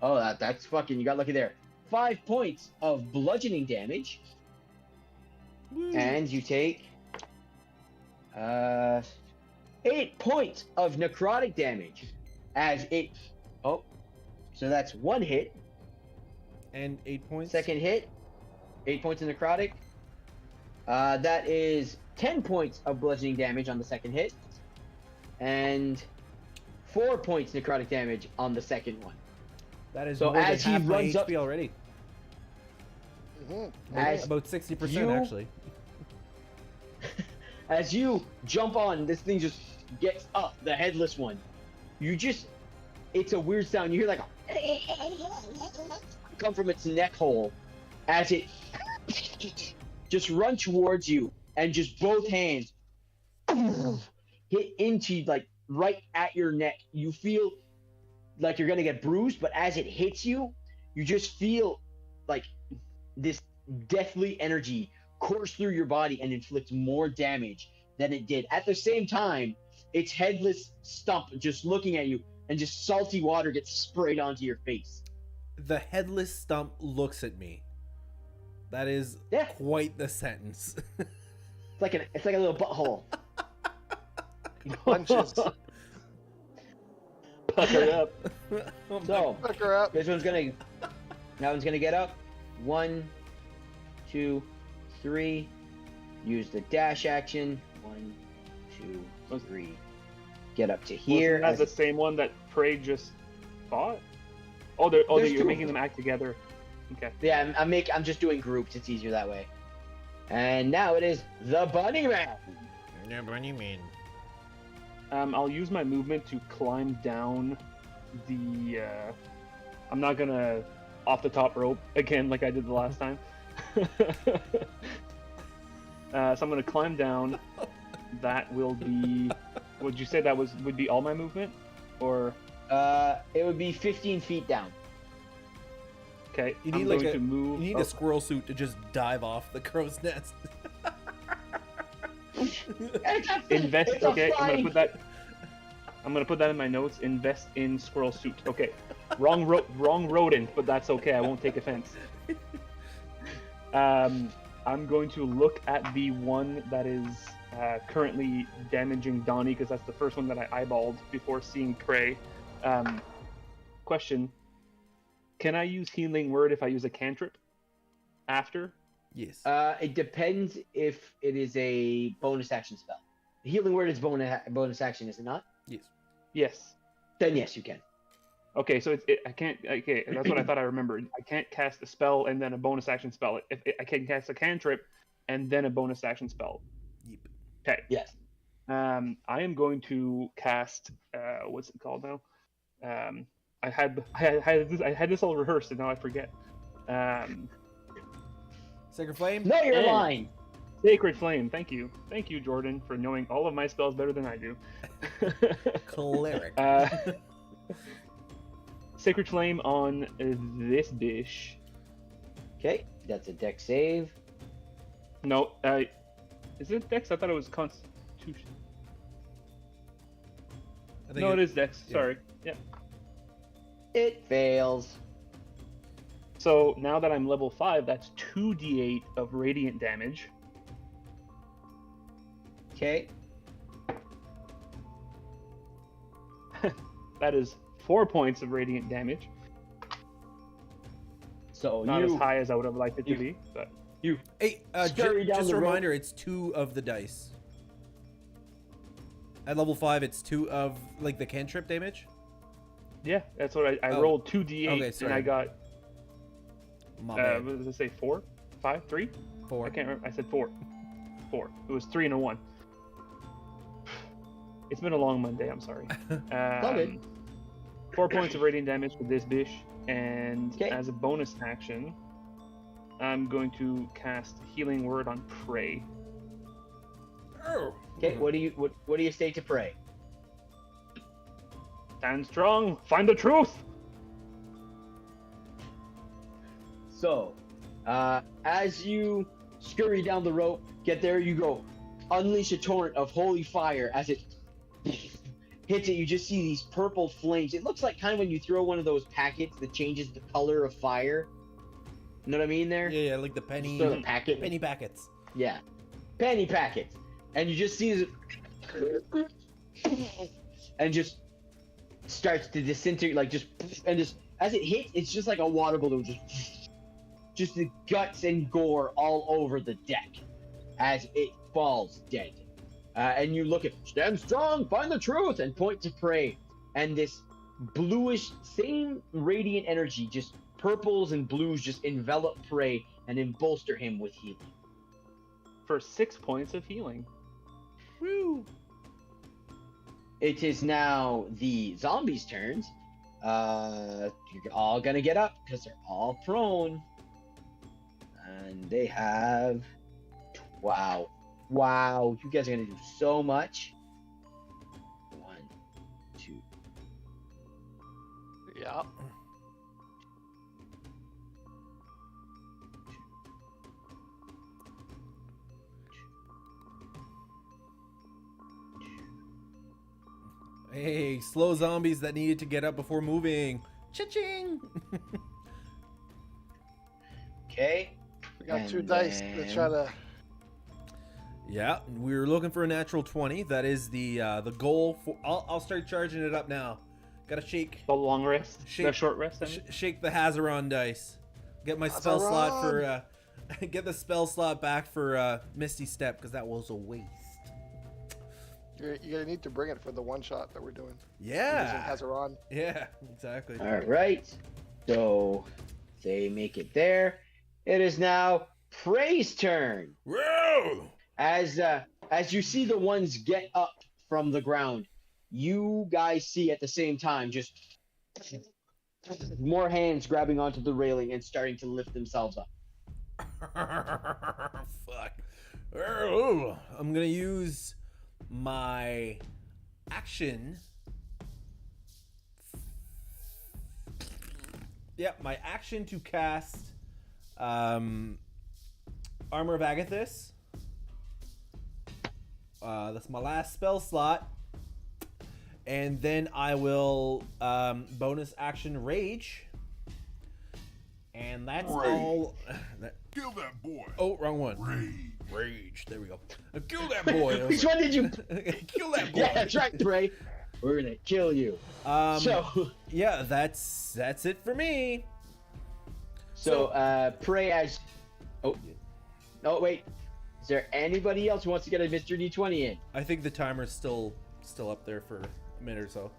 S2: Oh, that's fucking. You got lucky there. 5 points of bludgeoning damage,
S1: Woo.
S2: and you take. 8 points of necrotic damage as it. Oh, so that's 1 hit.
S1: And 8 points.
S2: Second hit, 8 points of necrotic. That is 10 points of bludgeoning damage on the second hit, and 4 points necrotic damage on the second one.
S1: That is
S2: So
S1: more than
S2: as he
S1: half my
S2: runs up-
S1: HP already.
S2: As
S1: About 60%
S2: you-
S1: actually.
S2: As you jump on, this thing just gets up, the headless one. It's a weird sound. You hear like a come from its neck hole as it just run towards you, and just both hands hit into like right at your neck. You feel like you're gonna get bruised, but as it hits you, you just feel like this deathly energy course through your body and inflict more damage than it did. At the same time, its headless stump just looking at you, and just salty water gets sprayed onto your face.
S1: The headless stump looks at me. That is
S2: Yeah.
S1: quite the sentence.
S2: It's like a little butthole.
S3: Punches.
S4: Pucker up.
S2: So
S3: Pucker up.
S2: that one's gonna get up. 1, 2, 3. Use the dash action. 1, 2, 3. Get up to here.
S4: Wasn't that the same one that Prey just fought? You're
S2: two of
S4: making
S2: them.
S4: them act together. Okay.
S2: Yeah, I'm just doing groups. It's easier that way. And now it is the Bunny Man.
S1: Yeah, what do you mean?
S4: I'll use my movement to climb down the. I'm not gonna off the top rope again like I did the last time. So I'm gonna climb down. That will be. Would you say that would be all my movement, or?
S2: It would be 15 feet down.
S4: Okay.
S1: You
S4: I'm
S1: need like
S4: going to move.
S1: You need a squirrel suit to just dive off the crow's nest.
S4: Invest.
S2: It's a
S4: Okay,
S2: flying-
S4: I'm gonna put that in my notes. Invest in squirrel suit. Okay, wrong rodent, but that's okay. I won't take offense. I'm going to look at the one that is currently damaging Donnie, because that's the first one that I eyeballed before seeing Prey. Question: can I use Healing Word if I use a cantrip after?
S1: Yes.
S2: It depends if it is a bonus action spell. The Healing Word is bonus action, is it not?
S1: Yes.
S4: Yes.
S2: Then yes, you can.
S4: Okay, so I can't. Okay, that's what I thought I remembered. I can't cast a spell and then a bonus action spell. I can cast a cantrip and then a bonus action spell.
S1: Yep.
S4: Okay.
S2: Yes.
S4: I am going to cast. What's it called now? I had this all rehearsed and now I forget.
S1: Sacred Flame?
S2: No, you're
S4: And-
S2: lying.
S4: Sacred Flame. Thank you, Jordan, for knowing all of my spells better than I do.
S1: Cleric.
S4: Sacred Flame on this dish.
S2: Okay, that's a dex save.
S4: No, is it Dex? I thought it was Constitution.
S1: I think
S4: No, it is Dex.
S1: yeah.
S4: Sorry. Yeah.
S2: It fails.
S4: So now that I'm level 5, that's 2d8 of radiant damage.
S2: Okay.
S4: That is 4 points of radiant damage.
S2: So
S4: Not
S2: you
S4: as high as I would have liked it to
S2: you-
S4: be, but
S1: Hey,
S2: Scurry down
S1: just
S2: the
S1: a
S2: rope.
S1: reminder, it's 2 of the dice. At level 5, it's 2 of, like, the cantrip damage?
S4: yeah, that's what I
S1: Oh.
S4: rolled 2d8
S1: Okay,
S4: and
S1: sorry.
S4: I got
S1: My bad.
S4: what does it say? 4, 5, 3?
S1: 4.
S4: I can't remember. I said 4. 4. It was 3 and a 1. It's been a long Monday. I'm sorry.
S2: all good.
S4: 4 points of radiant damage for this bish, and
S2: Okay.
S4: as a bonus action, I'm going to cast Healing Word on Prey.
S1: Oh.
S2: Okay, what do you say to pray?
S4: Stand strong. Find the truth.
S2: So, as you scurry down the rope, get there, you go, unleash a torrent of holy fire as it hits it. You just see these purple flames. It looks like kind of when you throw one of those packets that changes the color of fire. You know what I mean there?
S1: Yeah, like the penny
S2: Throw the packet.
S1: packets.
S2: Yeah. Penny packets. And you just see this and just starts to disintegrate, like just as it hits, it's just like a water balloon, just the guts and gore all over the deck as it falls dead. And you look at stand strong, find the truth, and point to Prey, and this bluish, same radiant energy, just purples and blues, just envelop Prey and then bolster him with healing.
S4: For 6 points of healing.
S1: Woo!
S2: It is now the zombies' turns. You're all gonna get up because they're all prone. And they have... Wow. Wow. You guys are gonna do so much. 1, 2.
S3: Yeah.
S1: Hey, slow zombies that needed to get up before moving. Cha-ching!
S2: Okay.
S3: We got
S2: And
S3: 2 dice to
S2: then-
S3: try to.
S1: Yeah, we were looking for a natural 20. That is the goal. For I'll start charging it up now. Gotta shake
S4: The long rest?
S1: Shake-
S4: The short rest? I mean?
S1: shake the Hazaron dice. Get my spell slot for get the spell slot back for Misty Step, because that was a waste.
S3: You're gonna need to bring it for the one shot that we're doing.
S1: Yeah.
S3: Hazaron.
S1: Yeah, exactly.
S2: All right. So they make it there. It is now Prey's turn.
S1: Whoa!
S2: As you see the ones get up from the ground, you guys see at the same time just more hands grabbing onto the railing and starting to lift themselves up.
S1: Fuck. Oh, I'm gonna use my action. Yeah, my action to cast Armor of Agathis. That's my last spell slot. And then I will bonus action Rage. And that's all.
S6: Kill that boy.
S1: Oh, wrong one. Rage. There we go. Kill that boy.
S2: Which one did you?
S1: Kill that boy.
S2: Yeah, that's right, Prey. We're gonna kill you. So
S1: Yeah, that's it for me.
S2: Prey as. Oh wait. Is there anybody else who wants to get a Mr. D20 in?
S1: I think the timer's still up there for a minute or so.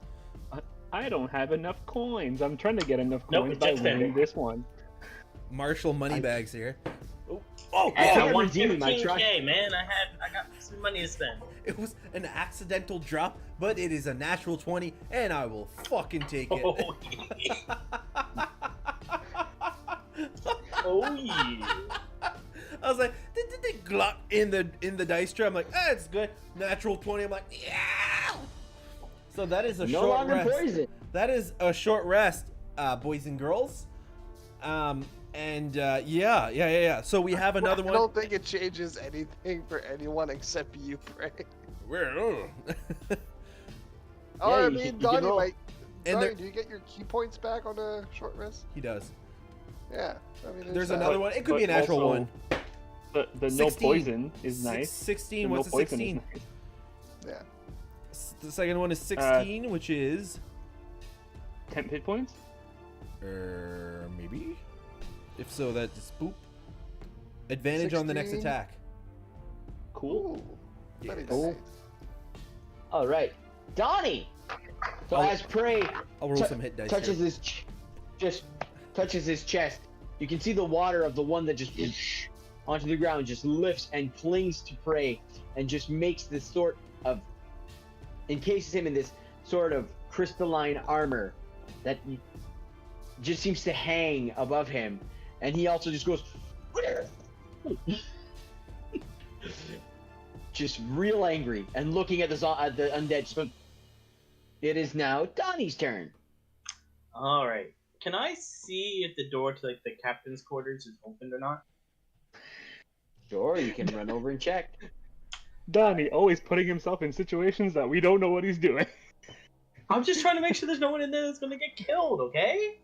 S4: I don't have enough coins. I'm trying to get enough
S5: Nope,
S4: coins
S5: it's
S4: by
S5: just
S4: winning
S5: ending.
S4: this one.
S1: Marshall Moneybags here. Oh,
S2: I
S5: I
S2: can't
S5: won
S2: redeem my
S5: 15K, man. I got some money to spend.
S1: it was an accidental drop, but it is a natural 20, and I will fucking take it.
S5: Oh yeah. Oh yeah.
S1: I was like, did they glut in the dice tray? I'm like, it's good. Natural 20. I'm like, yeah. So that is a
S2: No
S1: short
S2: longer
S1: rest.
S2: poison.
S1: That is a short rest, boys and girls. Yeah. So we have another
S3: I
S1: one.
S3: don't think it changes anything for anyone except you, Prey.
S1: Where?
S3: Oh,
S2: Yeah,
S3: I
S2: you
S3: mean,
S2: can
S3: Donnie,
S2: roll.
S3: like,
S1: And
S3: Donnie,
S1: there-
S3: do you get your key points back on a short rest?
S1: He does.
S3: Yeah. I mean,
S1: There's
S3: that.
S1: another one. It could be a
S4: But
S1: natural
S4: also,
S1: one.
S4: The no
S1: 16.
S4: poison is nice.
S1: 16.
S4: The
S1: What's
S4: no
S1: a
S4: poison is
S1: 16?
S4: nice.
S3: Yeah.
S1: The second one is 16, which is
S4: 10 hit points?
S1: maybe. If so, that's boop. Advantage on the next
S3: 16.
S1: attack.
S4: Cool.
S3: Ooh, very
S1: Yes.
S3: nice.
S2: All right, Donnie. So
S1: Oh.
S2: as Prey
S1: I'll roll some hit dice.
S2: touches
S1: here.
S2: just touches his chest, you can see the water of the one that just onto the ground just lifts and clings to Prey and just makes this sort of encases him in this sort of crystalline armor that just seems to hang above him, and he also just goes just real angry and looking at the undead. So it is now Donnie's turn.
S5: All right. Can I see if the door to like the captain's quarters is opened or not?
S2: Sure, you can run over and check.
S4: Donnie always putting himself in situations that we don't know what he's doing.
S5: I'm just trying to make sure there's no one in there that's gonna get killed. Okay?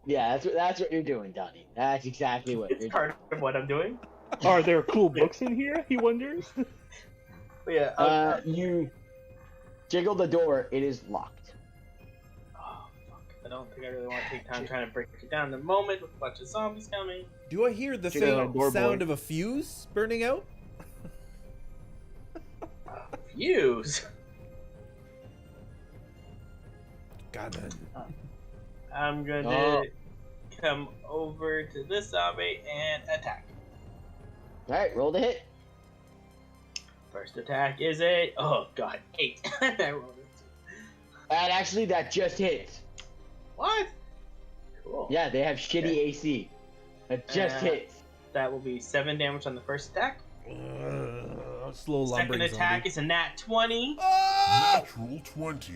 S2: Yeah, that's what you're doing, Donnie. That's exactly what
S5: It's
S2: you're
S5: part of what I'm doing.
S4: Are there cool books in here? He wonders.
S5: But yeah.
S2: doing. jiggle the door. It is locked.
S5: Oh, fuck. I don't think I really want to take time trying to break it down in the moment with a bunch of zombies coming.
S1: Do I hear the
S4: Jiggle
S1: faint
S4: that door,
S1: sound
S4: boy.
S1: of a fuse burning out?
S5: Fuse.
S1: God, man.
S5: I'm going to
S2: Oh.
S5: come over to this zombie and attack.
S2: All right, roll the hit.
S5: First attack is a... Oh, God. 8. I rolled it.
S2: And actually, that just hits.
S5: What? Cool.
S2: Yeah, they have shitty
S5: Okay.
S2: AC. That just hits.
S5: That will be 7 damage on the first attack.
S1: Slow lumbering
S5: Second attack
S1: zombie.
S5: is a nat 20
S1: Ah!
S6: Natural 20.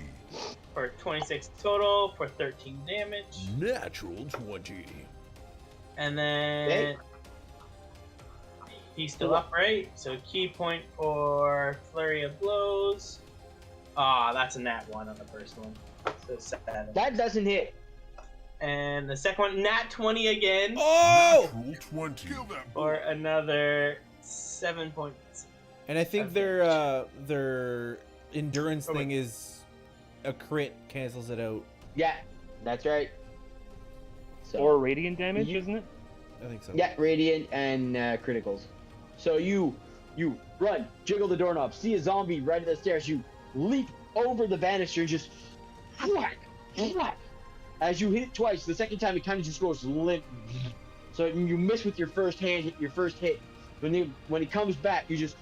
S5: for 26 total for 13 damage.
S1: Natural 20.
S5: And then
S2: Okay.
S5: he's still upright, so key point for flurry of blows. Ah, that's a nat 1 on the first one. So 7.
S2: That doesn't hit.
S5: And the second one, nat 20 again
S1: Oh!
S6: Natural 20. Kill that
S5: for
S6: boy.
S5: another 7 points.
S1: And I think
S5: Okay.
S1: their endurance
S5: Oh, wait.
S1: thing is a crit cancels it out.
S2: Yeah, that's right. So,
S4: Or radiant damage,
S2: You-
S4: isn't it?
S1: I think so.
S2: yeah, radiant and criticals. So you run, jiggle the doorknob, see a zombie right at the stairs. You leap over the banister and just whack, whack. As you hit it twice, the second time it kind of just goes limp. So you miss with your first hit. When it comes back, you just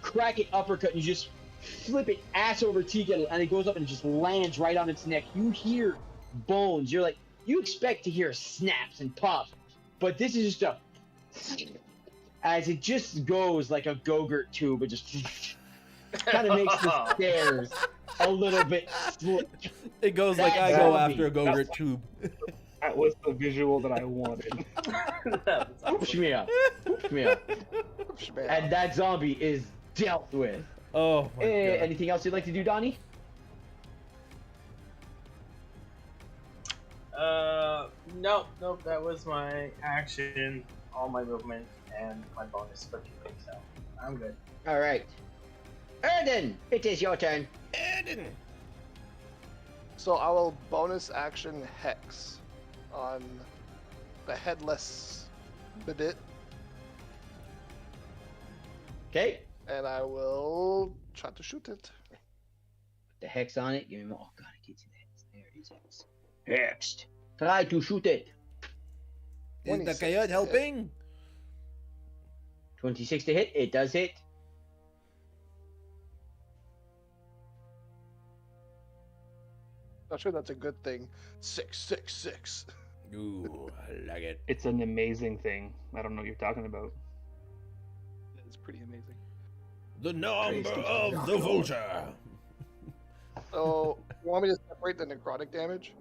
S2: crack it uppercut and you just flip it ass over cheek at it, and it goes up and it just lands right on its neck. You hear bones. You're like, you expect to hear snaps and pops, but this is just a as it just goes like a Go-Gurt tube. It just kind of makes the stairs a little bit slick.
S1: It goes
S2: That
S1: like I go
S2: zombie.
S1: after a Go-Gurt tube.
S4: That was the visual that I wanted.
S5: That was
S2: Push
S5: awesome.
S2: me up. Push me up. And that zombie is dealt with.
S1: Oh my god.
S2: Anything else you'd like to do, Donnie?
S5: Nope, that was my action, all my movement, and my bonus for keeping, so I'm good.
S2: All right. Erden, it is your turn.
S3: So I will bonus action Hex on the headless bandit,
S2: Okay.
S3: and I will try to shoot it.
S2: Put the hex on it. Give me more. Oh god, I can't see the hex. There it is. Hex. Hexed. Try to shoot it.
S1: Is the
S3: 26
S1: coyote
S3: to
S1: helping?
S2: 26 to hit. It does hit.
S3: Not sure that's a good thing. 666.
S1: Ooh, I like it.
S4: It's an amazing thing. I don't know what you're talking about.
S3: It's pretty amazing.
S1: The number
S2: Praise to
S1: of
S2: God.
S1: the vulture.
S3: So, you want me to separate the necrotic damage?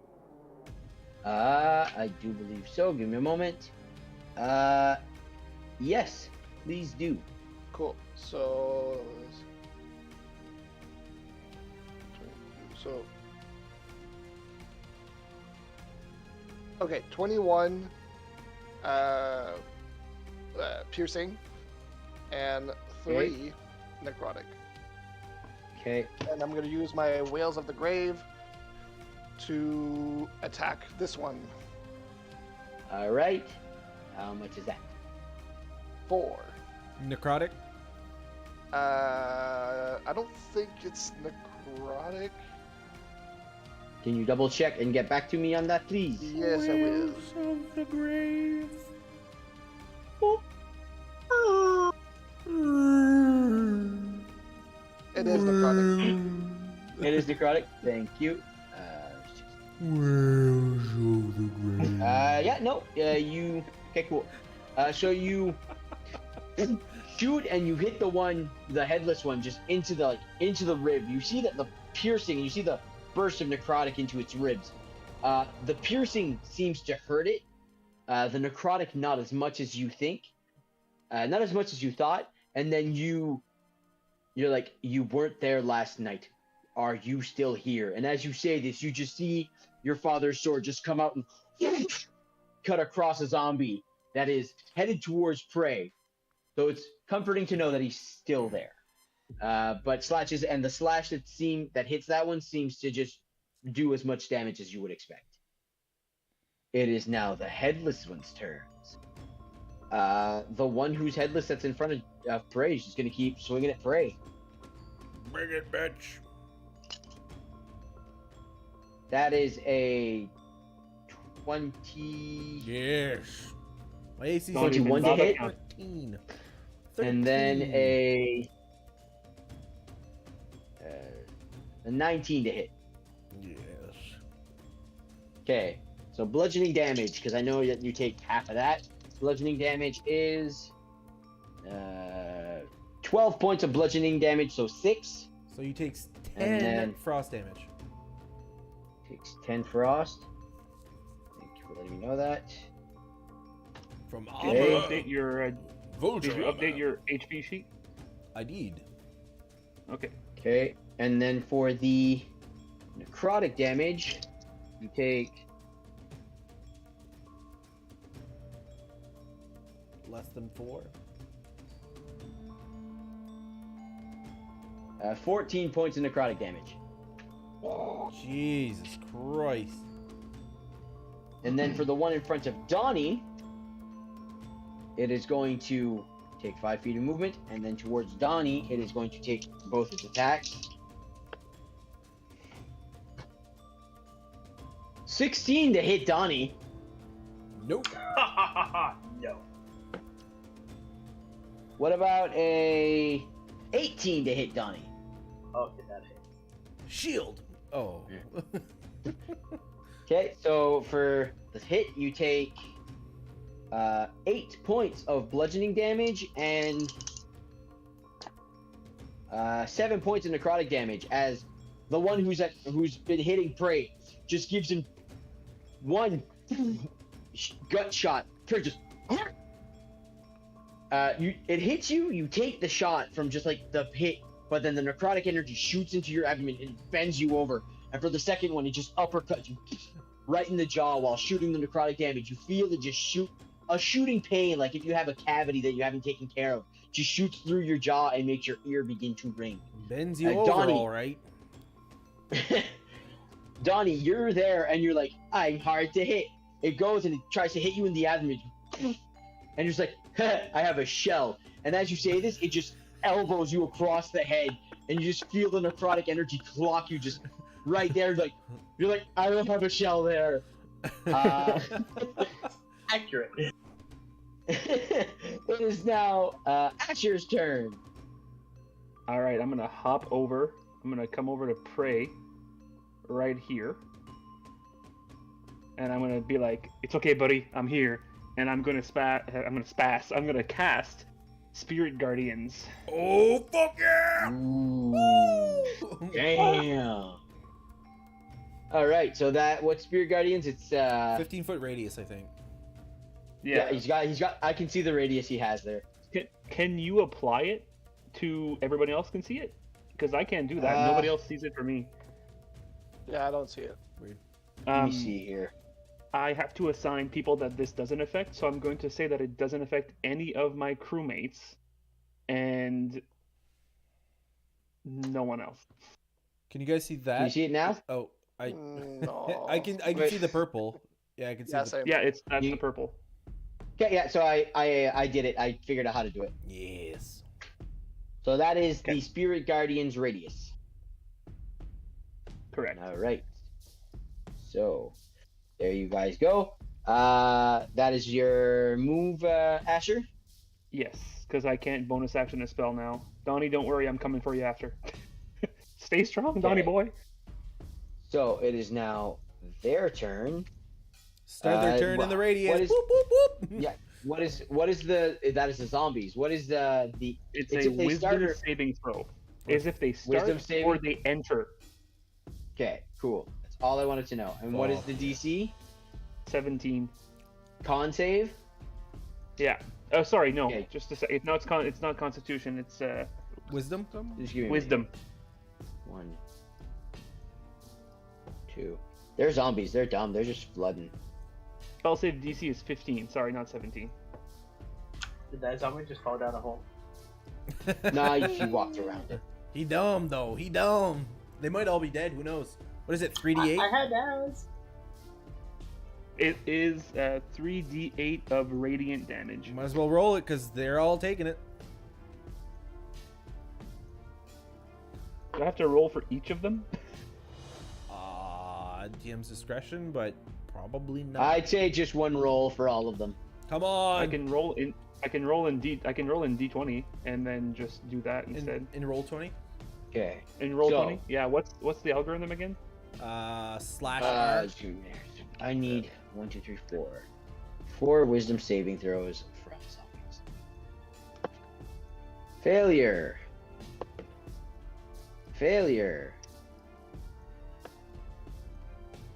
S2: I do believe so. Give me a moment. Yes, please do.
S3: Cool. So, okay, 21 piercing and 3 necrotic.
S2: Okay.
S3: And I'm going to use my Whales of the Grave to attack this one.
S2: All right. How much is that?
S3: 4.
S1: Necrotic?
S3: I don't think it's necrotic.
S2: Can you double check and get back to me on that, please?
S3: Yes, I will.
S1: Whales of the grave.
S3: It is necrotic.
S2: It is necrotic. Thank you.
S1: Whales of the grave.
S2: Yeah, no. You. Okay, cool. So you shoot and you hit the headless one, just into the rib. You see that the piercing. You see the burst of necrotic into its ribs. The piercing seems to hurt it. The necrotic not as much as you think, not as much as you thought. And then you're like, you weren't there last night. Are you still here? And as you say this, you just see your father's sword just come out and cut across a zombie that is headed towards prey. So it's comforting to know that he's still there. But slashes and the slash that hits that one seems to just do as much damage as you would expect. It is now the headless one's turns. The one who's headless that's in front of Prey is just gonna keep swinging at Prey.
S1: Bring it, bitch.
S2: That is a 20.
S1: Yes. My AC is
S2: 21 to hit.
S1: 13.
S2: And then a 19 to hit.
S1: Yes.
S2: Okay, so bludgeoning damage, because I know that you take half of that. Bludgeoning damage is 12 points of bludgeoning damage, so 6.
S1: So you take 10
S2: And then-
S1: frost damage.
S2: Takes 10 frost. Thank you for letting me know that.
S1: From
S2: Okay.
S4: Did you
S1: armor.
S4: update your
S1: Vulture
S4: did you update
S1: armor.
S4: your HP sheet?
S1: I did.
S4: Okay.
S2: Okay, and then for the necrotic damage, you take
S1: Less than 4.
S2: 14 points of necrotic damage.
S1: Jesus Christ.
S2: And then for the one in front of Donnie, it is going to take 5 feet of movement, and then towards Donnie, it is going to take both its attacks. 16 to hit Donnie.
S1: Nope.
S5: No.
S2: What about a 18 to hit Donnie?
S5: Oh, did that hit?
S1: Shield. Oh.
S2: Okay, so for the hit, you take 8 points of bludgeoning damage and 7 points of necrotic damage, as the one who's been hitting Prey just gives him one gut shot. Prey just it hits you. You take the shot from just like the hit, but then the necrotic energy shoots into your abdomen and bends you over. And for the second one, it just uppercuts you right in the jaw while shooting the necrotic damage. You feel it just shooting pain, like if you have a cavity that you haven't taken care of, just shoots through your jaw and makes your ear begin to ring.
S1: Bends you over,
S2: Donnie.
S1: all right.
S2: Donnie, you're there and you're like, I'm hard to hit. It goes and it tries to hit you in the abdomen. And you're just like, I have a shell. And as you say this, it just elbows you across the head, and you just feel the necrotic energy clock you just right there. You're like, I don't have a shell there.
S5: Accurate.
S2: It is now Asher's turn.
S4: All right. I'm gonna hop over. I'm gonna come over to Prey, right here, and I'm gonna be like, "It's okay, buddy. I'm here." And I'm gonna I'm gonna cast Spirit Guardians.
S1: Oh, fuck yeah!
S2: Ooh. Damn. All right, so what Spirit Guardians? It's
S1: 15-foot radius, I think.
S2: yeah. He's got. I can see the radius he has there.
S4: Can you apply it to everybody else can see it? Because I can't do that. Nobody else sees it for me.
S3: Yeah, I don't see it.
S1: Weird.
S2: Let me see here.
S4: I have to assign people that this doesn't affect, so I'm going to say that it doesn't affect any of my crewmates, and no one else.
S1: Can you guys see that?
S2: Can you see it now?
S1: Oh,
S3: No.
S1: I can
S2: Wait.
S1: see the purple. Yeah, I can see
S3: Yeah,
S1: the
S3: same.
S4: Yeah, that's
S2: You-
S4: the purple.
S2: Okay, yeah. So I did it. I figured out how to do it.
S1: Yes.
S2: So that is
S4: Okay.
S2: the Spirit Guardians radius.
S4: Correct.
S2: All right. So there you guys go. That is your move, Asher.
S4: Yes, because I can't bonus action a spell now. Donnie, don't worry, I'm coming for you after. Stay strong, Donnie boy.
S2: So it is now their turn.
S1: Start their turn in the radius.
S2: what is-
S1: Whoop, whoop, whoop.
S2: Yeah. What is the? That is the zombies. What is the?
S4: It's
S2: It's
S4: a
S2: if they
S4: wisdom
S2: started-
S4: saving throw. Is if they start
S2: Wisdom saving?
S4: or they enter.
S2: Okay, cool. That's all I wanted to know. And what is the DC?
S4: 17.
S2: Con save.
S4: Yeah. Oh, sorry, no.
S2: Okay.
S4: Just a sec. It's not Constitution. It's
S1: Wisdom?
S2: Just give me a minute.
S4: Wisdom.
S2: 1, 2. They're zombies. They're dumb. They're just flooding.
S4: Spell save DC is 15. Sorry, not 17.
S5: Did that zombie just fall down a hole?
S2: Nah, you walked around it.
S1: He dumb though. He dumb. They might all be dead. Who knows? What is it? 3d8.
S5: I had arrows.
S4: It is 3d8 of radiant damage.
S1: Might as well roll it because they're all taking it.
S4: Do I have to roll for each of them?
S1: DM's discretion, but probably not.
S2: I'd say just one roll for all of them.
S1: Come on.
S4: I can roll in D20 and then just do that instead.
S1: In roll 20.
S2: Okay.
S4: In roll
S2: So-
S4: 20? Yeah. What's the algorithm again?
S1: Slash R.
S2: I need 1, 2, 3, 4. 4 wisdom saving throws from zombies. Failure. Failure.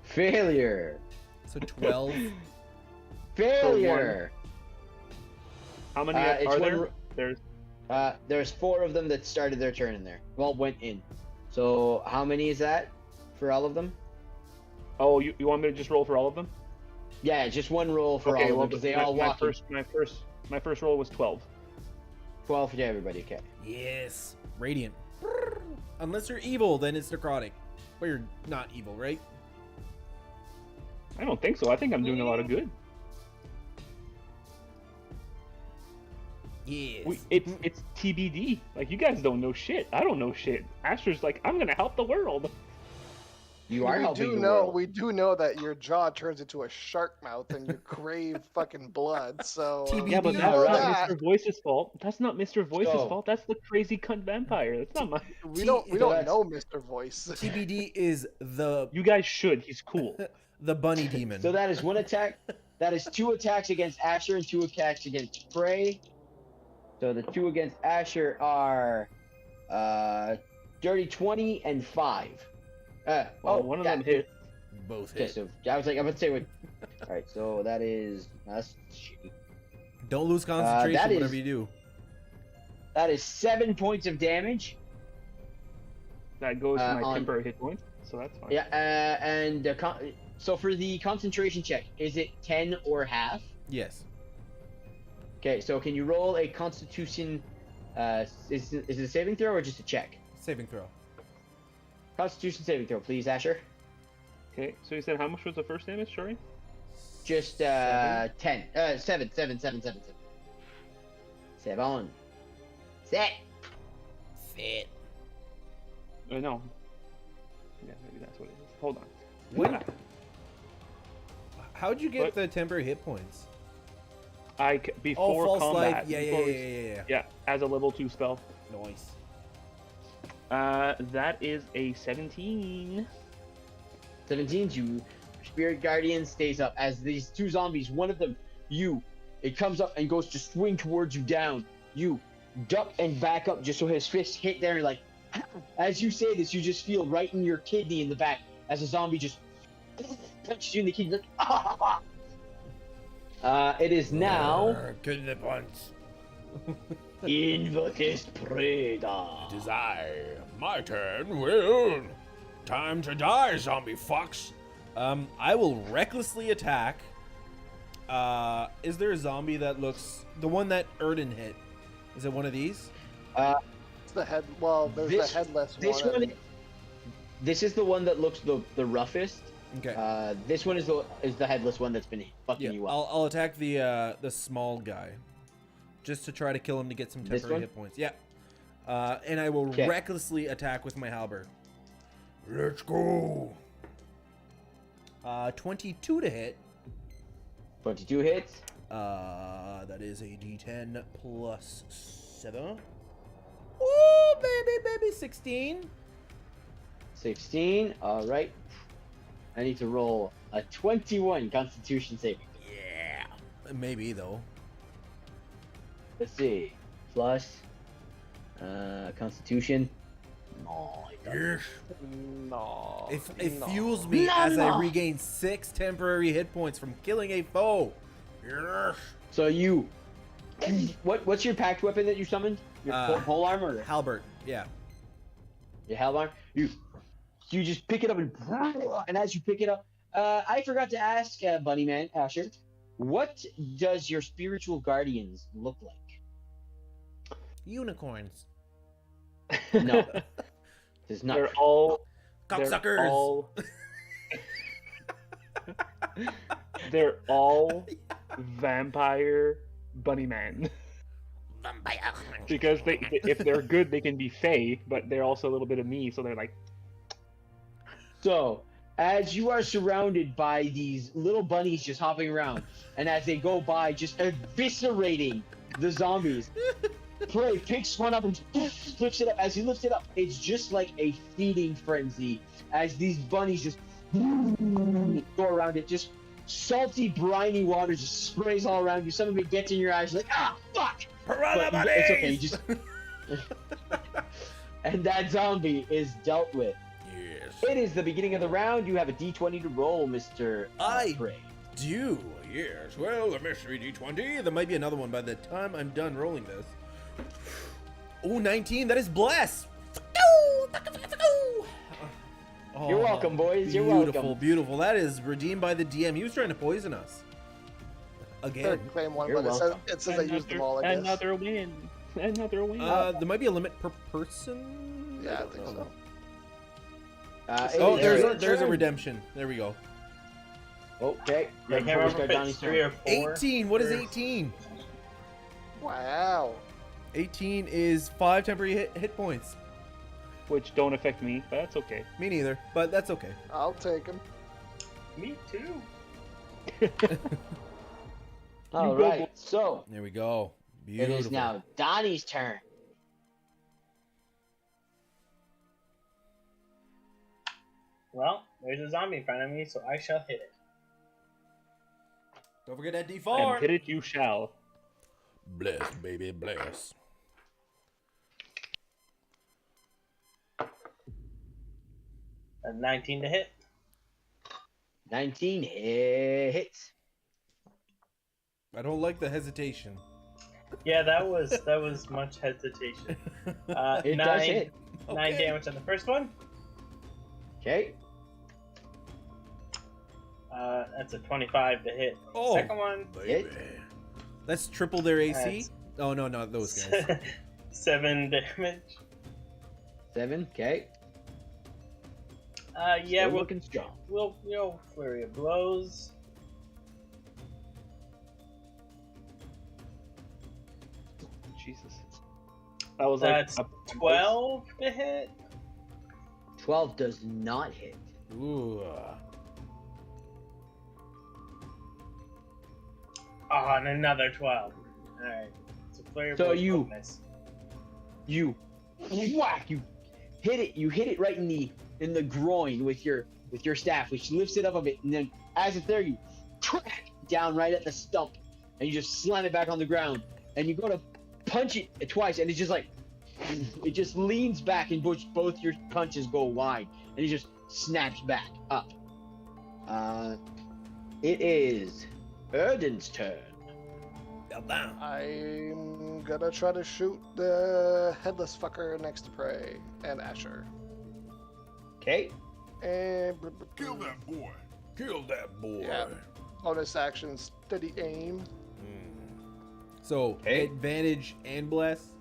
S2: Failure.
S1: So 12.
S2: Failure.
S4: How many
S2: it's
S4: are
S2: one
S4: there?
S2: ro- There's 4 of them that started their turn in there. Well, went in. So how many is that for all of them?
S4: Oh, you want me to just roll for all of them?
S2: Yeah, just one roll for all of them because they all walk.
S4: My first roll was 12.
S2: 12 for everybody. Okay.
S1: Yes. Radiant. Unless you're evil, then it's necrotic. But you're not evil, right?
S4: I don't think so. I think I'm doing a lot of good.
S1: Yes.
S4: It's TBD. Like, you guys don't know shit. I don't know shit. Asher's like, I'm gonna help the world.
S2: You are helping the world.
S3: We do know that your jaw turns into a shark mouth and you crave fucking blood. So
S1: TBD.
S4: Yeah, but
S1: You
S4: that's
S1: know
S4: not
S3: that.
S4: Mr. Voice's fault. That's not Mr. Voice's
S2: So-
S4: fault. That's the crazy cunt vampire. That's not my.
S3: we don't
S2: that's-
S3: know Mr. Voice.
S1: TBD is the
S4: You guys should. He's cool.
S1: bunny demon.
S2: So that is one attack. That is 2 attacks against Asher and 2 attacks against Prey. So the 2 against Asher are dirty 20 and 5.
S4: One of them hit.
S1: Both
S2: Okay,
S1: hit.
S2: so I was like, I'm gonna say what. All right, so that's shitty.
S1: Don't lose concentration
S2: that is-
S1: whatever you do.
S2: That is 7 points of damage.
S4: That goes to my
S2: on-
S4: temporary hit points, so that's fine.
S2: Yeah, and so for the concentration check, is it 10 or half?
S1: Yes.
S2: Okay, so can you roll a Constitution? Is it a saving throw or just a check?
S1: Saving throw.
S2: Constitution saving throw, please, Asher.
S4: Okay, so you said how much was the first damage? Sorry.
S2: Just
S1: 7?
S2: 10. 7. 7. Set.
S1: Fit.
S4: No. Yeah, maybe that's what it is. Hold on.
S1: When? How'd you get
S4: What?
S1: the temporary hit points?
S4: Before
S1: false
S4: combat.
S1: life. Yeah,
S4: before-
S1: yeah.
S4: Yeah, as a level 2 spell.
S1: Nice.
S4: That is a 17.
S2: 17, you Spirit Guardian stays up as these 2 zombies, one of them, it comes up and goes to swing towards you down. You duck and back up just so his fist hit there. And like, as you say this, you just feel right in your kidney in the back as a zombie just punches you in the kidney. Like, it is now
S1: Kidney punch.
S2: Invocis Preda.
S1: Desire. My turn. Well, time to die, zombie fucks. I will recklessly attack. Is there a zombie that looks the one that Erden hit? Is it one of these?
S3: It's the head. Well, there's
S2: This-
S3: the headless
S2: This
S3: one.
S2: one, this is the one that looks the roughest.
S1: Okay.
S2: This one is the headless one that's been fucking
S1: Yeah,
S2: you up.
S1: I'll attack the small guy, just to try to kill him to get some
S2: This
S1: temporary
S2: one?
S1: hit points. Yeah. And I will
S2: Okay.
S1: recklessly attack with my halberd. Let's go. 22 to hit.
S2: 22 hits.
S1: That is a D10 plus 7. Oh, baby, 16.
S2: 16. All right. I need to roll a 21 Constitution saving.
S1: Yeah. Maybe though.
S2: Let's see. Plus Constitution. No, it doesn't.
S1: Yes.
S3: No.
S1: It
S3: no.
S1: fuels me
S2: No,
S1: as I
S2: no.
S1: regain 6 temporary hit points from killing a foe. Yes.
S2: So you. What's your packed weapon that you summoned? Your pole arm or
S1: Halberd. Yeah.
S2: your halb arm? You just pick it up and as you pick it up, I forgot to ask Bunnyman Asher, what does your spiritual guardians look like?
S1: Unicorns.
S2: No. Does not.
S4: They're all
S1: Cocksuckers.
S4: They're all vampire bunny man.
S1: Vampire.
S4: Because if they're good, they can be fey, but they're also a little bit of me, so they're like.
S2: So, as you are surrounded by these little bunnies just hopping around, and as they go by, just eviscerating the zombies, Prey picks one up and lifts it up. As he lifts it up, it's just like a feeding frenzy as these bunnies just go around it. Just salty, briny water just sprays all around you. Some of it gets in your eyes, like, ah, fuck!
S1: Piranha
S2: But it's okay, you
S1: bunnies!
S2: just... And that zombie is dealt with.
S1: Yes.
S2: It is the beginning of the round. You have a d20 to roll, Mr.
S1: I
S2: Prey.
S1: do, yes. Well, a mystery D20. There might be another one by the time I'm done rolling this. Oh, 19. That is bless. Oh,
S2: You're welcome, boys. You're
S1: beautiful,
S2: welcome.
S1: beautiful. That is redeemed by the DM. He was trying to poison us. Again.
S3: Third claim one,
S2: You're
S3: but
S2: welcome.
S3: it says I used them all, I guess.
S4: Another win. Another win.
S1: There might be a limit per person.
S3: Yeah, I
S1: don't
S3: think
S1: know.
S3: so.
S1: Oh,
S2: It is your
S1: there's a
S2: turn.
S1: redemption. There we go.
S2: Okay.
S5: I
S2: Right
S5: can't
S2: before we
S5: remember
S2: start
S5: if
S2: Donnie's
S5: it's 3 or
S2: turn.
S5: 4.
S1: 18. What is
S5: or-
S1: 18?
S3: Wow.
S1: 18 is 5 temporary hit points.
S4: Which don't affect me, but that's okay.
S1: Me neither, but that's okay.
S3: I'll take him.
S5: Me too.
S2: All
S4: go,
S2: right. So
S1: There we go.
S2: it
S1: Beautiful.
S2: is now Donnie's turn.
S5: Well, there's a zombie in front of me, so I shall hit it.
S1: Don't forget that
S4: And
S1: D4.
S4: hit it you shall.
S1: Bless, baby, bless.
S5: A 19 to hit.
S2: 19 hits.
S1: I don't like the hesitation.
S5: Yeah, that was much hesitation.
S2: It
S5: nine,
S2: does hit.
S5: 9
S1: Okay.
S5: damage on the first one.
S2: Okay.
S5: That's a 25 to hit.
S1: Oh,
S5: Second one.
S1: baby. That's triple their AC.
S5: That's-
S1: Oh no, not those guys.
S5: 7 damage.
S2: 7. Okay.
S5: Yeah,
S2: Still
S5: we'll
S2: looking strong.
S5: flurry of blows.
S4: Jesus. That was
S5: That's
S4: like
S5: 12 to hit.
S2: 12 does not hit.
S1: Ooh.
S5: Oh, and another 12. Alright. So flurry of
S2: So
S5: blows.
S2: you-
S5: both miss.
S2: You whack. You hit it. You hit it right in the groin with your staff, which lifts it up a bit, and then as it's there, you crack down right at the stump, and you just slam it back on the ground, and you go to punch it twice, and it's just like it just leans back, and both your punches go wide, and it just snaps back up. It is Erden's turn.
S1: Well done.
S3: I'm gonna try to shoot the headless fucker next to Prey and Asher.
S2: Okay.
S3: And
S6: Kill that boy.
S1: Kill that boy.
S3: Yeah. bonus action, steady aim.
S1: So
S2: Okay.
S1: advantage and bless.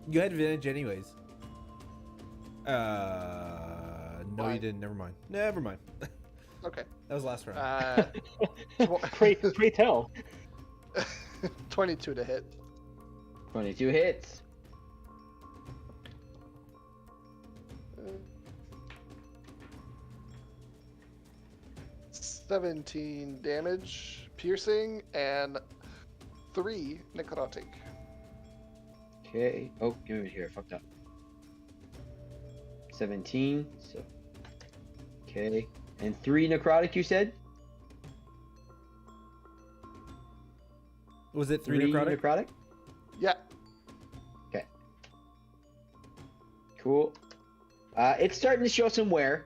S1: You had advantage anyways. No,
S3: Why?
S1: you didn't. Never mind. Never mind.
S3: Okay.
S1: That was last round.
S4: Pray tell.
S3: 22 to hit.
S2: 22 hits.
S3: Uh, 17 damage, piercing, and 3 necrotic.
S2: Okay. Oh, give me here. I fucked up. 17. So. Okay. And 3 necrotic, you said?
S1: Was it 3 necrotic?
S2: necrotic?
S3: Yeah.
S2: Cool. It's starting to show some wear.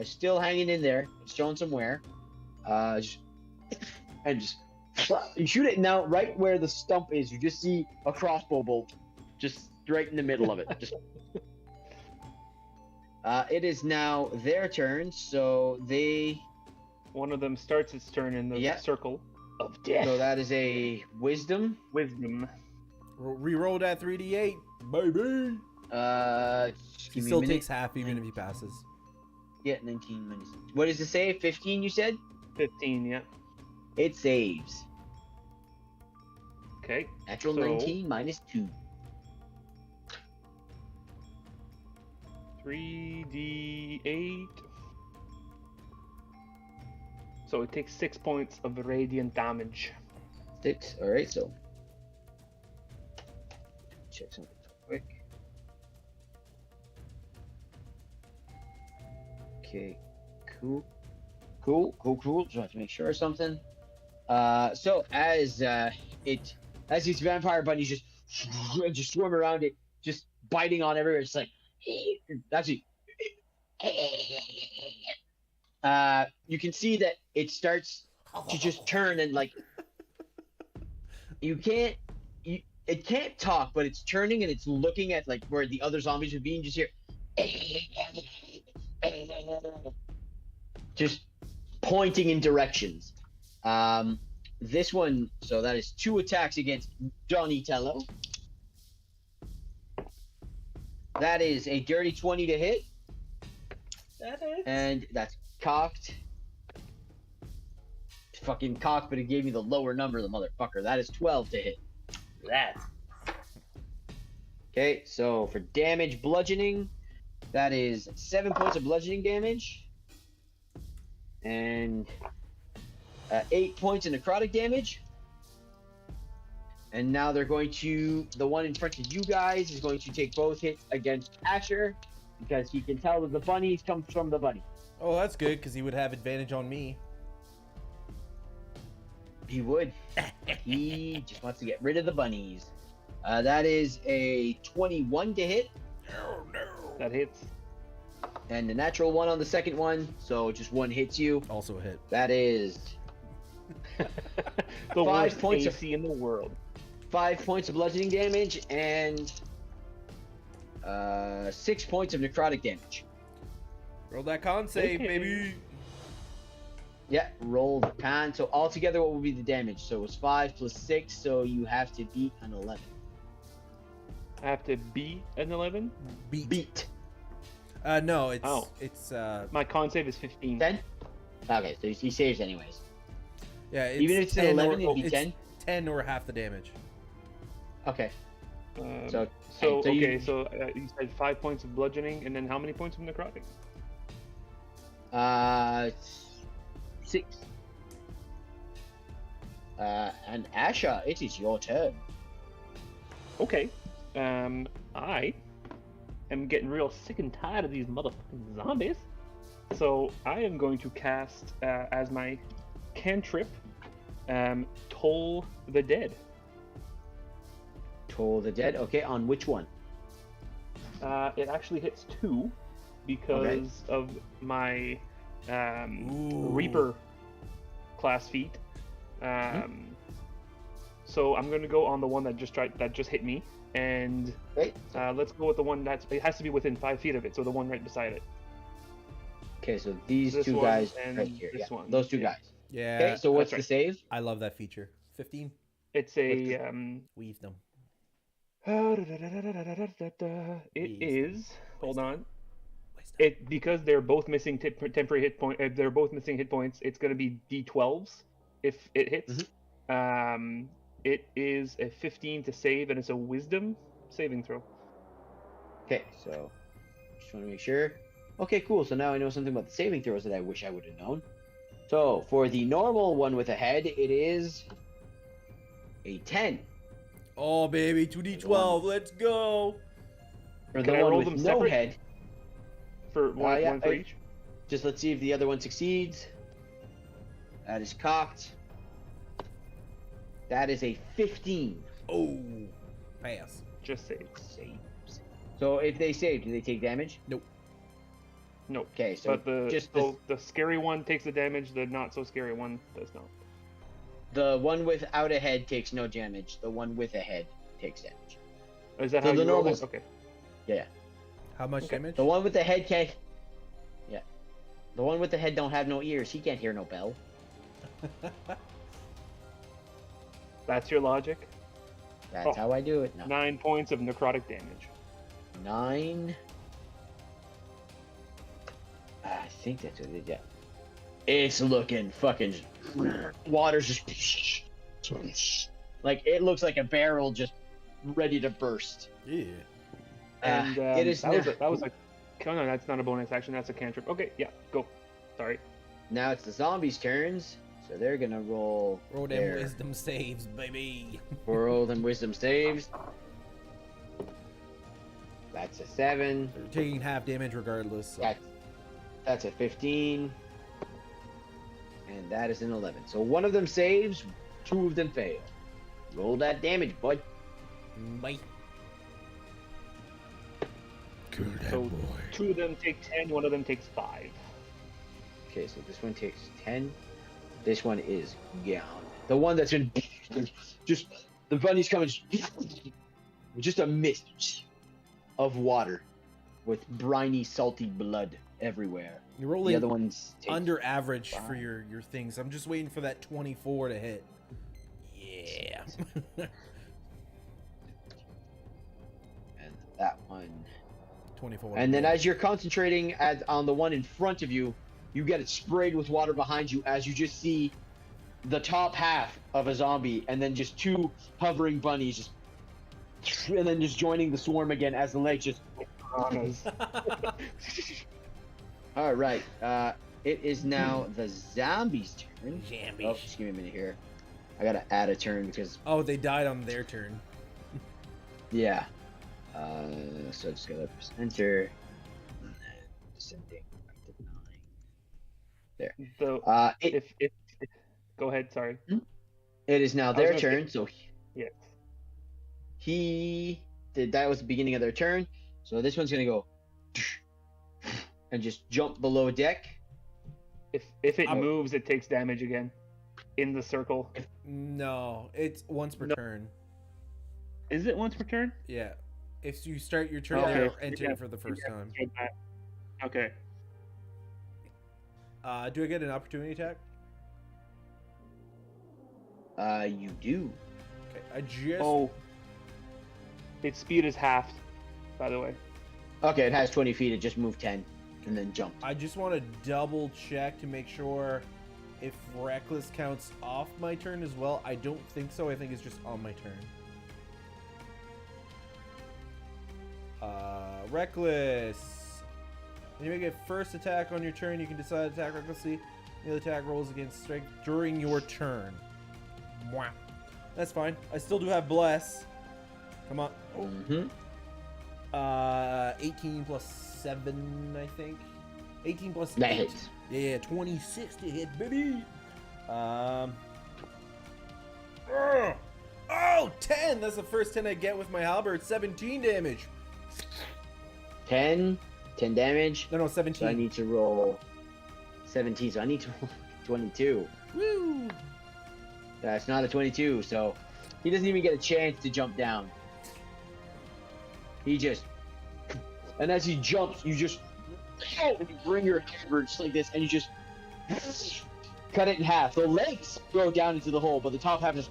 S2: Still hanging in there. It's showing some wear. And just you shoot it now right where the stump is. You just see a crossbow bolt, just right in the middle of it. Just. It is now their turn, so they.
S4: One of them starts its turn in the
S2: Yeah.
S4: circle of death.
S2: So that is a wisdom.
S4: Wisdom.
S1: Reroll that 3d8, baby.
S2: Just
S1: He
S2: give me a
S1: still
S2: minute.
S1: takes half even if he passes.
S2: Yeah, 19 minus. What does it say? 15, you said?
S4: 15, yeah.
S2: It saves.
S4: Okay.
S2: Natural
S4: So-
S2: 19 minus 2.
S4: 3d8. So it takes 6 points of radiant damage.
S2: 6. Alright, so. Check something real quick. Okay, cool. Just have to make sure of something. So as these vampire bunnies just swim around it, just biting on everywhere, it's like actually you can see that it starts to just turn and like it can't talk, but it's turning and it's looking at like where the other zombies would be and just hear just pointing in directions. This one, so that is 2 attacks against Donatello. That is a dirty 20 to hit,
S5: That is.
S2: and that's cocked. Fucking cocked, but it gave me the lower number, the motherfucker. That is 12 to hit.
S5: That.
S2: Okay, so for damage bludgeoning, that is 7 points of bludgeoning damage. And 8 points of necrotic damage. And now they're going to, the one in front of you guys is going to take both hits against Asher, because he can tell that the bunnies come from the bunny.
S1: Oh, that's good, because he would have advantage on me.
S2: He would. He just wants to get rid of the bunnies. That is a 21 to hit,
S4: That hits.
S2: and the natural 1 on the second one, so just 1 hits you.
S1: Also a hit.
S2: That is
S4: The
S2: 5
S4: worst
S2: points of-
S4: AC in the world.
S2: 5 points of bludgeoning damage and 6 points of necrotic damage.
S1: Roll that con save,
S4: Okay.
S1: baby.
S2: Yeah, roll the con. So altogether, what would be the damage? So it's 5 plus 6, so you have to beat an 11.
S4: I have to beat an 11.
S2: Beat.
S1: No, it's
S4: Oh.
S1: it's
S4: My con save is 15.
S2: 10? Okay, so he saves anyways.
S1: yeah. It's
S2: Even if it's an
S1: 10
S2: 11, it'd be
S1: it's
S2: 10?
S1: 10 or half the damage.
S2: Okay.
S4: So,
S2: so you-
S4: okay, so you said 5 points of bludgeoning, and then how many points of necrotic?
S2: 6. And Asha, it is your turn.
S4: Okay. I am getting real sick and tired of these motherfucking zombies. So I am going to cast as my cantrip, Toll the Dead.
S2: Toll the Dead. Okay, on which one?
S4: It actually hits 2 because of my
S1: Ooh.
S4: Reaper class feat. So I'm going to go on the one that just hit me, and
S2: Right.
S4: let's go with the one it has to be within 5 feet of it. So the one right beside it.
S2: Okay, so these
S4: This
S2: 2
S4: one
S2: guys
S4: and
S2: right here.
S4: this
S2: Yeah,
S4: one.
S2: those 2
S4: Yeah.
S2: guys.
S1: Yeah.
S2: Okay, so what's
S4: that's
S2: the save?
S1: I love that feature. 15.
S4: It's a
S1: Weave them.
S4: it is. Hold on.
S1: Waste
S4: It because they're both missing temporary hit point. They're both missing hit points. It's going to be D12s if it hits. It is a 15 to save, and it's a Wisdom saving throw.
S2: Okay, so just want to make sure. Okay, cool. So now I know something about the saving throws that I wish I would have known. So for the normal one with a head, it is a 10.
S1: Oh, baby. 2d12. Let's go.
S2: For
S4: Can
S2: the
S4: I
S2: one
S4: roll
S2: with
S4: them
S2: no
S4: separate?
S2: head,
S4: For one,
S2: yeah,
S4: one for
S2: I-
S4: each.
S2: just let's see if the other one succeeds. That is cocked. That is a 15.
S1: Oh. Pass.
S4: Just save.
S2: Saves. So if they save, do they take damage?
S4: No.
S2: Okay, so
S4: But the
S2: just
S4: the scary one takes the damage. The not so scary one does not.
S2: the one without a head takes no damage. The one with a head takes damage.
S4: Is that
S2: So
S4: how
S2: the
S4: you roll
S2: normal-
S4: it? Okay.
S1: How much
S4: Okay.
S1: damage?
S2: The one with the head can't. Yeah. The one with the head don't have no ears. He can't hear no bell.
S4: That's your logic.
S2: That's how I do it now.
S4: 9 points of necrotic damage.
S2: 9. I think that's what it is. Yeah. It's looking fucking. Water's just. Like, it looks like a barrel just ready to burst.
S1: Yeah.
S4: And
S2: it is
S4: that was a. Oh, no, that's not a bonus action. That's a cantrip. Okay, yeah, go. Sorry.
S2: Now it's the zombies' turns, so they're gonna roll.
S1: Roll them
S2: their
S1: wisdom saves, baby.
S2: roll them wisdom saves. That's a 7.
S1: They're taking half damage regardless. So.
S2: That's a 15. And that is an 11. So one of them saves, 2 of them fail. Roll that damage, bud.
S1: Bye.
S6: Kill that
S4: So
S6: boy.
S4: 2 of them take 10, 1 of them takes 5.
S2: Okay, so this one takes 10. This one is gone. The one that's in just the bunny's coming just a mist of water with briny, salty blood everywhere.
S1: You're
S2: The
S1: rolling
S2: other ones take
S1: under average for your things. I'm just waiting for that 24 to hit. Yeah.
S2: and that one.
S1: 24.
S2: And then as you're concentrating on the one in front of you, you get it sprayed with water behind you as you just see the top half of a zombie and then just 2 hovering bunnies just and then just joining the swarm again as the legs just all right, it is now the zombies' turn.
S1: Zombies.
S2: Oh, just give me a minute here. I gotta add a turn because
S1: Oh, they died on their turn.
S2: yeah. So just gotta press enter and then descending back to 9. There.
S4: So
S2: It
S4: go ahead. Sorry.
S2: it is now
S4: was
S2: their
S4: gonna say-
S2: turn. So
S4: Yes.
S2: that was the beginning of their turn. So this one's gonna go and just jump below deck.
S4: If it moves, it takes damage again in the circle.
S1: No, it's once per turn.
S4: Is it once per turn?
S1: Yeah. If you start your turn,
S2: Okay.
S1: they're entering
S4: Yeah.
S1: for the first time.
S4: Okay.
S1: Do I get an opportunity attack?
S2: You do.
S1: Okay, I just.
S4: Oh. Its speed is halved, by the way.
S2: Okay, it has 20 feet. It just moved 10 and then jumped.
S1: I just want to double check to make sure if reckless counts off my turn as well. I don't think so. I think it's just on my turn. Reckless. When you make a first attack on your turn, you can decide to attack recklessly. The attack rolls against strength during your turn. Mwah. That's fine. I still do have bless. Come on.
S2: Mm-hmm.
S1: 18 plus 7, I think. 18 plus
S2: That
S1: 8.
S2: hits.
S1: Yeah, 26 to hit, baby. Oh, 10! That's the first 10 I get with my halberd. 17 damage.
S2: 10 damage.
S1: No, 17.
S2: So I need to roll 17. So I need to roll 22.
S1: Woo!
S2: That's not a 22. So he doesn't even get a chance to jump down. He just, and as he jumps, you just, and you bring your halberd just like this, and you just cut it in half. The legs go down into the hole, but the top half just.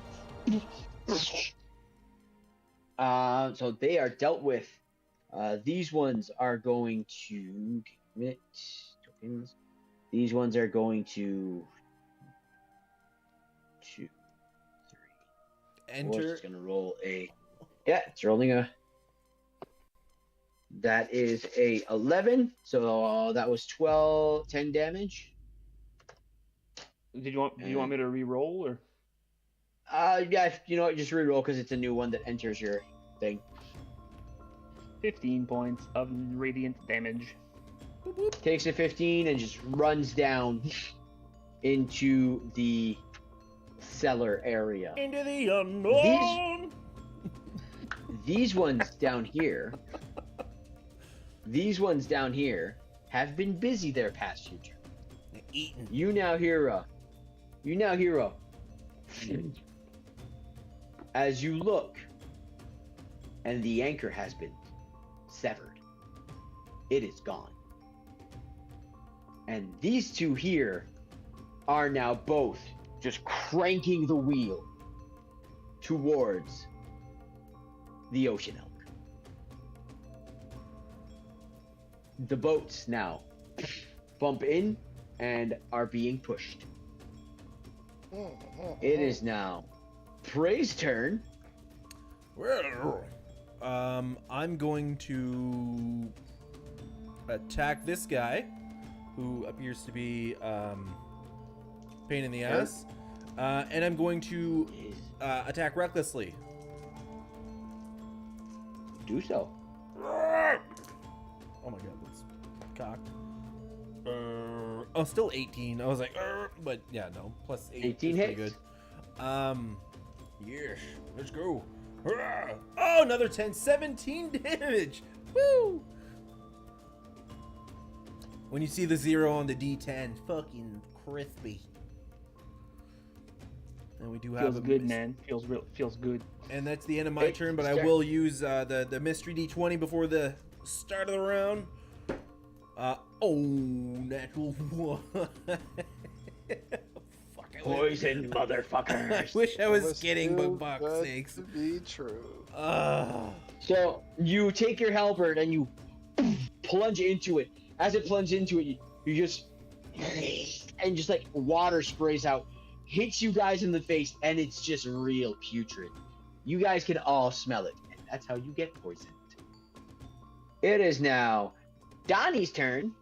S2: So they are dealt with. These ones are going to commit tokens. These ones are going to 2, 3.
S1: Enter.
S2: It's gonna roll a. Yeah, it's rolling a. That is a 11. So that was 10 damage.
S4: Do you want me to re-roll or?
S2: Yeah, you know what? Just re-roll because it's a new one that enters your thing.
S4: 15 points of radiant damage.
S2: Takes a 15 and just runs down into the cellar area.
S1: Into the unknown.
S2: These ones down here. These ones down here have been busy their past few turns.
S1: Eating.
S2: You now hear a. As you look, and the anchor has been severed. It is gone. And these two here are now both just cranking the wheel towards the ocean elk. The boats now bump in and are being pushed. It is now Prey's turn.
S1: Well, I'm going to attack this guy, who appears to be pain in the ass, and I'm going to attack recklessly.
S2: Do so.
S1: Oh my god, that's cocked. Oh, still 18. I was like, but yeah, no. Plus 8.
S2: 18
S1: is
S2: hits.
S1: pretty good. Yes, let's go. Oh, another 10. 17 damage. Woo! When you see the 0 on the D10, fucking crispy. And we do have
S4: Feels good, man. Feels good.
S1: And that's the end of my turn, but I will use the mystery D20 before the start of the round. Natural 1. Fuck,
S2: Poison motherfuckers.
S1: I wish I was
S3: Almost
S1: kidding,
S3: too
S1: but fuck's
S3: good
S1: sakes.
S3: to be true.
S2: So you take your halberd and you plunge into it. As it plunges into it, you just and just like water sprays out, hits you guys in the face, and it's just real putrid. You guys can all smell it, and that's how you get poisoned. It is now Donnie's turn.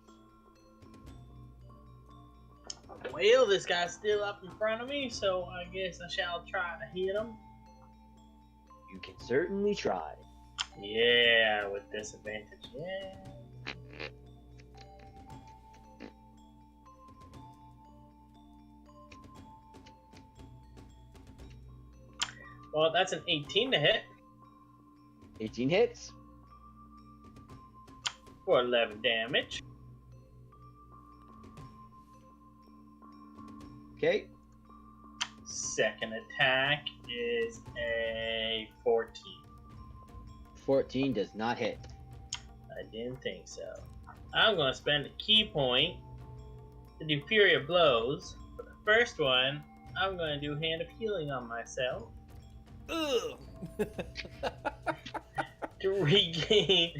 S5: Well, this guy's still up in front of me, so I guess I shall try to hit him.
S2: You can certainly try.
S5: Yeah, with disadvantage. Yeah. Well, that's an 18 to hit
S2: 18 hits.
S5: for 11 damage.
S2: Okay.
S5: Second attack is a 14.
S2: 14 does not hit.
S5: I didn't think so. I'm going to spend a key point to do Fury of Blows. For the first one, I'm going to do Hand of Healing on myself
S1: Ugh.
S5: to regain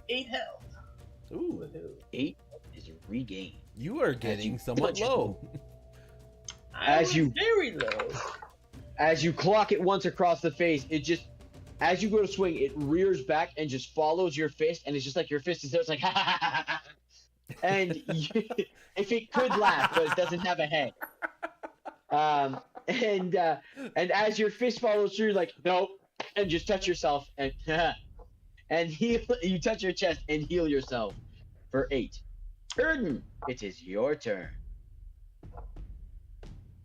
S5: 8 health.
S1: Ooh,
S5: Woohoo.
S2: 8 is regained.
S1: you are getting
S2: you
S1: somewhat
S2: punch it.
S1: low.
S5: I
S2: As
S5: was
S2: you-
S5: very low.
S2: As you clock it once across the face, it just, as you go to swing, it rears back and just follows your fist, and it's just like your fist is there. It's like, ha ha ha ha ha. And if it could laugh, but it doesn't have a head. And as your fist follows through, like, nope, and just touch yourself and and heal. You touch your chest and heal yourself for 8. Erden, it is your turn.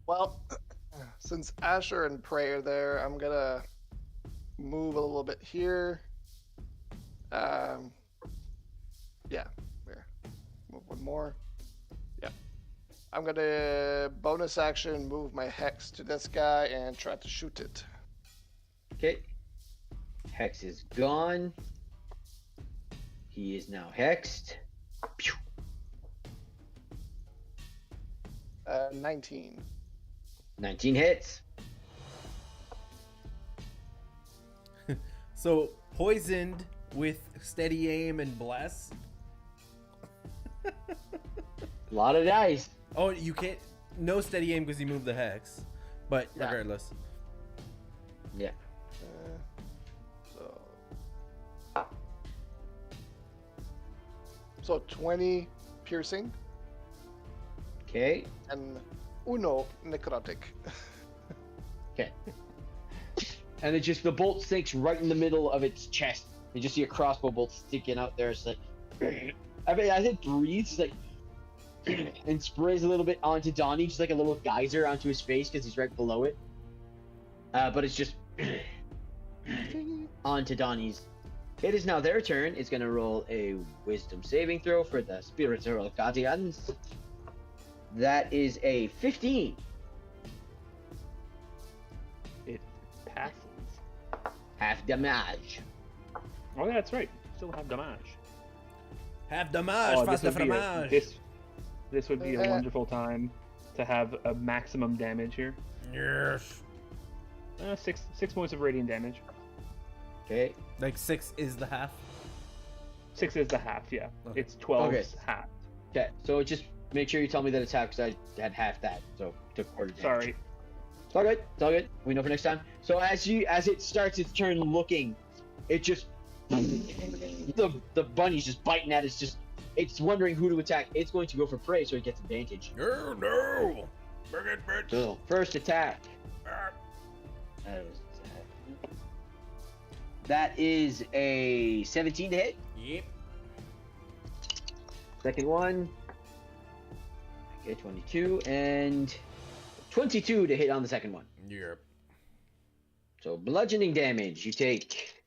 S3: Well, since Asher and Prey are there, I'm gonna move a little bit here. Yeah, here. Move one more. Yeah. I'm gonna bonus action move my hex to this guy and try to shoot it.
S2: Okay. Hex is gone. He is now hexed. Pew.
S3: 19.
S2: 19 hits.
S1: So, poisoned with steady aim and bless.
S2: A lot of dice.
S1: Oh, you can't. No steady aim because you moved the hex. But
S2: Yeah.
S1: regardless.
S2: Yeah.
S3: So 20 piercing
S2: Okay.
S3: and uno necrotic.
S2: Okay. And it just, the bolt sinks right in the middle of its chest. You just see a crossbow bolt sticking out there. It's like, I mean, as it breathes, like, and sprays a little bit onto Donnie, just like a little geyser onto his face because he's right below it. But it's just onto Donnie's. It is now their turn. It's going to roll a wisdom saving throw for the spiritual guardians. That is a 15.
S4: It passes.
S2: Half damage.
S4: Oh, yeah, that's right. Still have damage.
S1: Have damage, face de fromage.
S4: This would be a wonderful time to have a maximum damage here.
S1: Yes.
S4: 6 points of radiant damage.
S2: Okay.
S1: Like 6 is the half.
S4: 6 is the half, yeah.
S1: Okay.
S4: It's 12's
S2: Okay.
S4: half.
S2: Okay. So just make sure you tell me that it's half because I had half that, so took quarter damage.
S4: Sorry.
S2: It's all good. It's all good. We know for next time. So as it starts its turn looking, it just the bunny's just biting at it. It's wondering who to attack. It's going to go for prey, so it gets advantage.
S1: Oh no! Bring it, bitch!
S2: So first attack. That is a 17 to hit.
S1: Yep.
S2: Second one. Okay, 22 and 22 to hit on the second one.
S1: Yep.
S2: So bludgeoning damage, you take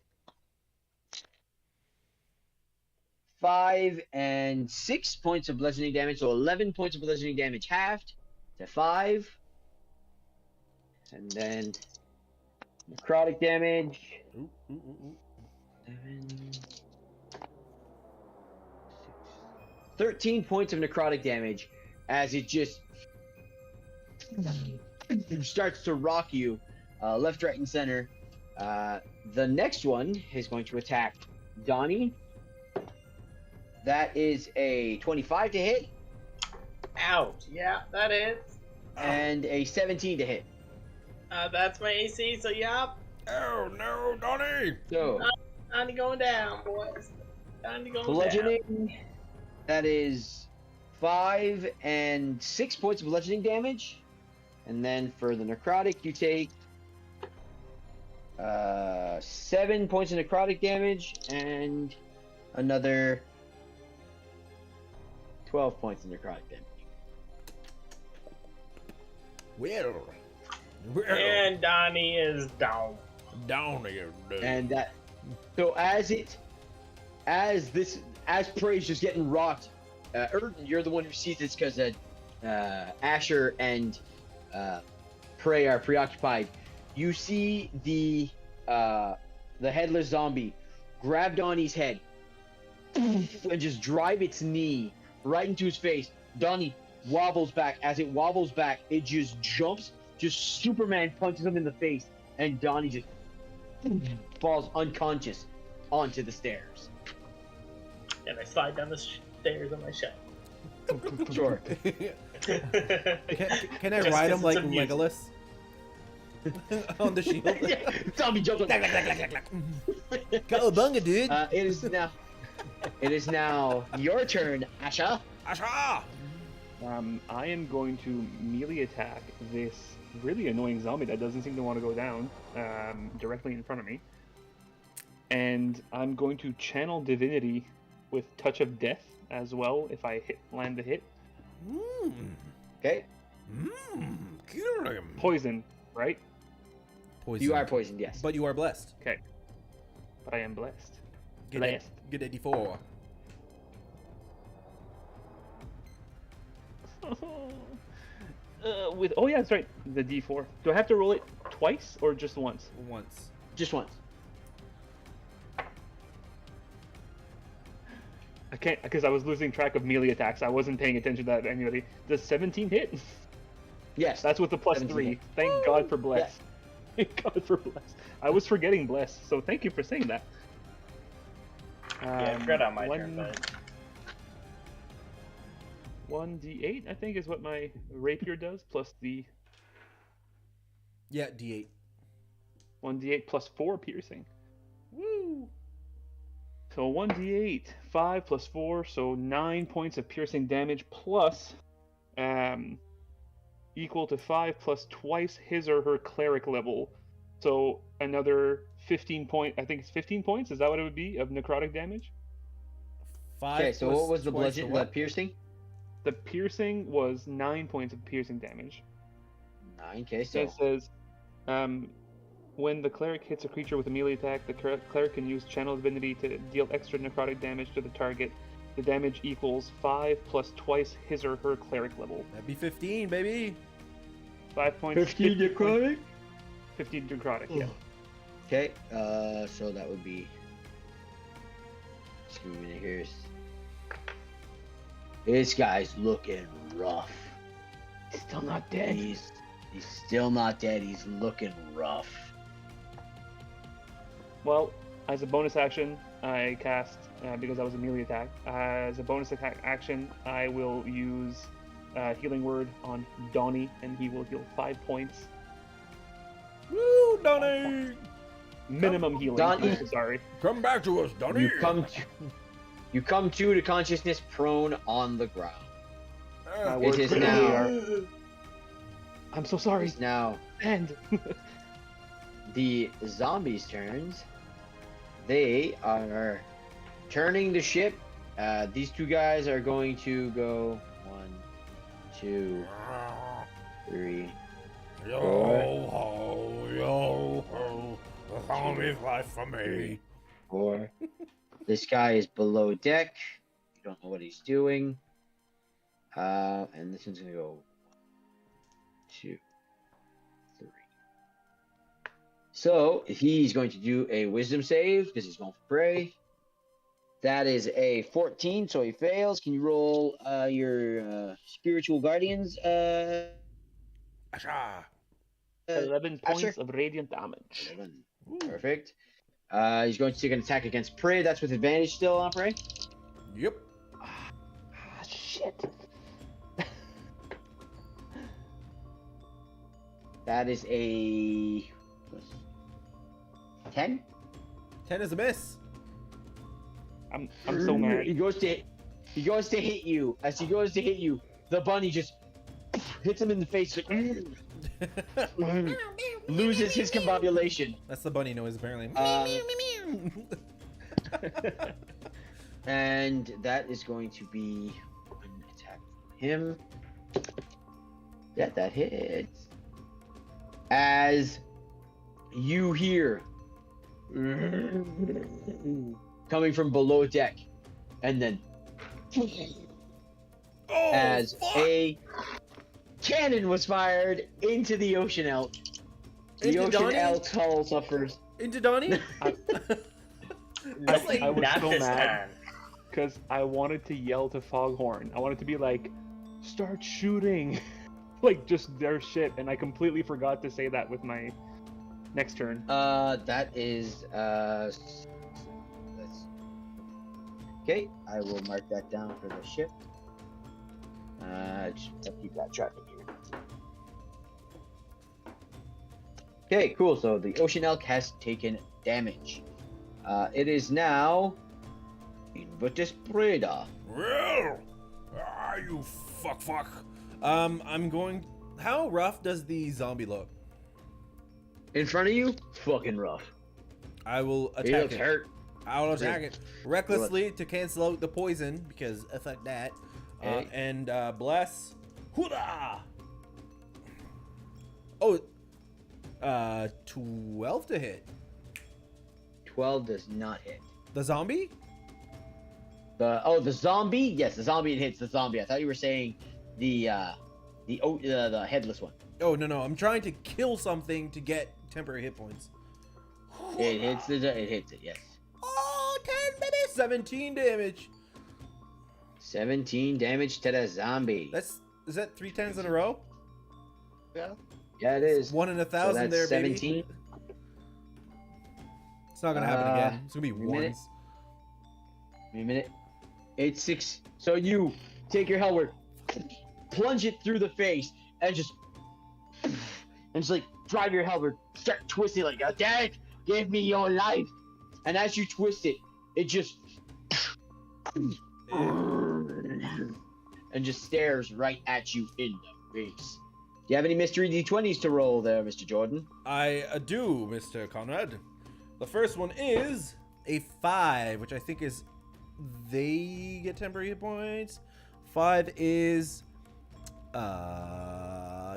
S2: 5 and 6 points of bludgeoning damage, so 11 points of bludgeoning damage halved to 5. And then necrotic damage.
S1: Ooh, ooh, ooh, ooh.
S2: 7, 6, 13 points of necrotic damage as it just starts to rock you left, right, and center. The next one is going to attack Donnie. That is a 25 to hit
S5: Ouch. Yeah, that is.
S2: and a 17 to hit.
S5: That's my AC, so yeah.
S1: Oh no, Donnie!
S2: So
S5: Time to going down, boys. Time to go down.
S2: bludgeoning, that is 5 and 6 points of bludgeoning damage. And then for the necrotic, you take 7 points of necrotic damage and another 12 points of necrotic damage.
S1: Well.
S5: And Donnie is down.
S1: Donnie, dude.
S2: And that, so as Prey's just getting rocked, Erden, you're the one who sees this because Asher and Prey are preoccupied. You see the headless zombie grab Donnie's head and just drive its knee right into his face. Donnie wobbles back. As it wobbles back, it just jumps, just Superman punches him in the face, and Donnie just falls unconscious onto the stairs.
S5: And I slide down the stairs on my shell.
S2: Sure.
S1: Can I
S5: Just
S1: ride him
S5: 'cause
S1: like
S5: it's amusing.
S1: Legolas? On the shield?
S2: Zombie jumps up.
S1: Cowabunga, dude!
S2: It is now your turn, Asha.
S1: Asha!
S4: I am going to melee attack this really annoying zombie that doesn't seem to want to go down directly in front of me. And I'm going to channel divinity with Touch of Death as well if I land the hit.
S2: Okay.
S1: Kill him!
S4: Poison, right?
S1: Poison.
S2: You are poisoned, yes.
S1: But you are blessed.
S4: Okay. But I am blessed.
S1: Get
S4: Blessed.
S1: Get a D4.
S4: Oh yeah, that's right. The D4. Do I have to roll it twice or just once?
S1: Once.
S2: Just once.
S4: I can't because I was losing track of melee attacks. I wasn't paying attention to that anybody. Does 17 hit?
S2: Yes.
S4: That's with the plus
S2: 17
S4: 3.
S2: hit.
S4: Thank God for bless. Thank God for bless. I was forgetting bless, so thank you for saying that.
S5: Yeah, I forgot on my turn,
S4: one-
S5: but
S4: 1d8, I think, is what my rapier does, plus the
S1: Yeah, D8.
S4: 1d8 plus 4 piercing.
S1: Woo!
S4: So 1d8, 5 plus 4, so 9 points of piercing damage plus equal to 5 plus twice his or her cleric level. So another 15 point, I think it's 15 points, is that what it would be, of necrotic damage?
S1: 5
S2: Okay, so
S1: plus
S2: what was the
S1: twice
S2: bludgeon?
S1: the
S2: The
S1: what?
S2: piercing?
S4: The piercing was 9 points of piercing damage.
S2: 9. Okay,
S4: So
S2: so
S4: it says, when the cleric hits a creature with a melee attack, the cleric can use channel divinity to deal extra necrotic damage to the target. The damage equals 5 plus twice his or her cleric level.
S1: That'd be 15, baby!
S4: 5 points.
S2: 15 necrotic?
S4: 15 necrotic, yeah.
S2: Okay, so that would be. Just give me a minute here. This guy's looking rough.
S4: Still not dead.
S2: He's still not dead. He's looking rough.
S4: Well, As a bonus action, I cast, because that was a melee attack, as a bonus attack action, I will use Healing Word on Donnie, and he will heal 5 points.
S1: Woo, Donnie!
S4: Minimum healing.
S2: Donnie.
S4: I'm so sorry.
S1: Come back to us, Donnie!
S2: You come to consciousness prone on the ground.
S4: My
S2: It
S4: words
S2: is
S4: really
S2: now.
S4: are- I'm so sorry.
S2: It's now
S4: And
S2: the zombies' turns. They are turning the ship. These two guys are going to go 1, 2, 3,
S1: Yo ho, yo ho, the zombie life for me.
S2: 4. This guy is below deck. You don't know what he's doing. And this one's gonna go 1, 2, 3. So he's going to do a wisdom save because he's going for prey. That is a 14, so he fails. Can you roll your spiritual guardians?
S1: Asha.
S4: 11
S2: Asher?
S4: points of radiant damage.
S2: 11.
S1: Ooh.
S2: Perfect. He's going to take an attack against prey. That's with advantage still on prey.
S1: Yep.
S4: Ah, shit.
S2: That is a 10.
S1: 10 is a miss.
S4: I'm so mad.
S2: He goes to hit you. As he goes to hit you, the bunny just hits him in the face. Loses his combobulation.
S1: That's the bunny noise, apparently.
S2: And that is going to be an attack for him. Yeah, that hits. As you hear coming from below deck, and then
S1: Oh,
S2: as
S1: fuck!
S2: a cannon was fired into the ocean elk. The
S1: Into
S2: ocean
S1: Donnie?
S2: elk's hull suffers.
S1: Into Donnie?
S4: I was
S5: Not
S4: so
S5: this
S4: mad
S5: time.
S4: because I wanted to yell to Foghorn. I wanted to be like, start shooting. Like, just their shit. And I completely forgot to say that with my next turn.
S2: That is okay. I will mark that down for the ship. Just keep that tracking here. Okay, cool. So the ocean elk has taken damage. It is now Invertus Preda.
S1: Well, you fuck. I'm going. How rough does the zombie look?
S2: In front of you, fucking rough.
S1: I will
S2: He
S1: attack
S2: looks
S1: it.
S2: hurt.
S1: I will attack it recklessly to cancel out the poison because fuck that.
S2: Okay.
S1: And bless. Hoodah! Oh, 12 to hit.
S2: 12 does not hit.
S1: The zombie?
S2: The zombie? Yes, the zombie hits the zombie. I thought you were saying the headless one.
S1: Oh no, I'm trying to kill something to get temporary hit points.
S2: It hits it. Yes.
S1: Oh, 10 baby, 17 damage.
S2: 17 damage to the zombie.
S1: Is that 3 10s in a row?
S3: Yeah.
S2: Yeah, it is.
S1: 1 in 1,000
S2: So that's
S1: there,
S2: 17.
S1: baby. It's not gonna happen again. It's gonna be
S2: wait a minute.
S1: ones.
S2: Wait a minute. It's 6. So you take your helmet, plunge it through the face, and just like drive your helmet, start twisting like, oh, Dad, give me your life. And as you twist it, it just and just stares right at you in the face. Do you have any mystery D20s to roll there, Mr. Jordan?
S1: I do, Mr. Conrad. The first one is a 5, which I think is they get temporary hit points. 5 is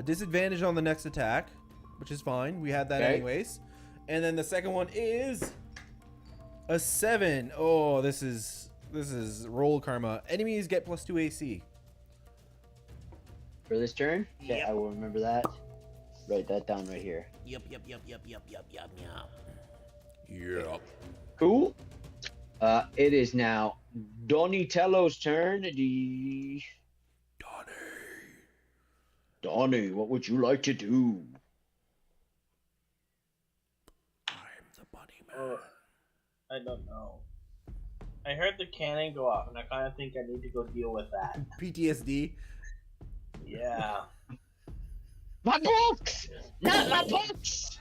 S1: disadvantage on the next attack, which is fine. We had that
S2: Okay.
S1: anyways. And then the second one is a 7. Oh, this is roll karma. Enemies get +2 AC.
S2: For this turn? Okay,
S1: Yep.
S2: I will remember that. Write that down right here.
S1: Yep.
S2: Cool. It is now Donatello's turn. Donnie, what would you like to do?
S1: I'm the bunny man.
S5: I don't know. I heard the cannon go off, and I kind of think I need to go deal with that.
S1: PTSD.
S5: Yeah.
S2: My books! Not my books!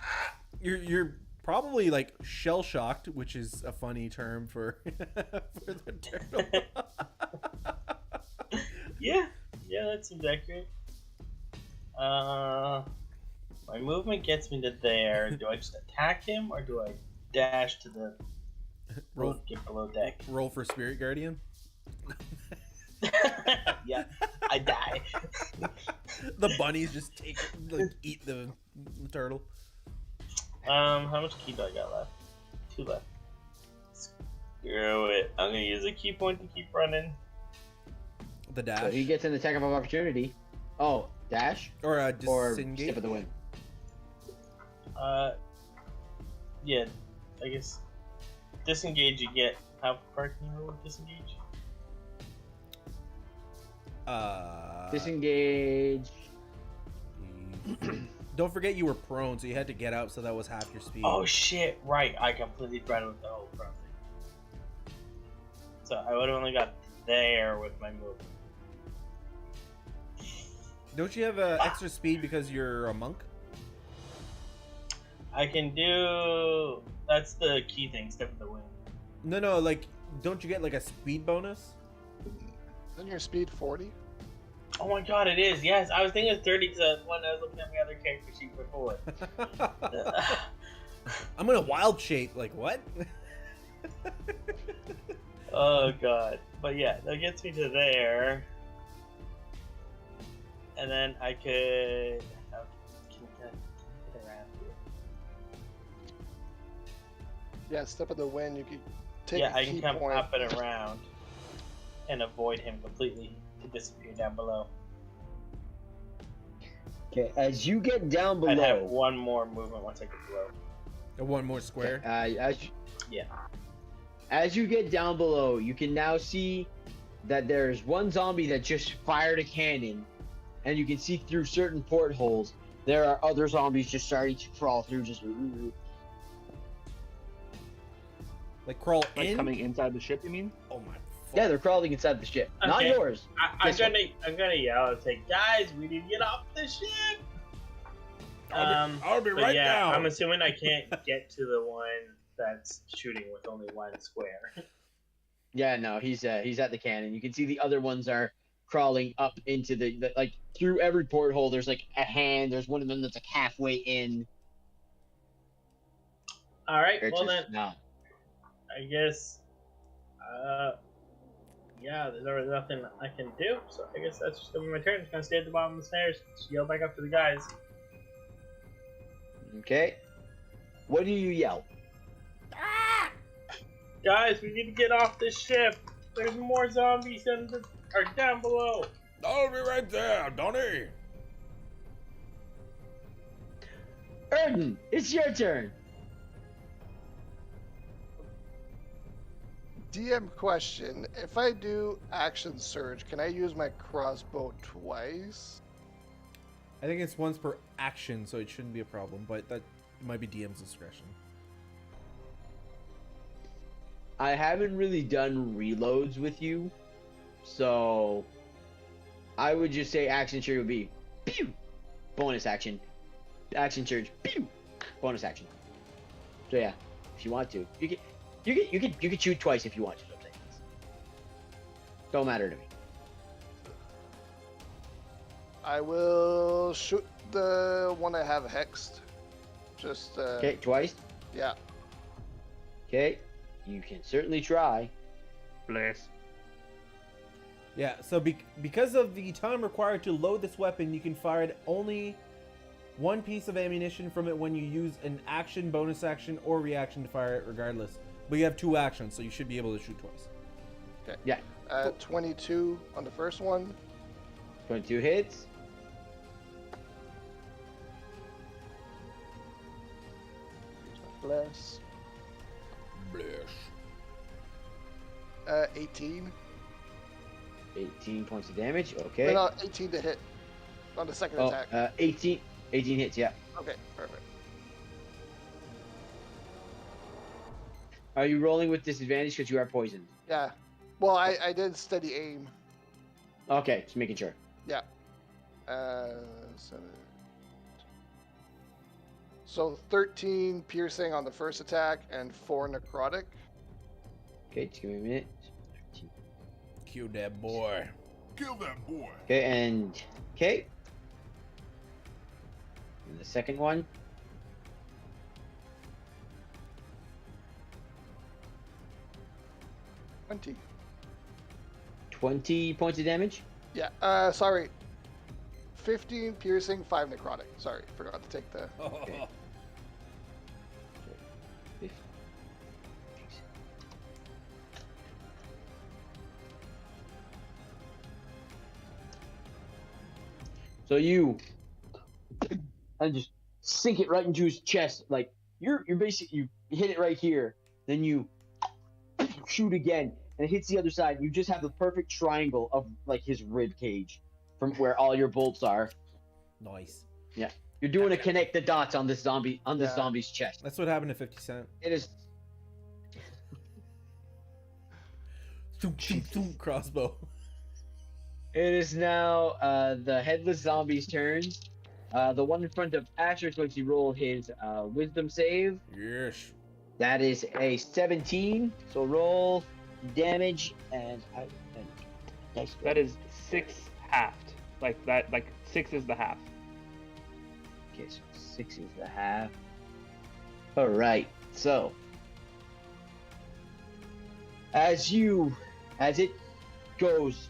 S1: You're probably like shell shocked, which is a funny term for for the turtle.
S5: Yeah, that seems accurate. My movement gets me to there. Do I just attack him, or do I dash to the get below deck?
S1: Roll for Spirit Guardian.
S5: Yeah, I die.
S1: The bunnies just eat the turtle.
S5: How much key do I got left? 2 left. Screw it. I'm gonna use a key point to keep running.
S1: The dash.
S2: So he gets an attack of opportunity. Oh, dash?
S1: Or
S2: Or
S1: disengage.
S2: step of the wind.
S5: Yeah, I guess disengage. You get how far can you roll with disengage?
S2: Disengage.
S1: Don't forget you were prone, so you had to get out, so that was half your speed.
S5: Oh shit! Right, I completely forgot with the whole front thing. So I would have only got there with my movement.
S1: Don't you have extra speed because you're a monk?
S5: I can do. That's the key thing. Step of the wind.
S1: No, like, don't you get like a speed bonus?
S3: Isn't your speed 40?
S5: Oh my god, it is. Yes, I was thinking of 30 because when I was looking at my other character sheet before.
S1: I'm gonna wild shape. Like what?
S5: Oh god. But yeah, that gets me to there. And then I could. How can I get around here?
S3: Yeah, step of the wind. You could take
S5: Yeah,
S3: a
S5: I
S3: key
S5: can come
S3: point.
S5: up and around and avoid him completely to disappear down below.
S2: Okay, as you get down
S5: I'd have
S2: below.
S5: one more movement once I get below.
S1: One more square.
S5: Yeah.
S2: As you get down below, you can now see that there's one zombie that just fired a cannon, and you can see through certain portholes. There are other zombies just starting to crawl through. Just
S1: Like crawl
S4: Like
S1: in.
S4: coming inside the ship, you mean?
S1: Oh my.
S2: yeah, they're crawling inside the ship. Not
S5: Okay.
S2: yours.
S5: I'm
S2: This one.
S5: gonna yell and say, guys, we need to get off the ship.
S1: I'll be
S5: But
S1: right
S5: yeah,
S1: down.
S5: I'm assuming I can't get to the one that's shooting with only one square.
S2: Yeah, no, he's at the cannon. You can see the other ones are crawling up into the like through every porthole. There's like a hand. There's one of them that's like halfway in.
S5: All right,
S2: They're
S5: well
S2: just
S5: then,
S2: not.
S5: I guess, yeah, there's really nothing I can do. So I guess that's just gonna be my turn. Just gonna stay at the bottom of the stairs, just yell back up to the guys.
S2: Okay. What do you yell?
S5: Guys, we need to get off this ship. There's more zombies are down below.
S1: I'll be right there, Donnie.
S2: Erden, it's your turn.
S3: DM question: if I do action surge, can I use my crossbow twice?
S1: I think it's once per action, so it shouldn't be a problem. But that might be DM's discretion.
S2: I haven't really done reloads with you, so I would just say action surge would be pew, bonus action, action surge, pew, bonus action. So yeah, if you want to, you could shoot twice if you want to. Don't matter to me.
S3: I will shoot the one I have hexed. Just
S2: Okay, twice.
S3: yeah.
S2: Okay, you can certainly try.
S4: Bless.
S1: Yeah. So because of the time required to load this weapon, you can fire it only one piece of ammunition from it when you use an action, bonus action, or reaction to fire it, regardless. But you have 2 actions, so you should be able to shoot twice.
S3: Okay.
S2: Yeah,
S3: 22 on the first one.
S2: 22 hits.
S3: Bless.
S1: Bless.
S3: 18.
S2: 18 points of damage. Okay.
S3: No, 18 to hit on the second
S2: Oh,
S3: attack.
S2: 18 hits. Yeah.
S3: Okay, perfect.
S2: Are you rolling with disadvantage because you are poisoned?
S3: Yeah. Well, I did steady aim.
S2: Okay, just making sure.
S3: Yeah. So 13 piercing on the first attack and 4 necrotic.
S2: Okay, just give me a minute.
S1: Cue that boy.
S6: Kill that boy.
S2: Okay, and okay. And the second one. 20 points of damage.
S3: Yeah. Sorry. 15 piercing, 5 necrotic. Sorry, forgot to take the.
S2: Okay. So you and just sink it right into his chest. Like you're basically you hit it right here, then you shoot again, and it hits the other side. You just have the perfect triangle of like his rib cage from where all your bolts are.
S1: Nice.
S2: Yeah, you're doing a connect the dots on this zombie
S3: Yeah.
S2: zombie's chest.
S1: That's what happened to 50 Cent.
S2: It is.
S1: Crossbow.
S2: It is now the headless zombie's turn. The one in front of Asher is going to roll his wisdom save.
S1: Yes.
S2: That is a 17. So roll damage and dice.
S4: That is 6 halved. Like that. Like 6 is the half.
S2: Okay, so 6 is the half. All right. So as it goes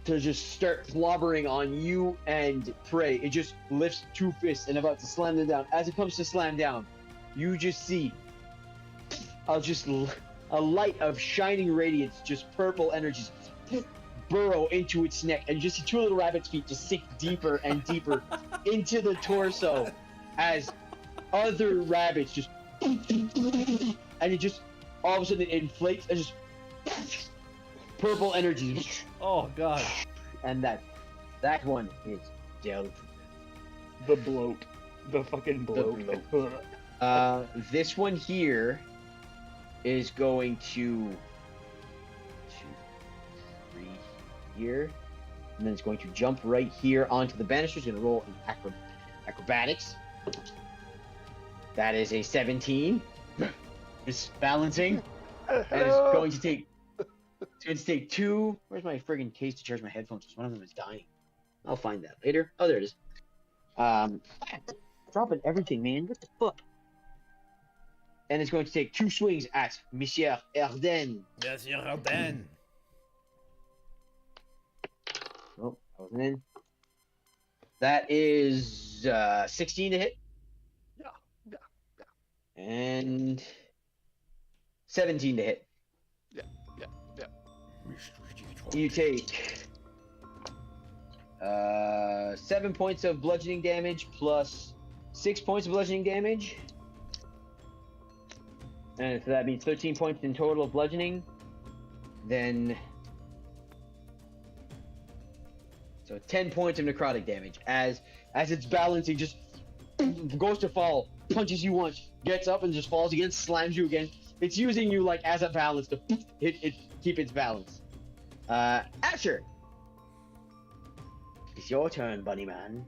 S2: to just start clobbering on you and Prey, it just lifts 2 fists and about to slam them down. As it comes to slam down, you just see a light of shining radiance, just purple energies burrow into its neck, and you just see 2 little rabbit's feet just sink deeper and deeper into the torso as other rabbits just and it just all of a sudden it inflates and just purple energy.
S1: Oh god.
S2: And that one is dealt.
S4: The bloat. The fucking bloat.
S2: This one here is going to 2, 3 here, and then it's going to jump right here onto the banister. It's going to roll in acrobatics. That is a 17. It's balancing, and it's going to take. It's going to take 2. Where's my friggin' case to charge my headphones? One of them is dying. I'll find that later. Oh, there it is. Dropping everything, man. What the fuck? And it's going to take 2 swings at Monsieur Erden.
S1: Monsieur Arden.
S2: Oh, that wasn't in. That is 16 to hit.
S3: Yeah.
S2: And 17 to hit. You take 7 points of bludgeoning damage plus 6 points of bludgeoning damage. And so that means 13 points in total of bludgeoning. Then so 10 points of necrotic damage as it's balancing, just goes to fall, punches you once, gets up and just falls again, slams you again. It's using you like as a balance to keep its balance. Asher, it's your turn, bunny man.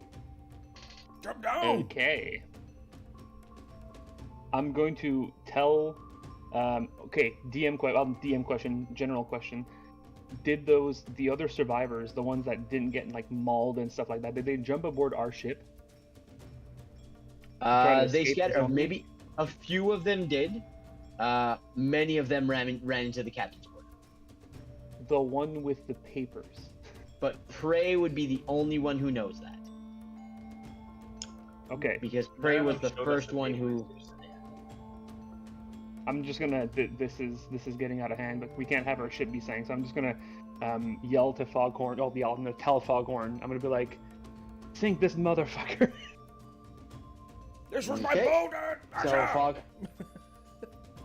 S1: Jump down.
S4: Okay. I'm going to tell. Okay, DM question, general question. Did the other survivors, the ones that didn't get like mauled and stuff like that, did they jump aboard our ship?
S2: They scattered. Maybe a few of them did. Many of them ran into the captain's quarters.
S4: The one with the papers.
S2: But Prey would be the only one who knows that.
S4: Okay.
S2: Because Prey was the first one who.
S4: I'm just gonna. This is getting out of hand, but we can't have our ship be sank. So I'm just gonna yell to Foghorn. I'm gonna tell Foghorn. I'm gonna be like, "Sink this motherfucker."
S1: This was my
S2: Okay.
S1: boat.
S2: So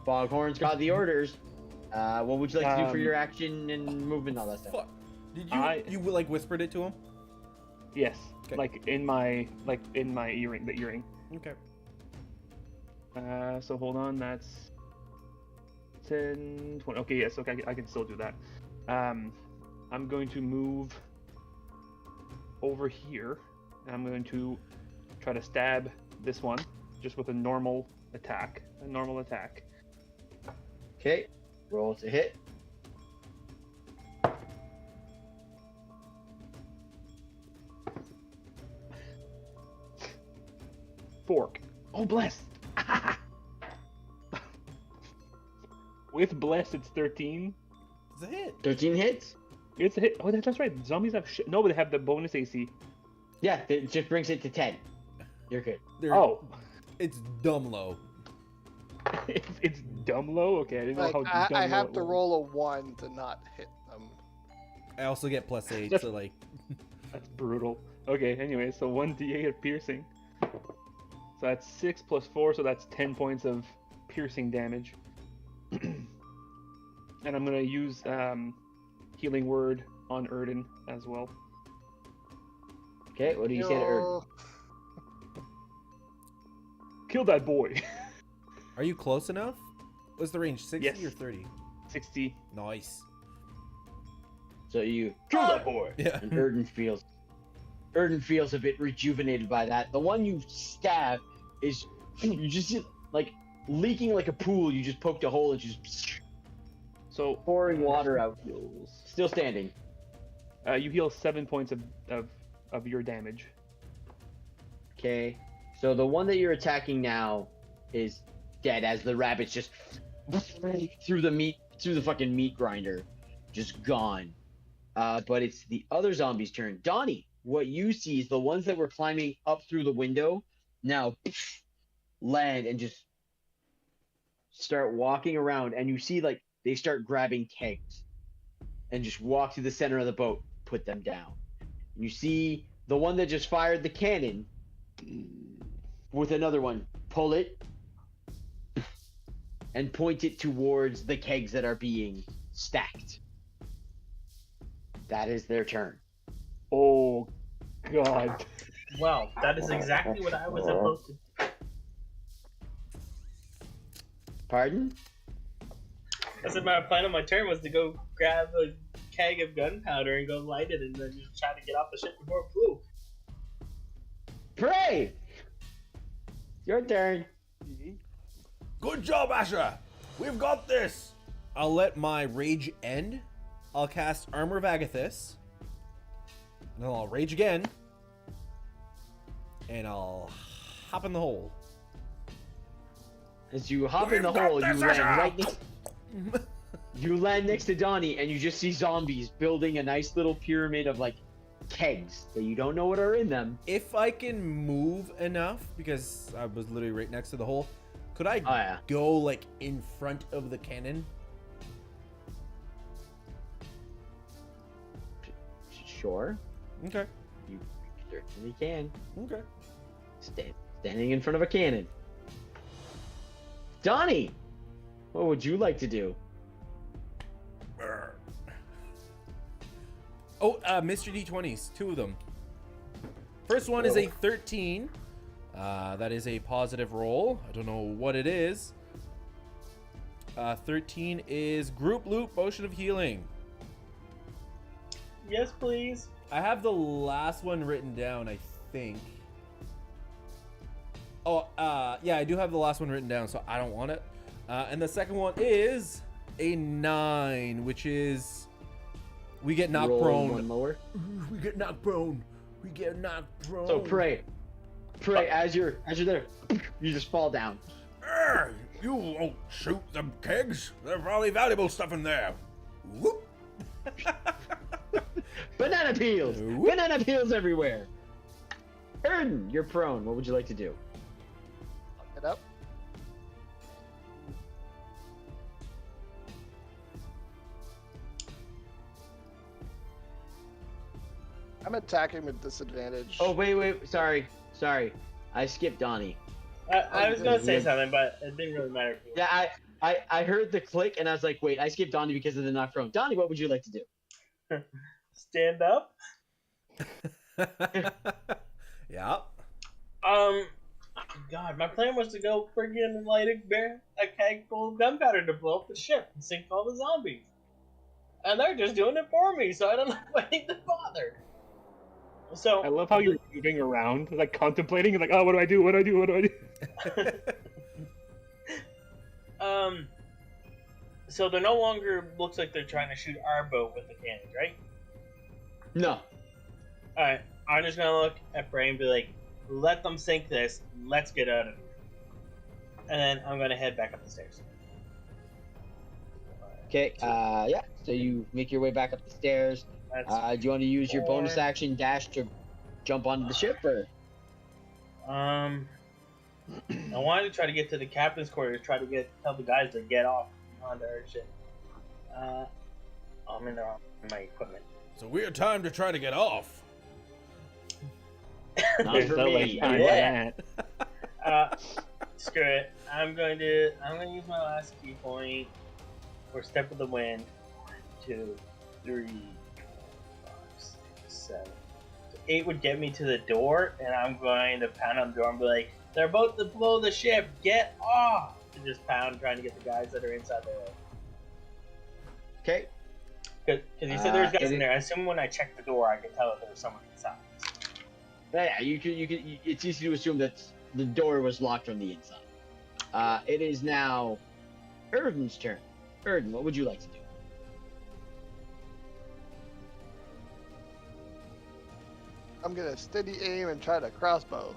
S2: Foghorn's got the orders. What would you like to do for your action and movement and all that stuff?
S1: Fuck. Did you
S4: I-
S1: like whispered it to him?
S4: Yes,
S1: Okay.
S4: like in my earring, the earring.
S1: Okay.
S4: So hold on, that's 10, 20. Okay, yes, okay, I can still do that. I'm going to move over here, and I'm going to try to stab this one just with a normal attack.
S2: Okay. Roll to hit.
S4: Fork. Oh, bless. With bless, it's 13.
S1: It's a hit.
S2: 13 hits?
S4: It's a hit. Oh, that's right. Zombies have shit. No, but they have the bonus AC.
S2: Yeah, it just brings it to 10. You're good.
S4: Oh.
S1: It's dumb low.
S4: It's dumb low? Okay, I didn't know
S3: Like,
S4: how dumb
S3: I
S4: low
S3: have
S4: it
S3: to
S4: was.
S3: roll a 1 to not hit them.
S1: I also get +8, so like.
S4: That's brutal. Okay, anyway, so 1d8 of piercing. So that's 6 plus 4, so that's 10 points of piercing damage. And I'm gonna use Healing Word on Erden as well.
S2: Okay, what do you say to Erden?
S3: Yo,
S4: Kill that boy!
S1: Are you close enough? What's the range? 60
S4: Yes.
S1: or 30?
S4: 60.
S1: Nice.
S2: So you kill that boy.
S1: Yeah.
S2: And Erden feels a bit rejuvenated by that. The one you stab is you just see, like leaking like a pool. You just poked a hole and just
S4: So
S2: pouring water out.
S4: heals.
S2: Still standing.
S4: You heal 7 points of your damage.
S2: Okay. So the one that you're attacking now is dead as the rabbit's just through the fucking meat grinder. Just gone. But it's the other zombie's turn. Donnie, what you see is the ones that were climbing up through the window now land and just start walking around, and you see like they start grabbing kegs and just walk to the center of the boat, put them down. And you see the one that just fired the cannon with another one, pull it and point it towards the kegs that are being stacked. That is their turn.
S4: Oh, God.
S5: Well, that is exactly what I was supposed to do.
S2: Pardon?
S5: I said my plan on my turn was to go grab a keg of gunpowder and go light it and then just try to get off the ship before it flew.
S2: Pray! Your turn.
S1: Good job, Asher. We've got this. I'll let my rage end. I'll cast Armor of Agathis. And then I'll rage again. And I'll hop in the hole.
S2: As you hop in the hole, you land next to Donnie, and you just see zombies building a nice little pyramid of like kegs that you don't know what are in them.
S1: If I can move enough, because I was literally right next to the hole, could I go like in front of the cannon?
S2: Sure.
S1: Okay.
S2: You certainly can.
S1: Okay.
S2: Standing in front of a cannon. Donnie, what would you like to do?
S1: Oh, Mr. D20s, 2 of them. First one is a 13. That is a positive roll. I don't know what it is. 13 is Group Loop Potion of Healing.
S5: Yes, please.
S1: I have the last one written down, I think. Oh, yeah, I do have the last one written down, so I don't want it. And the second one is a 9, which is we get knocked
S2: Roll
S1: prone.
S2: one lower.
S1: We get knocked prone. We get knocked prone.
S2: So pray, as you're there, you just fall down.
S1: You won't shoot them kegs. There's probably valuable stuff in there. Whoop.
S2: Banana peels!
S1: Whoop.
S2: Banana peels everywhere! Erden, you're prone. What would you like to do?
S3: Look it up. I'm attacking with disadvantage.
S2: Oh, wait. Sorry. I skipped Donnie.
S5: I was gonna say something, but it didn't really matter.
S2: Yeah, I heard the click and I was like, wait, I skipped Donnie because of the knock prone. Donnie, what would you like to do?
S5: Stand up.
S1: Yeah.
S5: god, my plan was to go friggin' light a keg full of gunpowder to blow up the ship and sink all the zombies. And they're just doing it for me, so I don't know if I need to bother. So
S4: I love how you're moving around, like contemplating, and like, oh, what do I do? What do I do? What do I do?
S5: So they're no longer looks like they're trying to shoot our boat with the cannons, right?
S2: No.
S5: Alright, I'm just gonna look at Bray and be like, let them sink this, let's get out of here. And then I'm gonna head back up the stairs.
S2: Okay. Yeah. So you make your way back up the stairs. Do you want to use your bonus
S5: 4.
S2: action dash to jump onto the ship, or?
S5: I wanted to try to get to the captain's quarters, try to tell the guys to get off onto our ship. I'm in my equipment.
S1: It's a weird time to try to get off.
S2: Not
S4: There's
S2: for
S4: no
S2: me.
S4: like time
S5: Yeah.
S4: for that.
S5: Screw it. I'm gonna use my last key point for Step of the Wind. 1, 2, 3, 4, 5, 6, 7. So 8 would get me to the door, and I'm going to pound on the door and be like, "They're about to blow the ship. Get off!" And just pound, trying to get the guys that are inside there.
S2: Okay.
S5: Because you said there's guys
S2: it
S5: in there. I assume when I checked the door, I could tell that there was someone inside.
S2: Yeah. You could. It's easy to assume that the door was locked from the inside. It is now Erden's turn. Erden, what would you like to do?
S3: I'm gonna steady aim and try to crossbow.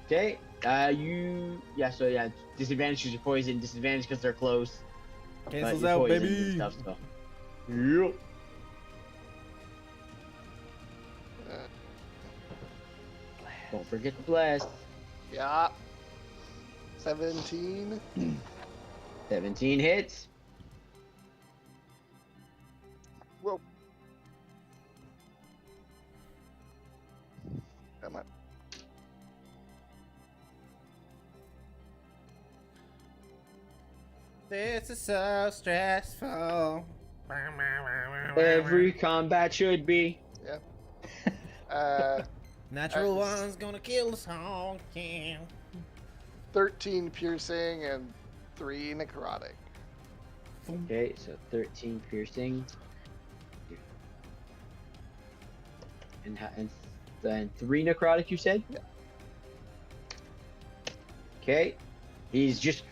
S2: Okay. So disadvantage because you're poison. Disadvantage because they're close.
S1: Cancels
S2: but you're
S1: out,
S2: poisoned
S1: baby.
S2: and stuff, so. Yep. Don't forget to bless.
S3: Yeah. 17.
S2: 17 hits.
S3: Whoa. Come on.
S1: This is so stressful.
S2: Every combat should be.
S1: Natural one's gonna kill us all. Yeah.
S3: 13 piercing and 3 necrotic.
S2: Okay, so 13 piercing. And then 3 necrotic, you said?
S3: Yeah.
S2: Okay. He's just.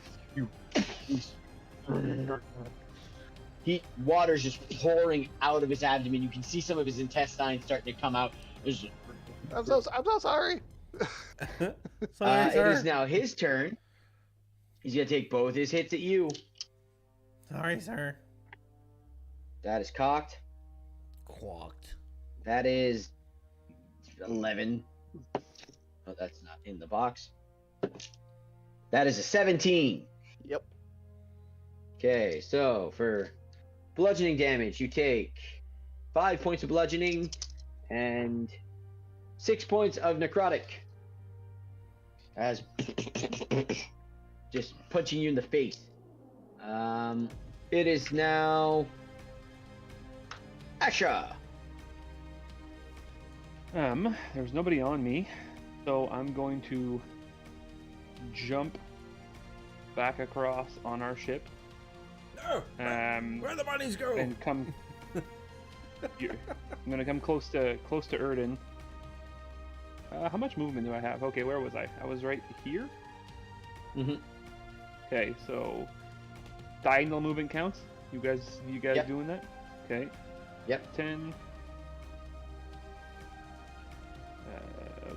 S2: Water's just pouring out of his abdomen. You can see some of his intestines starting to come out.
S3: I'm so sorry.
S1: Sorry,
S2: It
S1: sir.
S2: is now his turn. He's gonna take both his hits at you.
S1: Sorry, sir.
S2: That is cocked.
S1: Quacked.
S2: That is 11. Oh, that's not in the box. That is a 17.
S3: Yep.
S2: Okay, so for bludgeoning damage, you take 5 points of bludgeoning and 6 points of necrotic. As just punching you in the face. It is now Asha.
S4: There's nobody on me, so I'm going to jump back across on our ship.
S1: No. Where the bunnies go?
S4: And come. I'm gonna come close to Erden. How much movement do I have? Okay, where was I? I was right here.
S2: Mhm.
S4: Okay, so diagonal movement counts. You guys
S2: Yep.
S4: doing that? Okay.
S2: Yep.
S4: 10.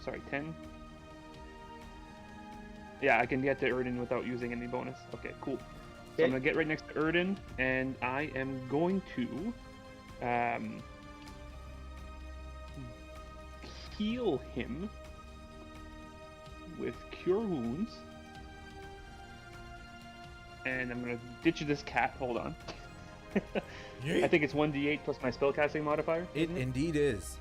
S4: Sorry, 10. Yeah, I can get to Erden without using any bonus. Okay, cool. So
S2: Okay.
S4: I'm gonna get right next to Erden, and I am going to heal him with Cure Wounds. And I'm gonna ditch this cat. Hold on. I think it's 1d8 plus my spellcasting modifier.
S1: It indeed is.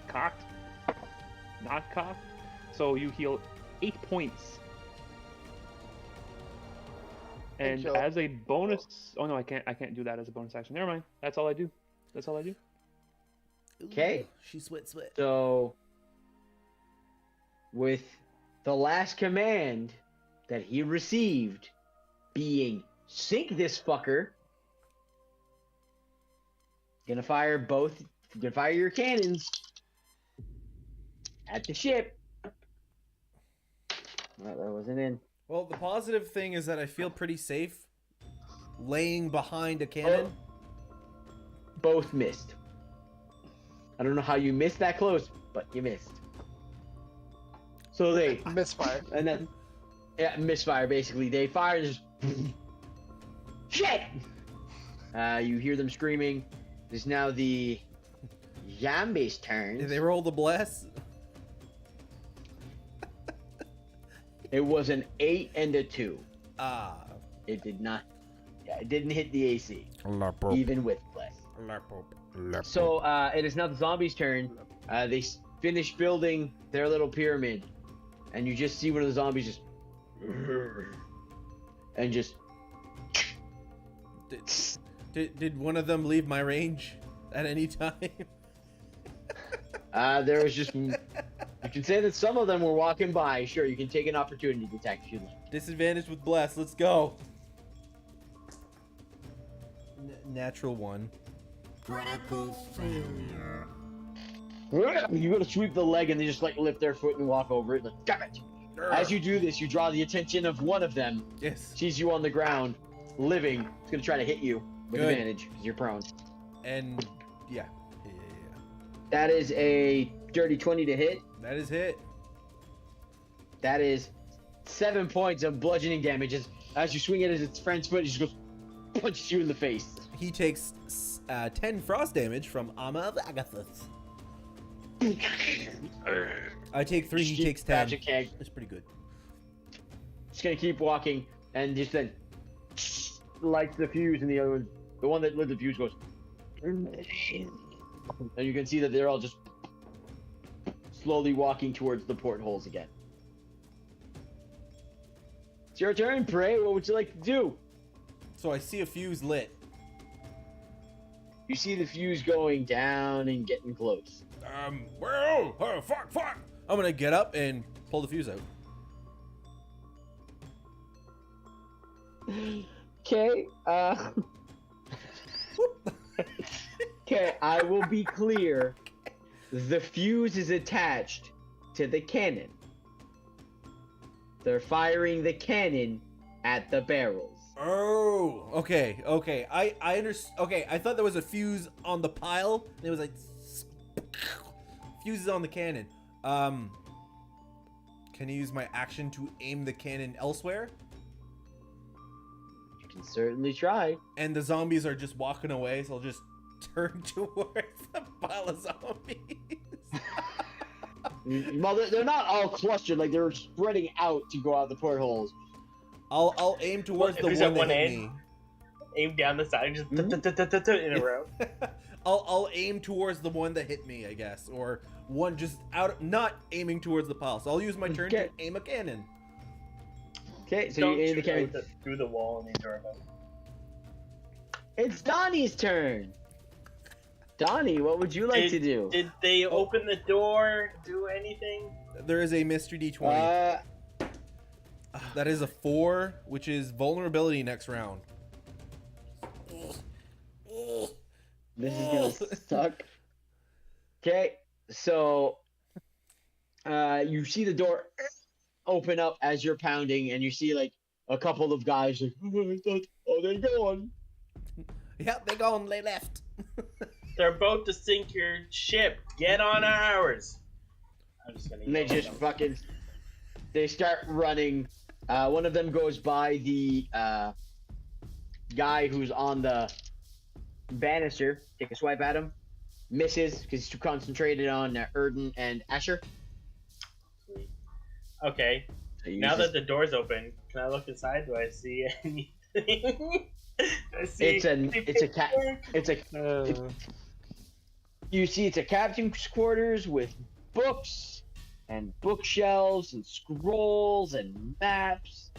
S4: Cocked. Not cocked. So you heal 8 points. And
S3: Joe.
S4: as a bonus, oh no, I can't do that as a bonus action. Never mind. That's all I do.
S2: Okay.
S1: She sweat.
S2: So with the last command that he received being sink this fucker. Gonna fire your cannons at the ship. Well, that wasn't in.
S1: Well, the positive thing is that I feel pretty safe laying behind a cannon.
S2: Both missed. I don't know how you missed that close, but you missed. So they
S3: Misfire.
S2: and then misfire basically. They fire just shit. You hear them screaming. It's now the zombies' turn.
S1: Did they roll the bless?
S2: It was an 8 and a 2.
S1: Ah.
S2: It did not. Yeah, it didn't hit the AC. Even with bless. So it is now the zombies' turn. They finish building their little pyramid, and you just see one of the zombies just and just.
S1: Did one of them leave my range at any time?
S2: There was just. You can say that some of them were walking by. Sure, you can take an opportunity to attack if you like.
S1: Disadvantage with bless. Let's go. Natural 1.
S6: Critical failure.
S2: You go to sweep the leg and they just like lift their foot and walk over it. Like, damn it! As you do this, you draw the attention of one of them.
S1: Yes.
S2: Sees you on the ground, living. It's gonna try to hit you with
S1: Good.
S2: advantage because you're prone.
S1: And yeah.
S2: That is a dirty 20 to hit.
S1: That is hit.
S2: That is 7 points of bludgeoning damage. As you swing it at its friend's foot, it just goes punches you in the face.
S1: He takes 10 frost damage from Ama of Agathos. I take 3, he takes 10.
S2: Magic keg.
S1: That's pretty good.
S2: Just gonna keep walking and just then lights the fuse, and the other one, the one that lit the fuse, goes. And you can see that they're all just slowly walking towards the portholes again. It's your turn, Prey. What would you like to do?
S1: So I see a fuse lit.
S2: You see the fuse going down and getting close.
S1: Well, oh, fuck. I'm gonna get up and pull the fuse out.
S2: Okay, okay, I will be clear. The fuse is attached to the cannon. They're firing the cannon at the barrels.
S1: Oh, okay. I understand. Okay, I thought there was a fuse on the pile. And it was like fuses on the cannon. Can you use my action to aim the cannon elsewhere?
S2: You can certainly try.
S1: And the zombies are just walking away, so I'll just turn towards the pile of zombies.
S2: Well, they're not all clustered. Like they're spreading out to go out the portholes.
S1: I'll aim towards the
S5: If
S1: one
S5: he's at
S1: that hit
S5: one
S1: me.
S5: Aim down the side, just in a row.
S1: I'll aim towards the one that hit me, I guess, or one just out, not aiming towards the pile. So I'll use my turn to aim a cannon.
S2: Okay, so
S5: Don't
S2: you aim the
S5: shoot
S2: cannon.
S5: through the wall and into our boat.
S2: It's Donnie's turn. Donnie, what would you like to do?
S5: Did they open the door? Do anything?
S1: There is a mystery D20. That is a 4, which is vulnerability next round.
S2: This is gonna suck. Okay, so you see the door open up as you're pounding, and you see like a couple of guys like, oh, they're gone.
S1: Yep, they gone. They left.
S5: They're about to sink your ship. Get on ours. I'm just gonna.
S2: And they just fucking, they start running. One of them goes by the guy who's on the banister. Take a swipe at him. Misses because he's too concentrated on Erden and Asher.
S5: Okay.
S2: So you
S5: Now
S2: just-
S5: that the door's open, can I look inside? Do I see anything? I see
S2: you see it's a captain's quarters with books and bookshelves and scrolls and maps,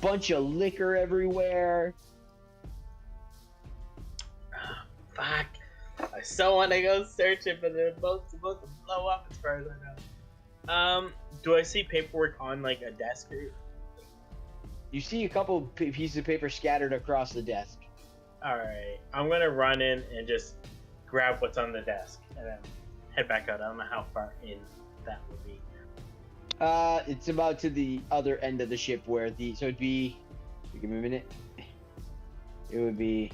S2: bunch of liquor everywhere.
S5: Fuck. I so want to go search it, but they're both about to blow up as far as I know. Do I see paperwork on like a desk?
S2: You see a couple pieces of paper scattered across the desk.
S5: All right, I'm gonna run in and just grab what's on the desk and then head back out. I don't know how far in that would be.
S2: It's about to the other end of the ship where so it'd be. Give me a minute. It would be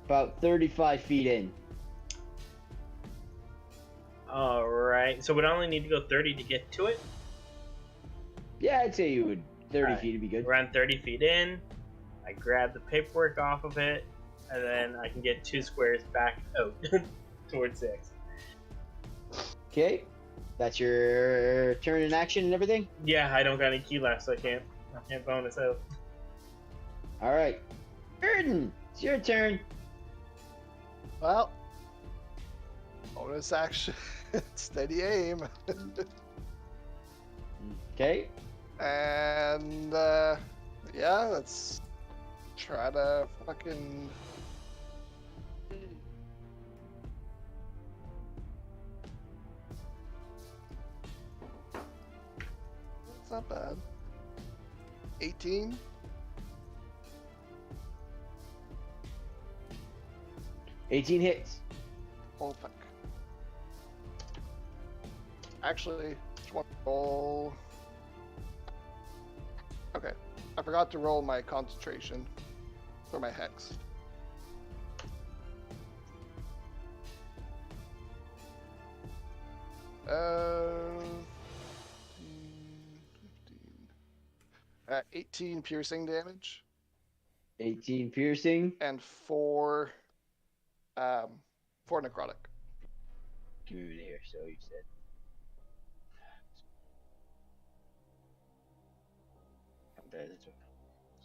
S2: about 35 feet in.
S5: All right, so we'd only need to go 30 to get to it.
S2: Yeah, I'd say you would. 30
S5: Alright.
S2: feet would be good.
S5: Run 30 feet in. I grab the paperwork off of it, and then I can get 2 squares back out towards 6.
S2: Okay, that's your turn in action and everything.
S5: Yeah, I don't got any key left, so I can't bonus out.
S2: All right, Erden, it's your turn.
S3: Well, bonus action, steady aim.
S2: Okay.
S3: And yeah, let's try to fucking. That's not bad. 18.
S2: $18 hits.
S3: Oh fuck. Actually, just want to roll. Okay, I forgot to roll my concentration for my hex. Uh, 15. 18 piercing damage
S2: 18 piercing.
S3: and 4 necrotic.
S2: Give me a minute here. So you said.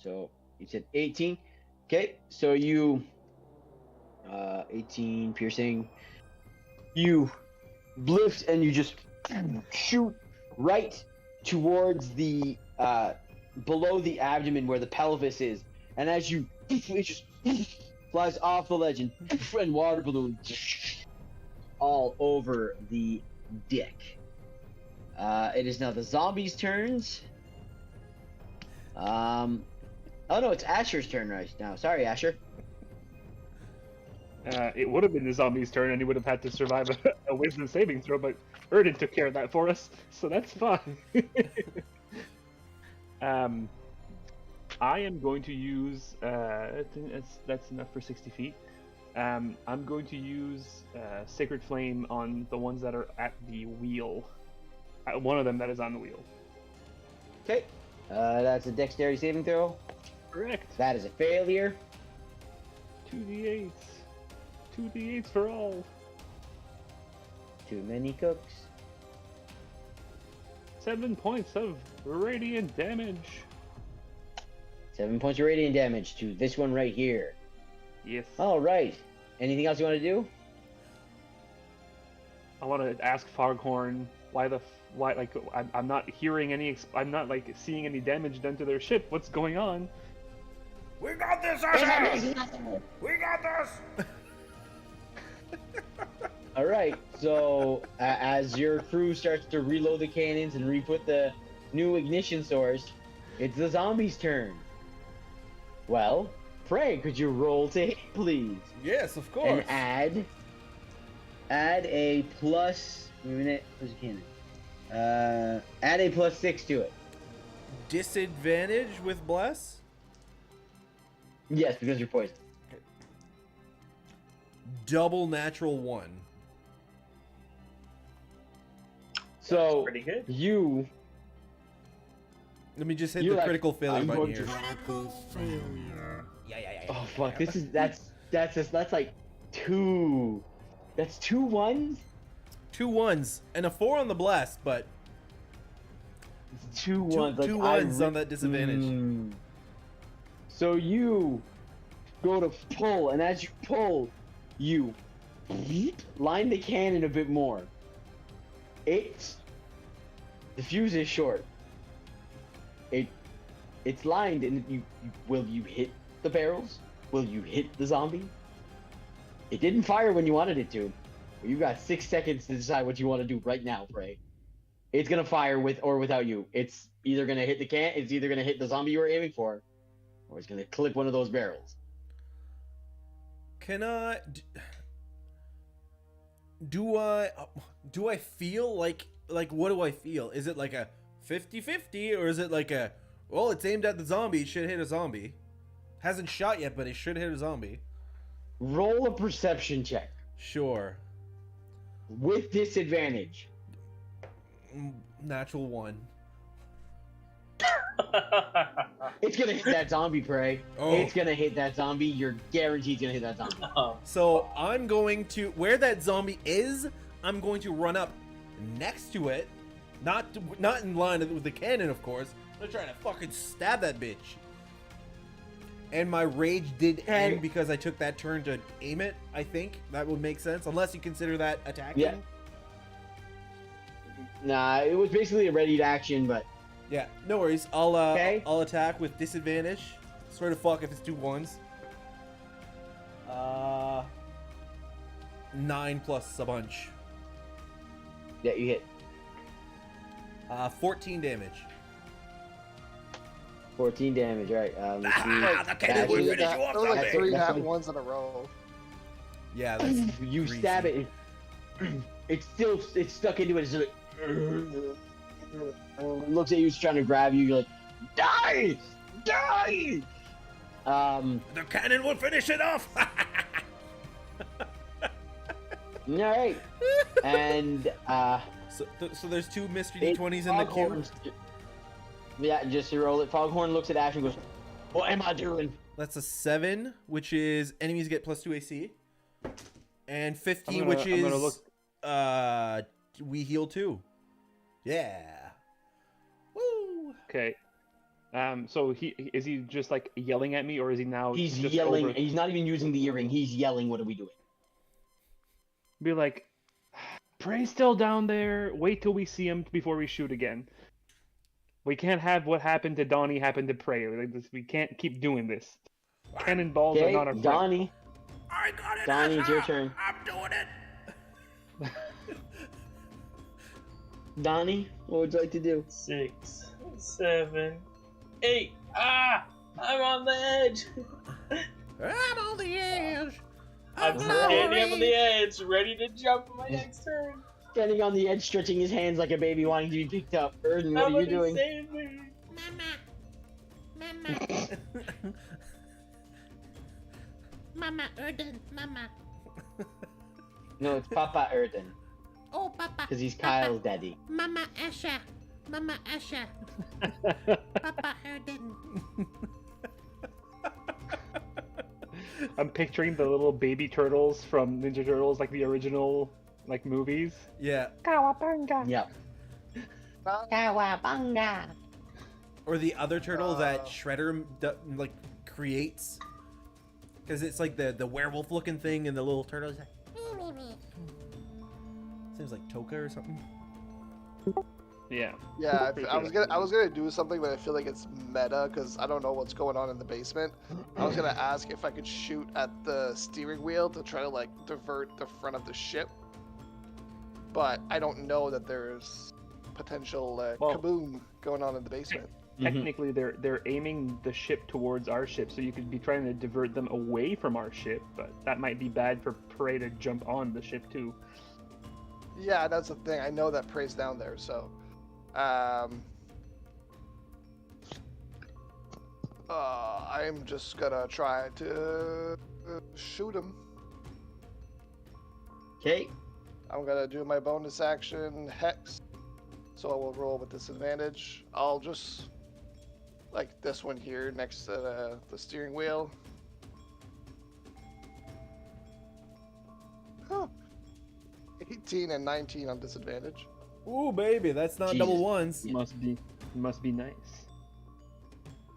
S2: So you said 18. Okay, so you 18 piercing. You lift and you just shoot right towards the below the abdomen where the pelvis is, and as you it just flies off the ledge and water balloon all over the dick. It is now the zombies' turns. Oh no, it's Asher's turn right now. Sorry, Asher.
S4: It would have been the zombie's turn, and he would have had to survive a wisdom saving throw, but Erden took care of that for us, so that's fine. I am going to use. I think that's enough for 60 feet. I'm going to use Sacred Flame on the ones that are at the wheel. One of them that is on the wheel.
S2: Okay. That's a dexterity saving throw.
S4: Correct.
S2: That is a failure.
S4: 2d8s. 2d8s for all.
S2: Too many cooks.
S4: 7 points of radiant damage.
S2: 7 points of radiant damage to this one right here.
S4: Yes.
S2: All right. Anything else you want to do?
S4: I want to ask Foghorn why like I'm not hearing any. I'm not like seeing any damage done to their ship. What's going on?
S1: We got this, Asher! We got this!
S2: All right. So as your crew starts to reload the cannons and re-put the new ignition source, it's the zombies' turn. Well, Prey, could you roll to hit, please?
S1: Yes, of course.
S2: And add a plus. Wait a minute. Where's the cannon? Add a +6 to it.
S1: Disadvantage with Bless?
S2: Yes, because you're poisoned.
S1: Double natural 1.
S2: So
S5: Pretty good.
S2: you.
S1: Let me just hit
S2: You're
S1: the
S2: like,
S1: critical failure
S2: I'm
S1: button
S2: going
S1: here.
S2: to-
S6: Critical failure.
S1: Yeah.
S2: Oh fuck! That's like 2. That's 2 1s.
S1: 2 1s and a 4 on the blast, but
S2: It's 2 1s. Like,
S1: two ones on that disadvantage.
S2: So you go to pull, and as you pull, you line the cannon a bit more. The fuse is short. It's lined, and will you hit the barrels? Will you hit the zombie? It didn't fire when you wanted it to. You've got 6 seconds to decide what you want to do right now, Prey. It's gonna fire with or without you. It's either gonna hit the can. It's either gonna hit the zombie you were aiming for, or it's gonna clip one of those barrels.
S1: Can I? Do I feel like what do I feel? Is it like a 50-50 or is it like a well, it's aimed at the zombie, it should hit a zombie. Hasn't shot yet, but it should hit a zombie.
S2: Roll a perception check
S1: Sure.
S2: with disadvantage.
S1: Natural 1.
S2: It's gonna hit that zombie, Prey.
S1: Oh.
S2: It's gonna hit that zombie. You're guaranteed gonna hit that zombie.
S5: Oh,
S1: So I'm going to where that zombie is. I'm going to run up next to it, not in line with the cannon, of course. I'm trying to fucking stab that bitch. And my rage did end because I took that turn to aim it. I think that would make sense, unless you consider that attacking.
S2: Yeah. Nah, it was basically a ready to action, but
S1: Yeah, no worries. I'll
S2: Okay.
S1: I'll attack with disadvantage. Swear to fuck if it's 2 1s. 9 plus a bunch.
S2: yeah, you hit
S1: 14 damage.
S2: 14 damage. All right. Let's see.
S1: The cannon will
S2: Actually,
S1: finish you off,
S3: That was like
S1: zombie.
S3: 3
S2: That's
S3: half
S2: fine.
S3: ones in a row.
S1: Yeah, that's
S2: You
S1: greasy.
S2: stab it. It's stuck into it. It's just like, it looks at you, it's trying to grab you. You're like, die, die.
S1: The cannon will finish it off.
S2: All right. And
S1: So there's 2 mystery
S2: it-
S1: d20s in the queue.
S2: Foghorn's- Yeah, just to roll it. Foghorn looks at Ash and goes, "What am I doing?"
S1: That's a 7, which is enemies get +2 AC, and 50,
S4: I'm
S1: which
S4: gonna
S1: is
S4: look-
S1: we heal 2. Yeah. Woo.
S4: Okay. So is he just like yelling at me, or is he now?
S2: He's
S4: just
S2: yelling.
S4: over-
S2: He's not even using the earring. He's yelling, "What are we doing?"
S4: Be like, Prey's still down there. Wait till we see him before we shoot again. We can't have what happened to Donnie happen to Prey. Like this, we can't keep doing this. Cannonballs are
S2: Okay,
S4: not our friend.
S2: Donnie.
S1: I got it.
S2: Donnie, it's your turn.
S1: I'm doing it.
S2: Donnie, what would you like to do?
S5: 6, 7, 8. Ah! I'm on the edge.
S1: I'm on the edge.
S5: I'm standing on the edge, ready to jump on my next turn.
S2: Standing on the edge, stretching his hands like a baby wanting to be picked up. Erden, what are you
S5: Somebody
S2: doing?
S5: save me.
S6: Mama Erden, Mama.
S2: No, it's Papa Erden,
S6: Oh, Papa.
S2: because he's Kyle's daddy.
S6: Mama Asha. Mama Asha. Papa Erden.
S4: I'm picturing the little baby turtles from Ninja Turtles, like the original like movies.
S1: Yeah.
S2: Yep. Kawabunga.
S1: Or the other turtle that Shredder like creates, because it's like the werewolf looking thing, and the little turtle is like, seems like Toka or something.
S4: Yeah.
S3: Yeah,
S4: Pretty
S3: I was
S4: good.
S3: gonna do something, but I feel like it's meta because I don't know what's going on in the basement. I was gonna ask if I could shoot at the steering wheel to try to like divert the front of the ship, but I don't know that there's potential
S4: Well-
S3: kaboom going on in the basement.
S4: Technically, they're aiming the ship towards our ship, so you could be trying to divert them away from our ship, but that might be bad for Prey to jump on the ship too.
S3: Yeah, that's the thing. I know that Prey's down there, so I'm just gonna try to shoot him.
S2: Okay.
S3: I'm gonna do my bonus action hex, so I will roll with disadvantage. I'll just like this one here next to the steering wheel. Huh. 18 and 19 on disadvantage.
S1: Ooh, baby, that's not double
S2: Jesus.
S1: ones.
S4: Must be nice.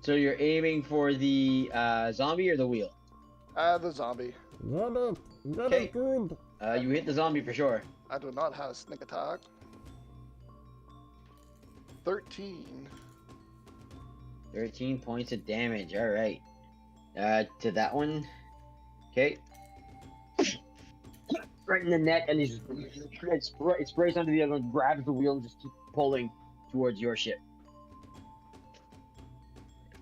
S2: So you're aiming for the zombie or the wheel?
S3: The zombie.
S2: Okay. You hit the zombie for sure.
S3: I do not have a sneak attack. 13.
S2: 13 points of damage. All right. To that one. Okay. right in the neck, and he's it sprays onto the other one, grabs the wheel, and just keeps pulling towards your ship.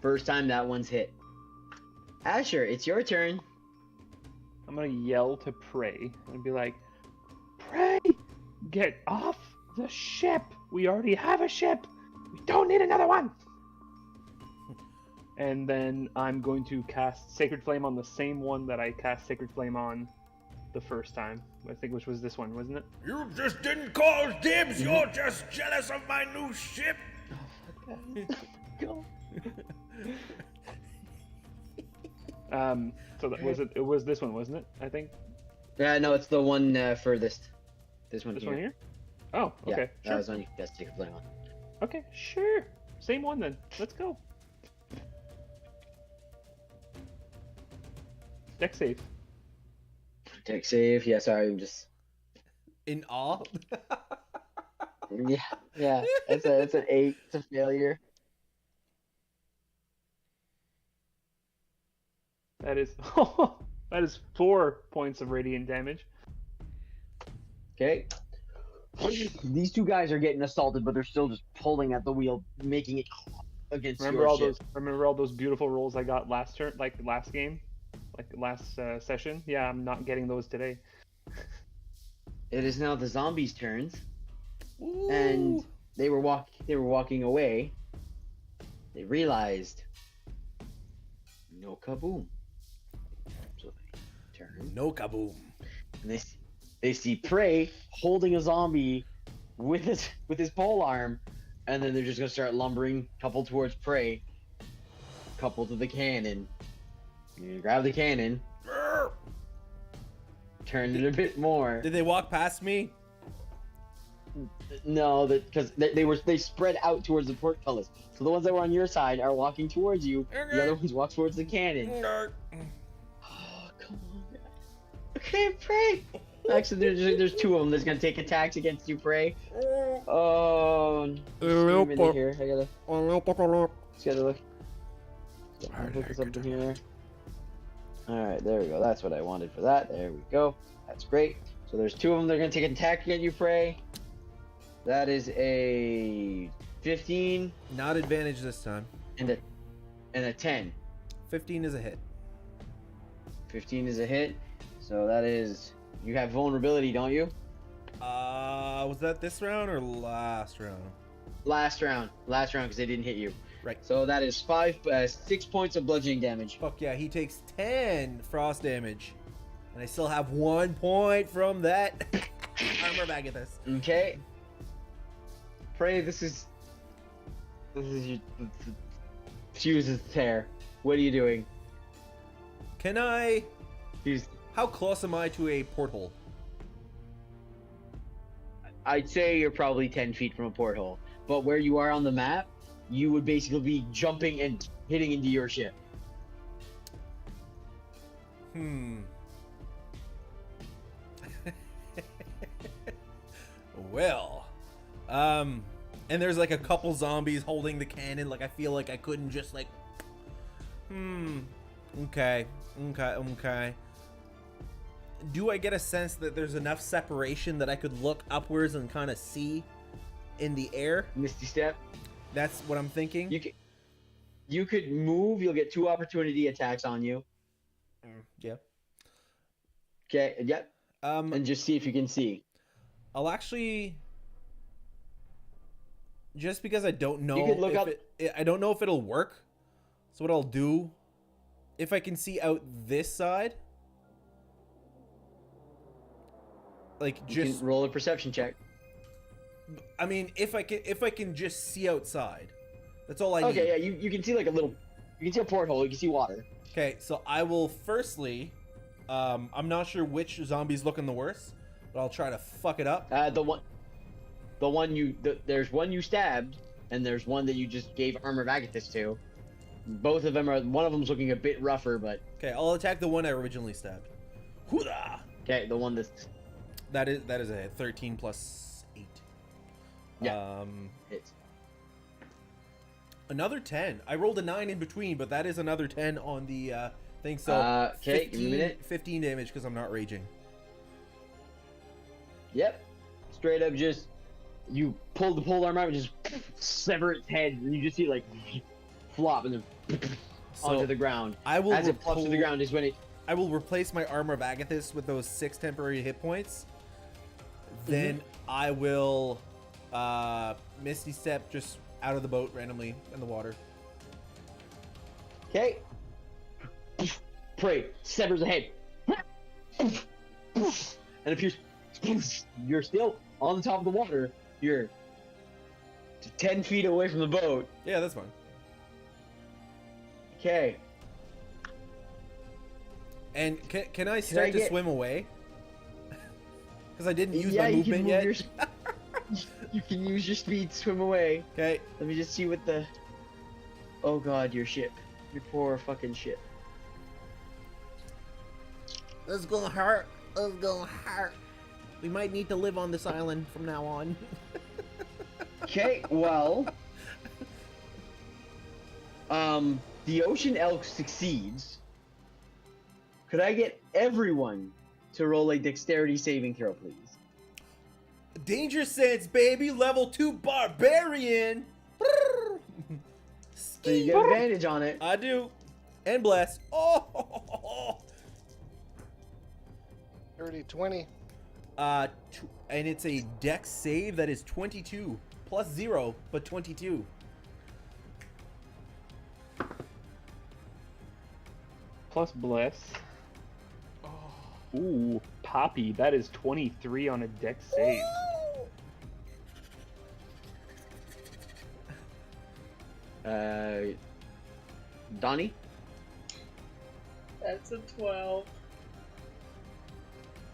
S2: First time that one's hit. Asher, it's your turn.
S4: I'm gonna yell to Prey and be like, Prey, get off the ship. We already have a ship. We don't need another one. And then I'm going to cast Sacred Flame on the same one that I cast Sacred Flame on the first time. I think which was this one, wasn't it?
S1: You just didn't call dibs. You're just jealous of my new ship.
S4: So that was it. It was this one, wasn't it? I think.
S2: Yeah, no, it's the one furthest. This one
S4: This
S2: here.
S4: one here. Oh,
S2: Yeah,
S4: okay.
S2: that was one you guys take a flame on.
S4: Okay, sure. Same one then. Let's go. Deck save.
S2: Deck save. Yeah, sorry, I'm just.
S1: In awe.
S2: Yeah. It's an 8. It's a failure.
S4: That is that is 4 points of radiant damage.
S2: Okay. These two guys are getting assaulted, but they're still just pulling at the wheel, making it against
S4: Remember
S2: your
S4: all
S2: ship.
S4: those beautiful rolls I got last turn, like last game, like last session? Yeah, I'm not getting those today.
S2: It is now the zombies' turns,
S1: Ooh.
S2: and they were walking away. They realized no kaboom. So they turn.
S1: No kaboom.
S2: And they see Prey holding a zombie with his pole arm, and then they're just gonna start lumbering, couple towards Prey, couple to the cannon. You grab the cannon, turn it a bit more.
S1: Did they walk past me?
S2: No, because they spread out towards the portcullis. So the ones that were on your side are walking towards you. The other ones walk towards the cannon. Oh, come on. Okay, Prey. Actually, there's 2 of them that's gonna take attacks against you, Prey. Oh, scream into here. I gotta. Just gotta look. Look this up in here. All right, there we go. That's what I wanted for that. There we go. That's great. So there's 2 of them. They're gonna take an attack against you, Prey. That is a 15
S1: Not advantage this time.
S2: and a 10.
S1: 15 is a hit.
S2: 15 is a hit. So that is. You have vulnerability, don't you?
S1: Was that this round or last round?
S2: Last round, because they didn't hit you.
S1: Right.
S2: So that is 6 points of bludgeoning damage.
S1: Fuck yeah, he takes 10 frost damage. And I still have 1 point from that. Armor back at this.
S2: Okay. Prey, this is your fuse's tear. What are you doing?
S1: Can I...
S2: Fuse.
S1: How close am I to a porthole?
S2: I'd say you're probably 10 feet from a porthole. But where you are on the map, you would basically be jumping and hitting into your ship.
S1: Well, and there's like a couple zombies holding the cannon. Like I feel like I couldn't just like, okay. Do I get a sense that there's enough separation that I could look upwards and kind of see in the air?
S2: Misty Step.
S1: That's what I'm thinking.
S2: You could move. You'll get 2 opportunity attacks on you.
S1: Yeah.
S2: Okay. Yep. And just see if you can see.
S1: I'll actually, just because I don't know,
S2: You could look
S1: if
S2: up.
S1: I don't know if it'll work. So what I'll do, if I can see out this side, like
S2: You
S1: just
S2: can roll a perception check.
S1: I mean, if I can just see outside, that's all I need.
S2: Okay, yeah, you can see like a little, you can see a porthole, you can see water.
S1: Okay, so I will firstly, I'm not sure which zombie's looking the worst, but I'll try to fuck it up.
S2: There's one you stabbed, and there's one that you just gave Armor of Agathis to. Both of them one of them's looking a bit rougher, but.
S1: Okay, I'll attack the one I originally stabbed. Hoodah!
S2: Okay, the one that's.
S1: That is a hit. 13 plus 8.
S2: Yeah. Hits.
S1: Another 10. I rolled a 9 in between, but that is another 10 on the thing. So
S2: Okay, give me a minute.
S1: 15 damage because I'm not raging.
S2: Yep. Straight up, just you pull the pole arm out and just sever its head, and you just see it like flop and then onto the ground.
S1: I will
S2: As it flops to the ground is when it.
S1: I will replace my Armor of Agathis with those 6 temporary hit points. Then I will Misty Step just out of the boat randomly in the water.
S2: Okay. Prey severs the head and appears. You're still on the top of the water. You're 10 feet away from the boat.
S1: Yeah, that's fine.
S2: Okay.
S1: And can I start to swim away? Because I didn't use my
S2: you
S1: movement
S2: can
S1: yet.
S2: You can use your speed, swim away.
S1: Okay.
S2: Let me just see what the. Oh god, your ship. Your poor fucking ship.
S6: This is gonna hurt. This is gonna hurt. We might need to live on this island from now on.
S2: Okay, well. The ocean elk succeeds. Could I get everyone to roll a dexterity saving throw, please?
S1: Danger sense, baby. Level 2 barbarian.
S2: So you get advantage on it.
S1: I do. And bless. Oh.
S3: 30, 20.
S1: And it's a dex save that is 22 plus 0, but 22.
S4: Plus bless. Ooh, Poppy, that is 23 on a dex save.
S2: Donnie?
S5: That's a 12.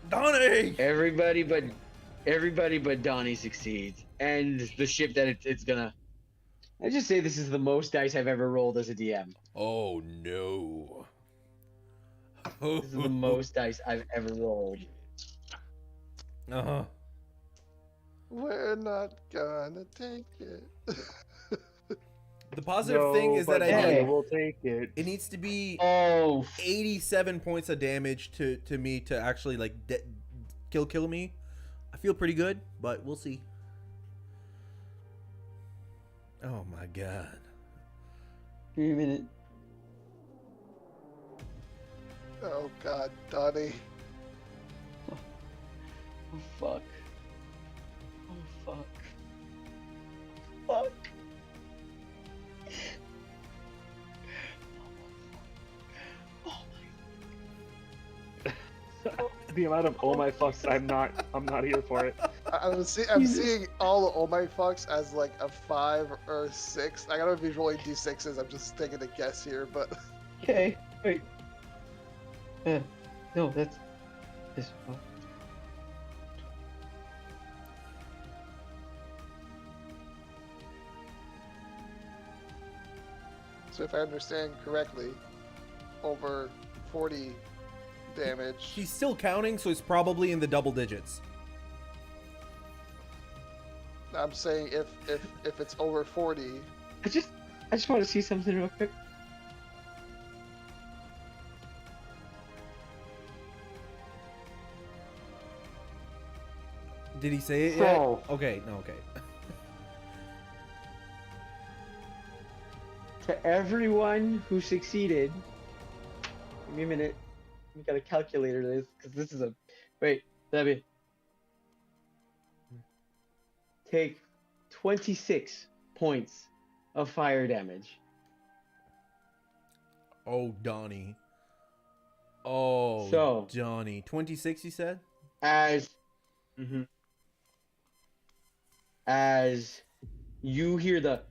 S1: Donnie!
S2: Everybody but Donnie succeeds. And the ship that it's gonna. I just say this is the most dice I've ever rolled as a DM.
S1: Oh no.
S2: This is the most dice I've ever rolled.
S1: Uh-huh.
S3: We're not gonna take it.
S1: The positive thing is that
S2: I
S4: will take it.
S1: it needs to be
S2: Oh,
S1: 87 points of damage to me to actually like kill me. I feel pretty good, but we'll see. Oh my god.
S2: give me a minute.
S3: Oh god, Donnie.
S2: Oh fuck. Oh fuck. Fuck.
S4: The amount of oh my fucks, I'm not here for it.
S3: I'm seeing all the oh my fucks as like a 5 or 6. I gotta be rolling d6s. I'm just taking a guess here, but
S2: Okay, wait. No, that's this.
S3: so if I understand correctly, over 40 damage.
S1: He's still counting, so it's probably in the double digits.
S3: I'm saying if it's over 40,
S2: I just want to see something real quick.
S1: Did he say it yet?
S2: So-
S1: Okay, no, okay.
S2: To everyone who succeeded, give me a minute. We got a calculator this because this is a wait. That'd be take 26 points of fire damage.
S1: Oh, Donnie. Oh,
S2: So-
S1: Donnie. 26, you said?
S2: As as you hear the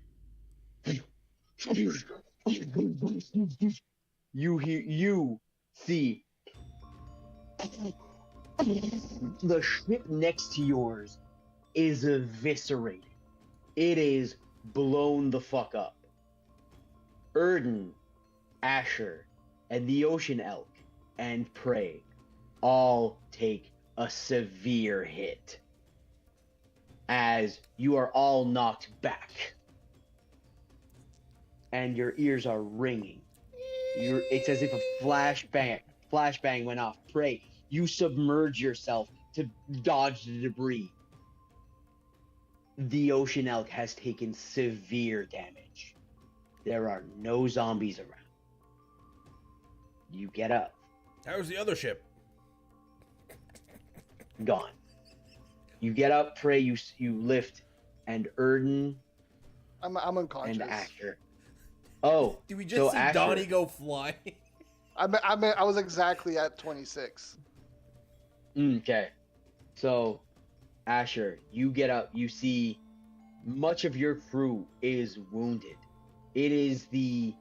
S2: you see the ship next to yours is eviscerated. It is blown the fuck up. Erden, Asher, and the Ocean Elk and Prey all take a severe hit as you are all knocked back and your ears are ringing. It's as if a flashbang went off. Prey, you submerge yourself to dodge the debris. The ocean elk has taken severe damage. There are no zombies around. You get up.
S1: How's the other ship?
S2: Gone. You get up, Prey, you lift, and Erden
S3: I'm unconscious.
S2: and Asher. Oh,
S1: Did we just
S2: so
S1: see
S2: Asher,
S1: Donnie go fly?
S3: I was exactly at 26.
S2: Okay. So, Asher, you get up, you see much of your crew is wounded. It is the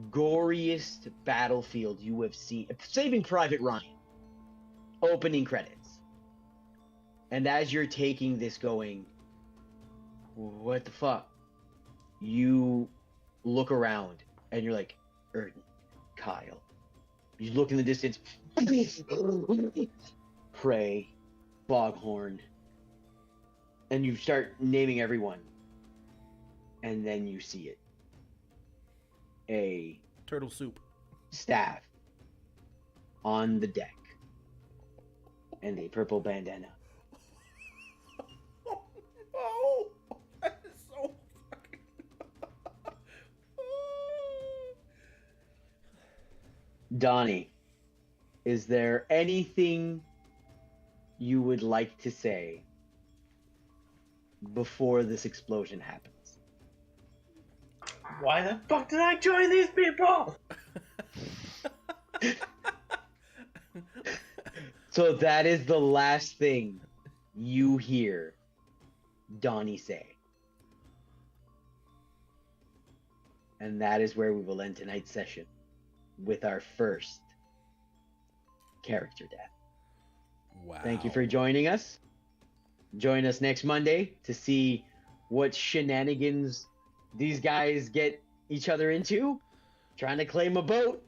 S2: goriest battlefield you have seen. Saving Private Ryan. Opening credits. And as you're taking this going, what the fuck? You look around and you're like, Erden, Kyle. You look in the distance. Prey, Foghorn. And you start naming everyone. And then you see it. A
S1: Turtle soup.
S2: staff on the deck. And a purple bandana.
S1: Oh, that is so fucking.
S2: Donnie, is there anything you would like to say before this explosion happens?
S5: Why the fuck did I join these people?
S2: So that is the last thing you hear Donnie say. And that is where we will end tonight's session with our first character death.
S1: Wow.
S2: Thank you for joining us. Join us next Monday to see what shenanigans these guys get each other into, trying to claim a boat.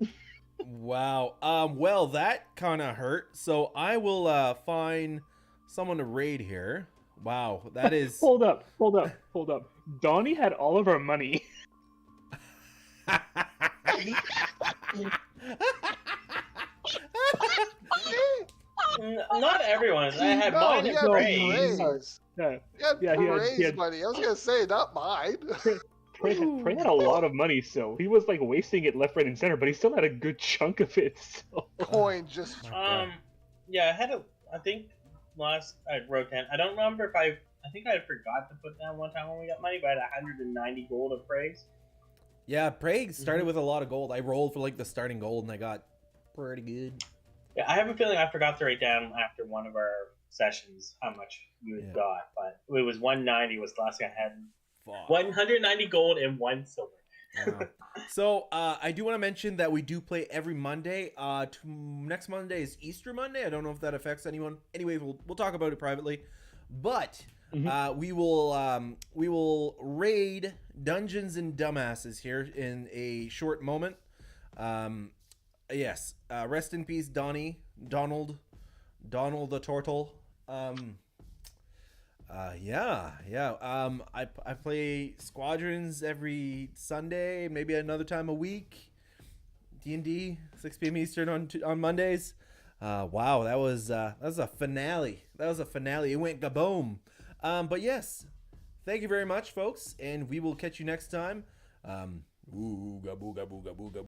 S1: Wow. Well, that kind of hurt. So I will find someone to raid here. Wow, that is.
S4: Hold up. Donnie had all of our money.
S5: Not everyone's. I had
S3: No,
S5: mine
S3: he
S5: and
S3: had
S5: Praise.
S3: Praise.
S4: Yeah,
S3: He had
S4: Yeah,
S3: Praise
S4: he had-
S3: money. I was gonna say, not mine.
S4: Prey had a lot of money, so he was like wasting it left, right, and center, but he still had a good chunk of it. So.
S3: Coin just.
S5: Yeah, I had a. I think last I wrote down. I don't remember if I think I forgot to put down one time when we got money, but I had 190 gold of praise.
S1: Yeah, Prague started with a lot of gold. I rolled for like the starting gold and I got pretty good.
S5: Yeah, I have a feeling I forgot to write down after one of our sessions how much you had
S1: Yeah.
S5: got, but it was 190 was the last thing I had.
S1: Fuck.
S5: 190 gold and 1 silver.
S1: Wow. So I do want to mention that we do play every Monday. Next Monday is Easter Monday. I don't know if that affects anyone. Anyway, we'll talk about it privately. But we will raid Dungeons and Dumbasses here in a short moment. Yes. Rest in peace, Donald the Turtle. I play Squadrons every Sunday, maybe another time a week. D&D, 6 p.m. Eastern on Mondays. Wow, that was a finale. It went gaboom. But yes, thank you very much, folks, and we will catch you next time. Ooh, gaboo, gaboo, gaboo, gaboo.